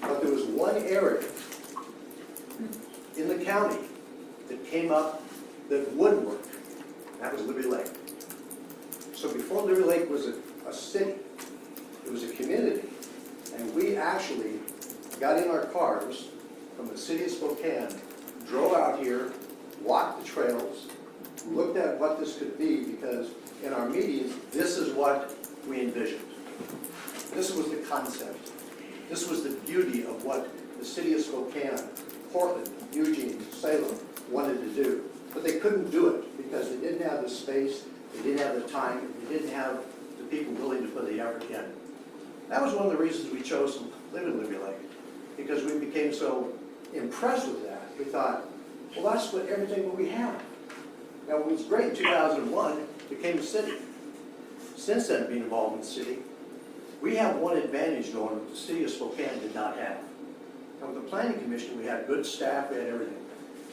But there was one area in the county that came up that would work. That was Liberty Lake. So before Liberty Lake was a city, it was a community. And we actually got in our cars from the city of Spokane, drove out here, walked the trails, looked at what this could be, because in our meetings, this is what we envisioned. This was the concept. This was the beauty of what the city of Spokane, Portland, Eugene, Salem wanted to do. But they couldn't do it because they didn't have the space, they didn't have the time, they didn't have the people willing to put the effort in. That was one of the reasons we chose to live in Liberty Lake, because we became so impressed with that. We thought, well, that's what everything that we have. Now, it was great in 2001, it became a city. Since then, being involved in the city, we have one advantage going that the city of Spokane did not have. And with the planning commission, we had good staff, we had everything.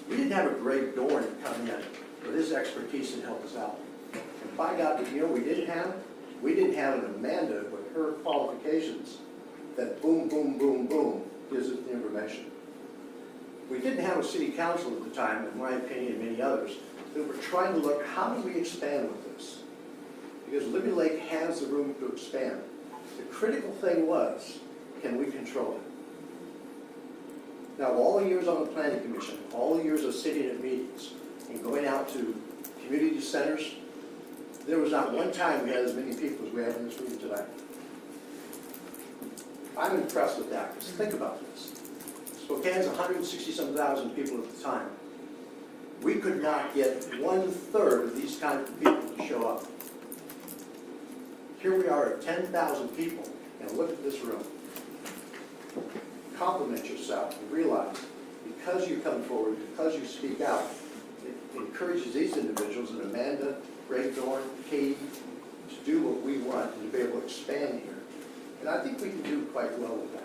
We didn't have a Greg Dorn come in with his expertise and help us out. And by God, you know, we didn't have an Amanda with her qualifications that boom, boom, boom, boom gives us the information. We didn't have a city council at the time, in my opinion, and many others, that were trying to look, how do we expand with this? Because Liberty Lake has the room to expand. The critical thing was, can we control it? Now, all the years on the planning commission, all the years of sitting at meetings and going out to community centers, there was not one time we had as many people as we have in this room tonight. I'm impressed with that, because think about this. Spokane's 160-some thousand people at the time. We could not get 1/3 of these kinds of people to show up. Here we are at 10,000 people, and look at this room. Compliment yourself and realize, because you come forward, because you speak out, it encourages these individuals, and Amanda, Greg Dorn, Katie, to do what we want and to be able to expand here. And I think we can do quite well with that,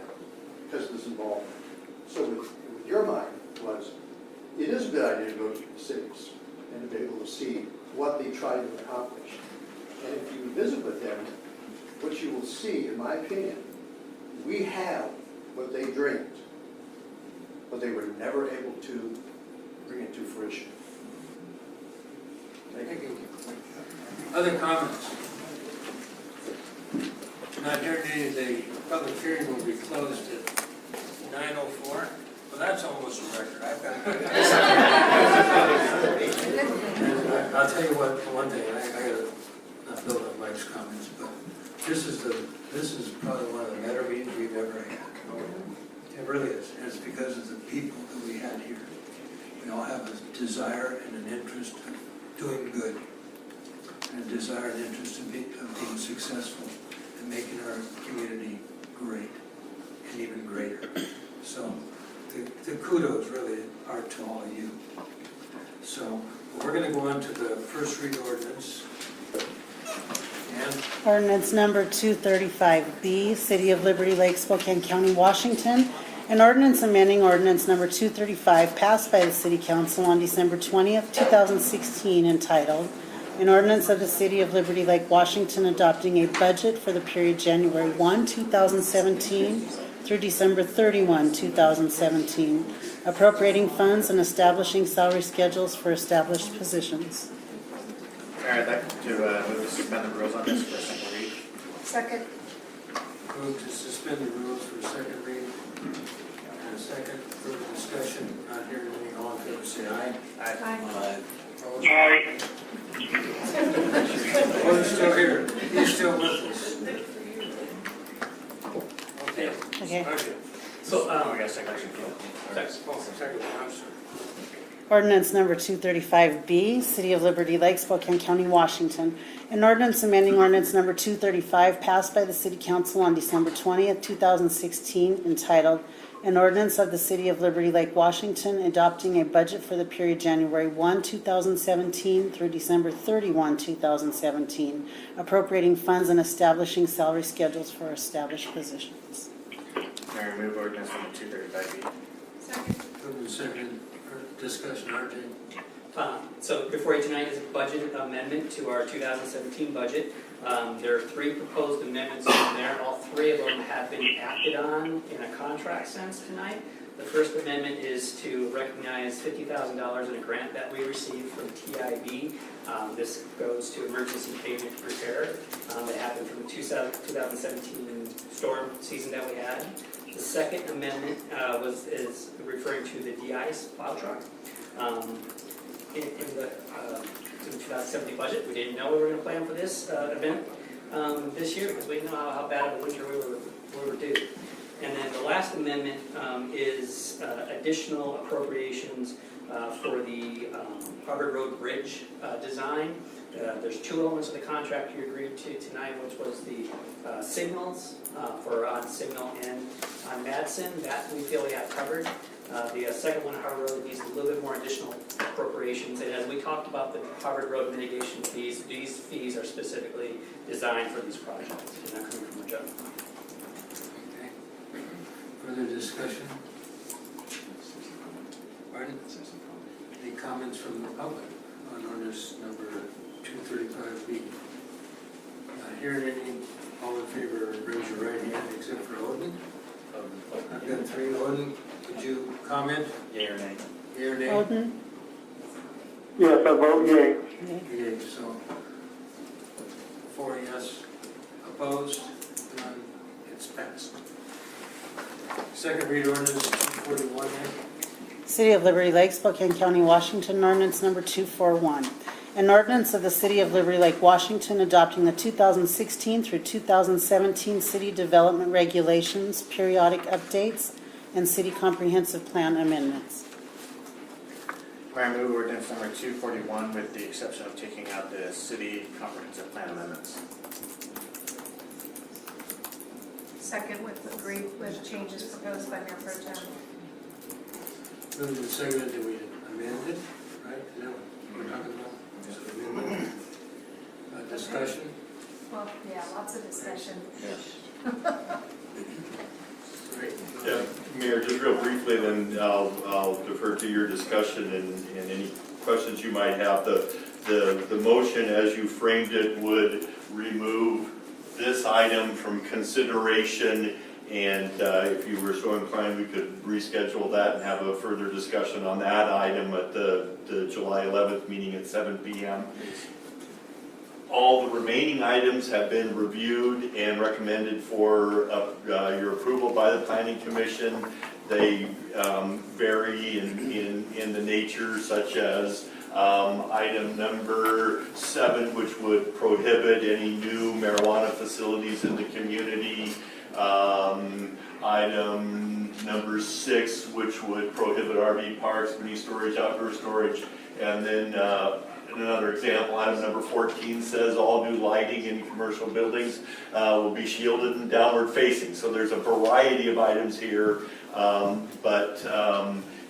because of this involvement. So with your mind was, it is a good idea to go to the cities. and to be able to see what they tried to accomplish. And if you visit with them, what you will see, in my opinion, we have what they dreamed, but they were never able to bring it to fruition. Thank you. Other comments? Not hearing any, the public hearing will be closed at 9:04. Well, that's almost a record. I'll tell you what, for one thing, I gotta not build on Mike's comments, but this is probably one of the better meetings we've ever had. It really is, and it's because of the people that we had here. We all have a desire and an interest of doing good, and a desire and interest of being successful and making our community great and even greater. So the kudos really are to all of you. So we're going to go on to the first read ordinance. And Ordinance number 235B, City of Liberty Lake, Spokane County, Washington. An ordinance amending ordinance number 235 passed by the City Council on December 20th, 2016, entitled, an ordinance of the City of Liberty Lake, Washington adopting a budget for the period January 1, 2017 through December 31, 2017, appropriating funds and establishing salary schedules for established positions. Mayor, I'd like to move to suspend the rules on this for a second read. Second. move to suspend the rules for second reading. And a second, further discussion, not hearing any, all in favor, say aye. Aye. Opposed? Oh, he's still here, he's still with us. Okay. Okay. So, I guess second. Second, I'm sorry. Ordinance number 235B, City of Liberty Lake, Spokane County, Washington. An ordinance amending ordinance number 235 passed by the City Council on December 20th, 2016, entitled, an ordinance of the City of Liberty Lake, Washington adopting a budget for the period January 1, 2017 through December 31, 2017, appropriating funds and establishing salary schedules for established positions. Mayor, move ordinance number 235B. Second. Moved and seconded, discussion, RJ. So before you tonight is a budget amendment to our 2017 budget. There are three proposed amendments in there. All three of them have been acted on in a contract sense tonight. The first amendment is to recognize $50,000 in a grant that we received from TIB. This goes to emergency pavement repair that happened from the 2017 storm season that we had. The second amendment is referring to the de-ice plow truck. In the 2017 budget, we didn't know we were going to plan for this event this year because we didn't know how bad of a winter we were due. And then the last amendment is additional appropriations for the Harvard Road Bridge design. There's two elements of the contract you agreed to tonight, which was the signals for on Signal and on Madsen. That we feel we have covered. The second one, Harvard Road, needs a little bit more additional appropriations. And as we talked about the Harvard Road mitigation fees, these fees are specifically designed for these projects. They're not coming from the general fund. Okay. Further discussion? Pardon? Any comments from the public on ordinance number 235B? Not hearing any, all in favor, raise your right hand, except for Odin. I've got three. Odin, could you comment? Yea or nay? Yea or nay? Odin? Yes, I vote yea. Yea, so 4 yes, opposed, none, it's passed. Second read ordinance 241, City of Liberty Lake, Spokane County, Washington, ordinance number 241. An ordinance of the City of Liberty Lake, Washington adopting the 2016 through 2017 City Development Regulations, periodic updates, and City Comprehensive Plan amendments. Mayor, move ordinance number 241 with the exception of taking out the city comprehensive plan amendments. Second with changes proposed by Mayor Pro Tem. moved and seconded, that we amend it, right? Is that what we're talking about? Just amendment. Discussion? Well, yeah, lots of discussion. Yes. Great. Yeah. Mayor, just real briefly, then I'll defer to your discussion and any questions you might have. The motion, as you framed it, would remove this item from consideration, and if you were so inclined, we could reschedule that and have a further discussion on that item at the July 11th meeting at 7 p.m. All the remaining items have been reviewed and recommended for your approval by the Planning Commission. They vary in the nature, such as item number 7, which would prohibit any new marijuana facilities in the community. Item number 6, which would prohibit RV parks, mini storage, outdoor storage, and then another example, item number 14 says all new lighting in commercial buildings will be shielded and downward facing. So there's a variety of items here, but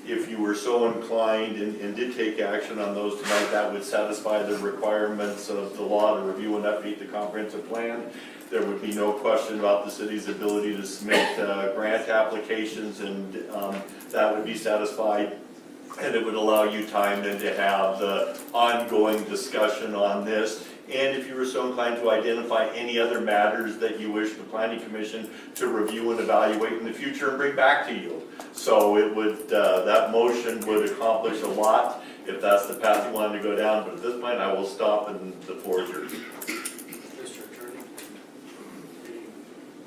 if you were so inclined and did take action on those tonight, that would satisfy the requirements of the law to review and update the comprehensive plan. There would be no question about the city's ability to submit grant applications, and that would be satisfied. And it would allow you time then to have the ongoing discussion on this. And if you were so inclined to identify any other matters that you wish the Planning Commission to review and evaluate in the future and bring back to you. So it would, that motion would accomplish a lot if that's the path you wanted to go down. But at this point, I will stop and the floor is yours. Mr. Attorney, any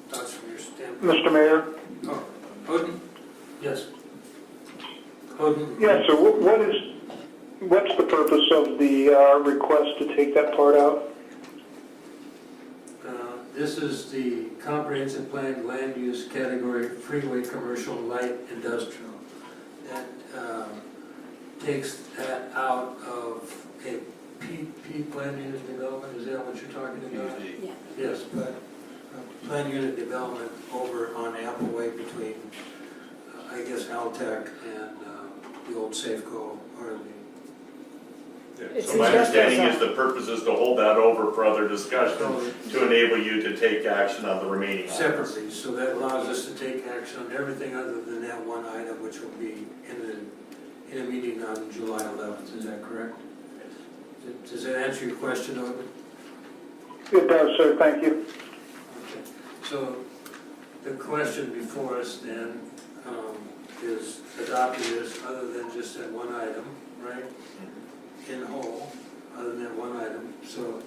thoughts from your standpoint? Mr. Mayor? Oh, Houghton? Yes. Houghton? Yeah, so what's the purpose of the request to take that part out? This is the comprehensive plan land use category, freeway, commercial, light, industrial. That takes that out of a PP, plan unit development, is that what you're talking about? Yeah. Yes, but plan unit development over on Appleway between, I guess, Altech and the old Safeco, or the So my understanding is the purpose is to hold that over for other discussion to enable you to take action on the remaining items. separately, so that allows us to take action on everything other than that one item, which will be in a meeting on July 11th, is that correct? Does that answer your question, Odin? It does, sir, thank you. Okay. So the question before us then is adopting this other than just that one item, right? In whole, other than that one item. So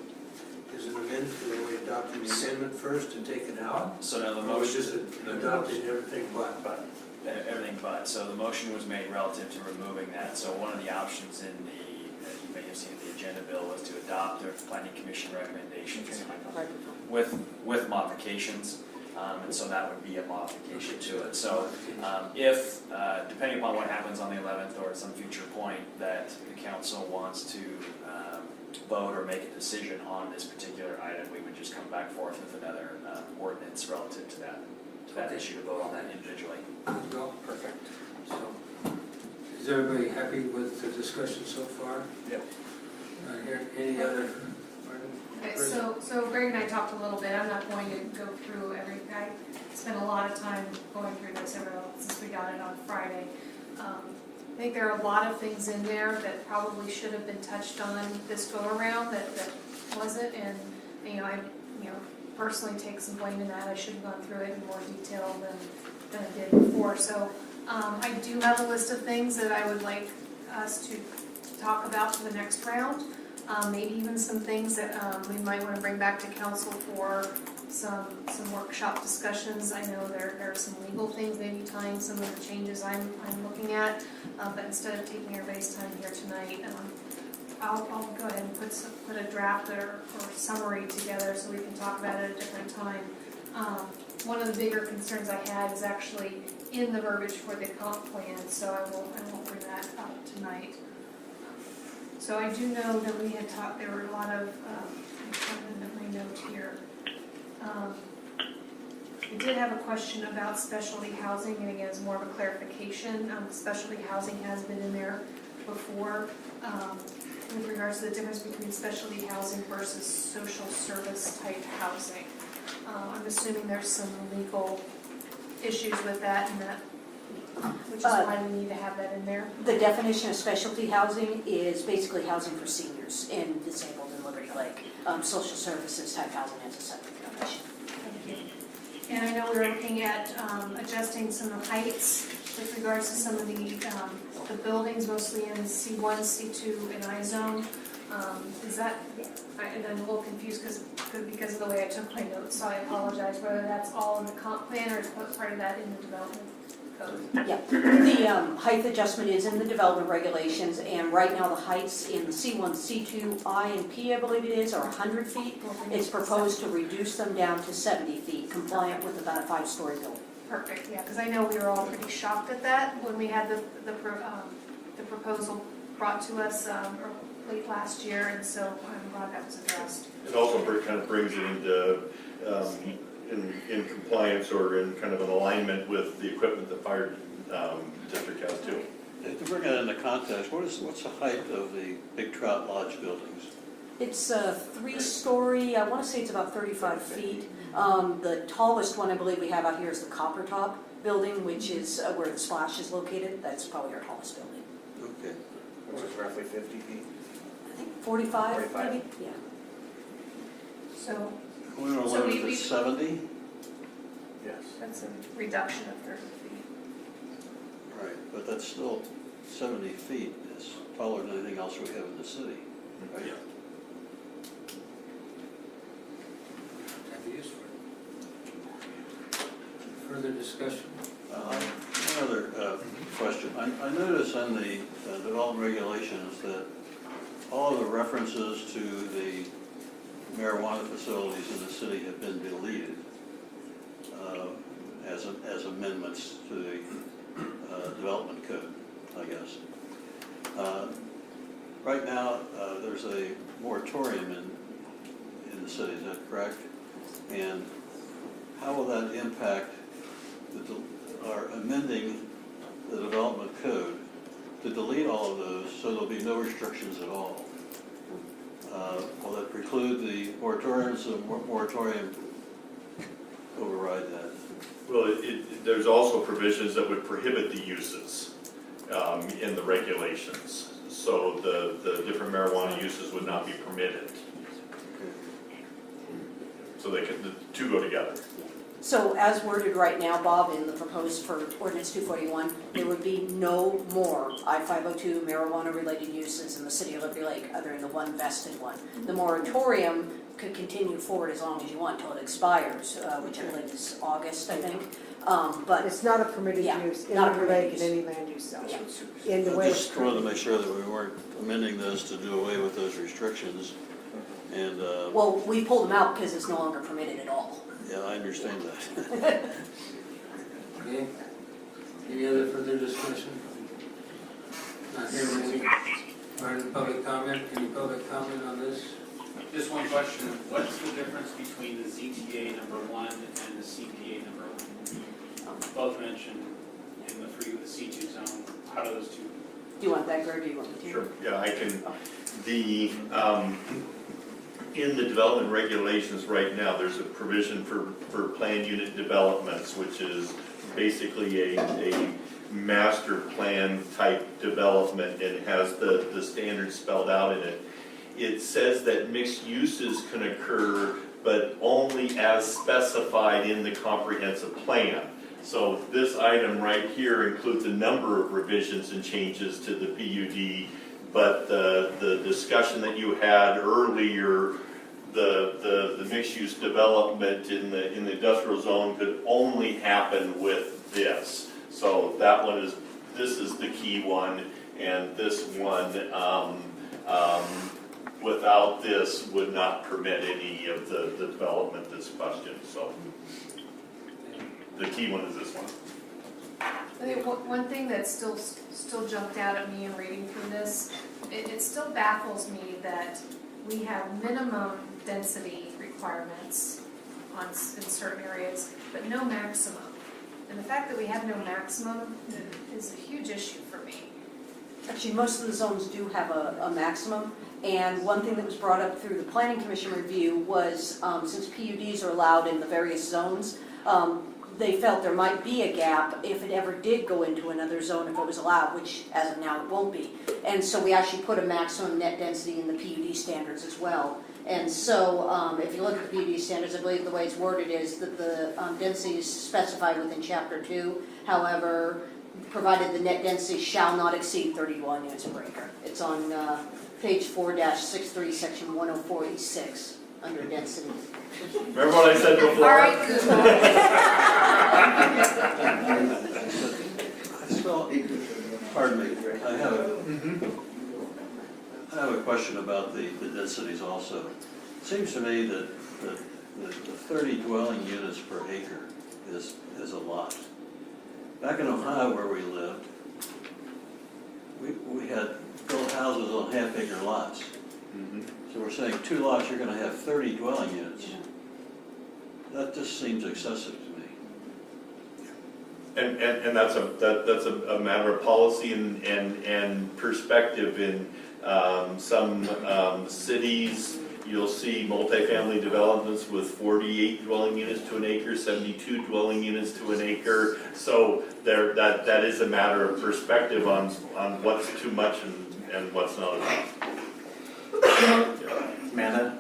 is an amendment, are we adopting the amendment first and take it out? So now the Or motion. just adopting everything but? Everything but. So the motion was made relative to removing that. So one of the options in the, you may have seen the agenda bill, was to adopt the Planning Commission recommendations with modifications. And so that would be a modification to it. So if, depending upon what happens on the 11th or at some future point that the council wants to vote or make a decision on this particular item, we would just come back forth with another ordinance relative to that issue to vote on that individually. Well, perfect. So, is everybody happy with the discussion so far? Yep. Any other? Okay, so Greg and I talked a little bit, I'm not going to go through I spent a lot of time going through this since we got it on Friday. I think there are a lot of things in there that probably should have been touched on this go around that wasn't, and I personally take some blame in that. I should have gone through it in more detail than I did before. So I do have a list of things that I would like us to talk about for the next round. Maybe even some things that we might want to bring back to council for some workshop discussions. I know there are some legal things maybe tying some of the changes I'm looking at, but instead of taking everybody's time here tonight, I'll go ahead and put a draft or summary together so we can talk about it at a different time. One of the bigger concerns I had is actually in the verbiage for the comp plan, so I won't bring that up tonight. So I do know that we had talked, there were a lot of, I'm trying to my note here. We did have a question about specialty housing, and again, it's more of a clarification. Specialty housing has been in there before with regards to the difference between specialty housing versus social service type housing. I'm assuming there's some legal issues with that, and that which is why we need to have that in there. The definition of specialty housing is basically housing for seniors and disabled in Liberty Lake. Social services type housing as a separate definition. And I know we were looking at adjusting some of the heights with regards to some of the buildings, mostly in C1, C2, and I zone. Is that, and I'm a little confused because of the way I took my notes, so I apologize, whether that's all in the comp plan or is part of that in the development code? Yeah, the height adjustment is in the development regulations, and right now the heights in the C1, C2, I, and P, I believe it is, are 100 feet. It's proposed to reduce them down to 70 feet, compliant with about a 5-story building. Perfect, yeah, because I know we were all pretty shocked at that when we had the proposal brought to us late last year, and so I'm glad that was addressed. It also kind of brings it into, in compliance or in kind of an alignment with the equipment the fire district has too. To bring it into context, what's the height of the Big Trout Lodge buildings? It's a 3-story, I want to say it's about 35 feet. The tallest one I believe we have out here is the Copper Top building, which is where the Splash is located. That's probably our tallest building. Okay. Which is roughly 50 feet. I think 45, 45. maybe? Yeah. So We want to So limit it we- to 70? Yes. that's a reduction of 30 feet. Right, but that's still 70 feet. It's taller than anything else we have in the city, right? Yeah. Have you used for it? Further discussion? Another question. I notice in the development regulations that all of the references to the marijuana facilities in the city have been deleted as amendments to the development code, I guess. Right now, there's a moratorium in the city, is that correct? And how will that impact our amending the development code to delete all of those so there'll be no restrictions at all? Will that preclude the moratoriums, the moratorium override that? Well, there's also provisions that would prohibit the uses in the regulations. So the different marijuana uses would not be permitted. So the two go together. So as worded right now, Bob, in the proposed for ordinance 241, there would be no more I-502 marijuana-related uses in the city of Liberty Lake other than the one vested one. The moratorium could continue forward as long as you want until it expires, which I believe is August, I think. But It's not a permitted Yeah, use in not a Liberty Lake permitted in use. any land use zone. Yeah. In the I way it's just wanted to make sure that we weren't amending this to do away with those restrictions. And, Well, we pulled them out because it's no longer permitted at all. yeah, I understand that. Okay. Any other further discussion? Not hearing any. Part of the public comment, any public comment on this? Just one question, what's the difference between the ZTA number 1 and the CPA number 1? Both mentioned in the C2 zone, how do those two? Do you want that, Greg, or do you want me to? Sure, yeah, I can, in the development regulations right now, there's a provision for planned unit developments, which is basically a master plan type development and has the standards spelled out in it. It says that mixed uses can occur, but only as specified in the comprehensive plan. So this item right here includes a number of revisions and changes to the PUD, but the discussion that you had earlier, the mixed-use development in the industrial zone could only happen with this. So that one is, this is the key one, and this one, without this, would not permit any of the development that's questioned, so. The key one is this one. I think one thing that still jumped out at me in reading through this, it still baffles me that we have minimum density requirements in certain areas, but no maximum. And the fact that we have no maximum is a huge issue for me. Actually, most of the zones do have a maximum, and one thing that was brought up through the Planning Commission review was, since PUDs are allowed in the various zones, they felt there might be a gap if it ever did go into another zone, if it was allowed, which as of now it won't be. And so we actually put a maximum net density in the PUD standards as well. And so if you look at the PUD standards, I believe the way it's worded is that the density is specified within Chapter 2. However, provided the net density shall not exceed 31 units per acre. It's on page 4-63, section 104E6, under density. Remember what I said before? All right, Google. So, pardon me, I have a question about the densities also. It seems to me that the 30 dwelling units per acre is a lot. Back in Ohio where we lived, we had built houses on half-acre lots. So we're saying 2 lots, you're gonna have 30 dwelling units. That just seems excessive to me. And that's a matter of policy and perspective. In some cities, you'll see multifamily developments with 48 dwelling units to an acre, 72 dwelling units to an acre. So that is a matter of perspective on what's too much and what's not enough. Amanda?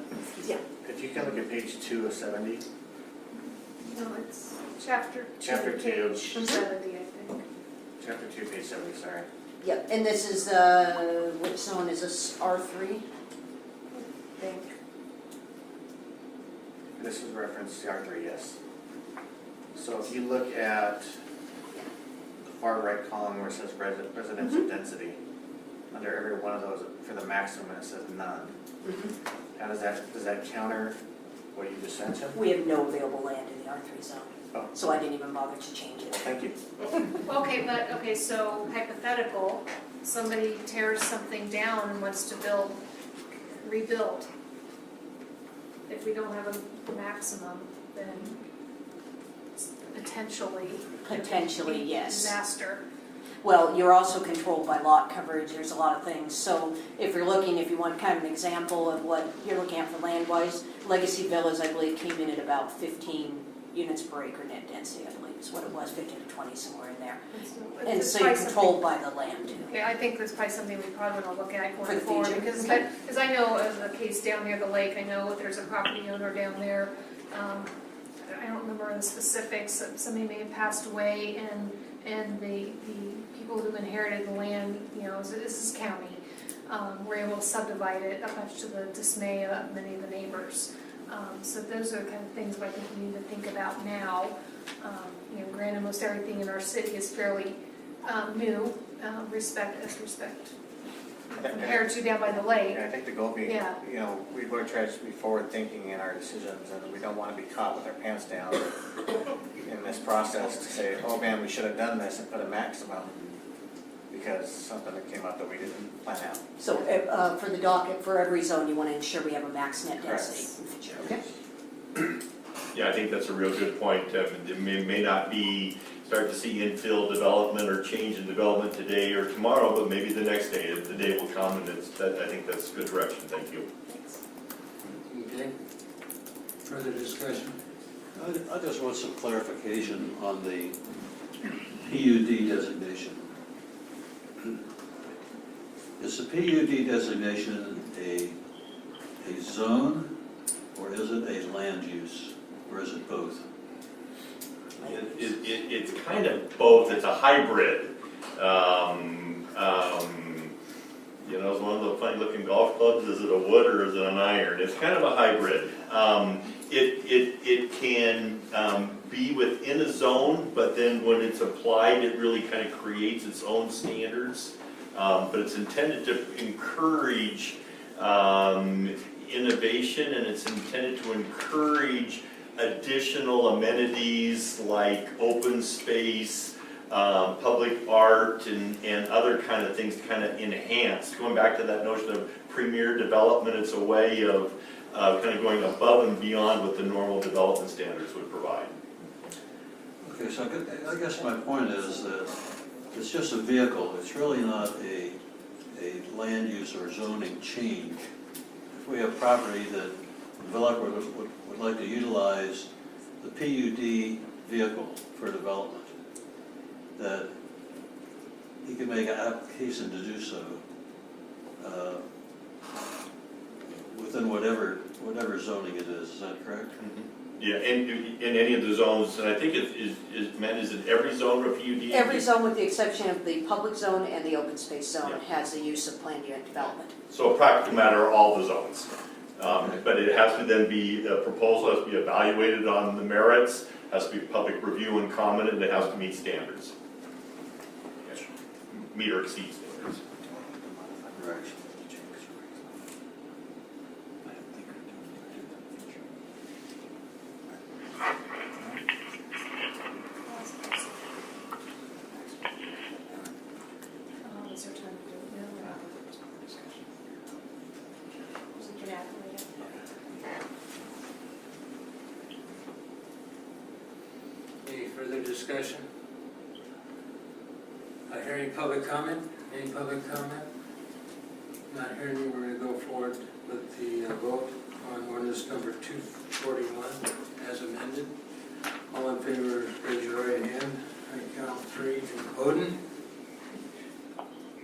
Yeah. If you can look at page 2 of 70. No, it's chapter 2, Chapter 2. page 70, I think. Chapter 2, page 70, sorry. Yep, and this is, which zone is this, R3? I think. This is reference to R3, yes. So if you look at the far right column where it says residential density, under every one of those, for the maximum, it says none. How does that counter what you just mentioned? We have no available land in the R3 zone, Oh. so I didn't even bother to change it. Thank you. Okay, so hypothetical, somebody tears something down and wants to rebuild. If we don't have a maximum, then it's potentially. Potentially, yes. Disaster. Well, you're also controlled by lot coverage, there's a lot of things. So if you want kind of an example of what you're looking at for land-wise, Legacy Villas, I believe, came in at about 15 units per acre net density, I believe is what it was, 15 to 20, somewhere in there. And so you're controlled by the land too. Okay, I think that's probably something we probably want to look at For going the forward, future. because I know of a case down near the lake, I know there's a property owner down there, I don't remember the specifics, somebody may have passed away, and the people who inherited the land, this is county, were able to subdivide it, much to the dismay of many of the neighbors. So those are the kind of things I think we need to think about now. Granted, most everything in our city is fairly new, compared to down by the lake. Yeah, I think the goal being, Yeah. we want to try to be forward thinking in our decisions, and we don't want to be caught with our pants down in this process to say, oh man, we should have done this and put a maximum because something that came up that we didn't plan out. So for the docket, for every zone, you want to ensure we have a max net density in the future, okay? Yeah, I think that's a real good point. It may not be start to see infill development or change in development today or tomorrow, but maybe the next day, the day will come, and I think that's good direction. Thank you. Okay. Further discussion? I just want some clarification on the PUD designation. Is the PUD designation a zone, or is it a land use, or is it both? It's kind of both. It's a hybrid. It's one of the funny-looking golf clubs. Is it a wood or is it an iron? It's kind of a hybrid. It can be within a zone, but then when it's applied, it really kind of creates its own standards. But it's intended to encourage innovation, and it's intended to encourage additional amenities like open space, public art, and other kind of things to kind of enhance. Going back to that notion of premier development, it's a way of kind of going above and beyond what the normal development standards would provide. Okay, so I guess my point is that it's just a vehicle. It's really not a land use or zoning change. If we have property that the developer would like to utilize the PUD vehicle for development, that he can make an application to do so within whatever zoning it is that correct? Yeah, in any of the zones, and I think it is it every zone of PUD? Every zone with the exception of the public zone and the open space zone Yeah. has the use of planned unit development. So a practical matter, all the zones. But it has to then be, a proposal has to be evaluated on the merits, has to be public review and comment, and it has to meet standards. Meet or exceed standards. Right. Is there time to do it now? We can add it later. Any further discussion? Not hearing public comment? Any public comment? Not hearing any, we're going to go forward with the vote on ordinance number 241 as amended. All in favor, raise your right hand. I count three. Odin?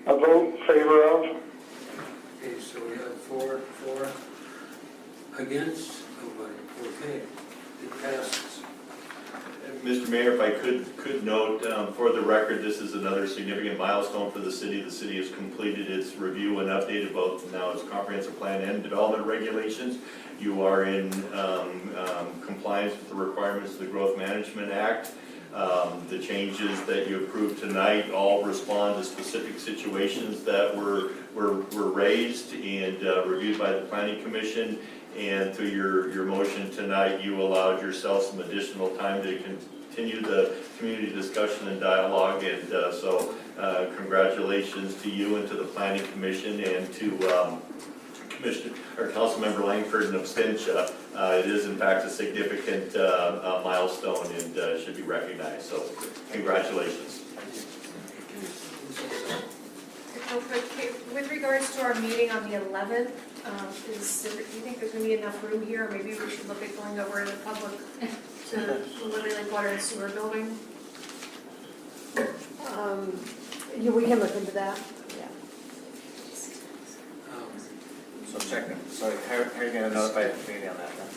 A vote in favor of. Okay, so we have four against, nobody. Okay, it passes. Mr. Mayor, if I could note, for the record, this is another significant milestone for the city. The city has completed its review and updated both now its comprehensive plan and development regulations. You are in compliance with the requirements of the Growth Management Act. The changes that you approved tonight all respond to specific situations that were raised and reviewed by the Planning Commission. And through your motion tonight, you allowed yourself some additional time to continue the community discussion and dialogue. And so congratulations to you and to the Planning Commission and to Commissioner or Councilmember Langford and Abstentia. It is in fact a significant milestone and should be recognized. So congratulations. Real quick, with regards to our meeting on the 11th, do you think there's going to be enough room here? Or maybe we should look at going over to the public to the Liberty Lake Water and Sewer Building? We can look into that. So check, so how are you gonna notify the community on that then?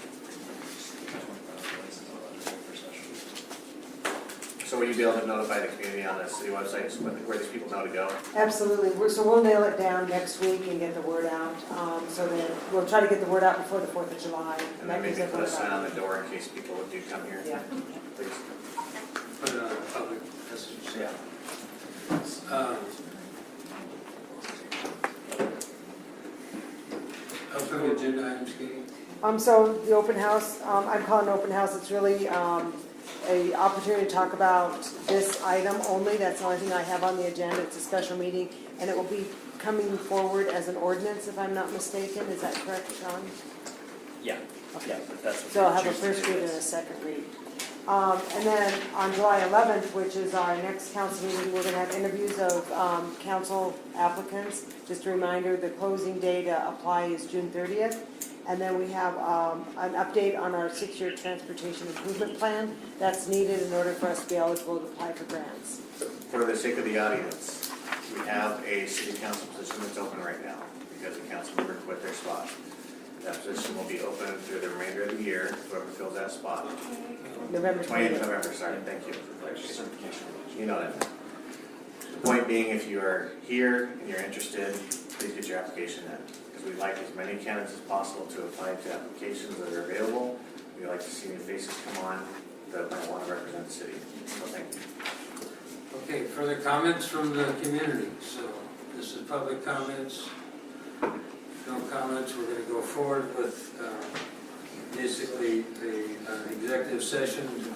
So will you be able to notify the community on the city website where these people know to go? Absolutely. So we'll nail it down next week and get the word out. So that we'll try to get the word out before the 4th of July. And then maybe put a sign on the door in case people do come here. Yeah. Please. Put it on a public message. Yeah. Upcoming agenda items, Katie? So the open house, I'm calling an open house. It's really a opportunity to talk about this item only. That's the only thing I have on the agenda. It's a special meeting, and it will be coming forward as an ordinance, if I'm not mistaken. Is that correct, Sean? Yeah. Okay. That's what So I'll have a we choose to first do read and this. a second read. And then on July 11th, which is our next council meeting, we're going to have interviews of council applicants. Just a reminder, the closing day to apply is June 30th. And then we have an update on our 6-year transportation improvement plan. That's needed in order for us to be eligible to apply for grants. For the sake of the audience, we have a city council position that's open right now because the council member quit their spot. That position will be open through the remainder of the year, whoever fills that spot. November 20th 20th. November, sorry, thank you. You know that. The point being, if you are here and you're interested, please get your application in. Because we'd like as many candidates as possible to apply to applications that are available. We'd like to see new faces come on that might want to represent the city. So thank you. Okay, further comments from the community? So this is public comments. No comments, we're going to go forward with basically an executive session to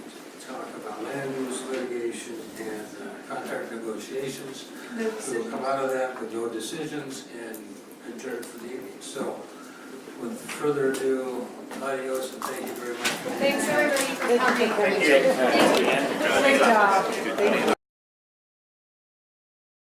talk about land use litigation and contract negotiations. We'll come out of that with no decisions and adjourn for the evening. So with further ado, adios and thank you very much. Thanks everybody for coming. Thank you. Great job. Thank you.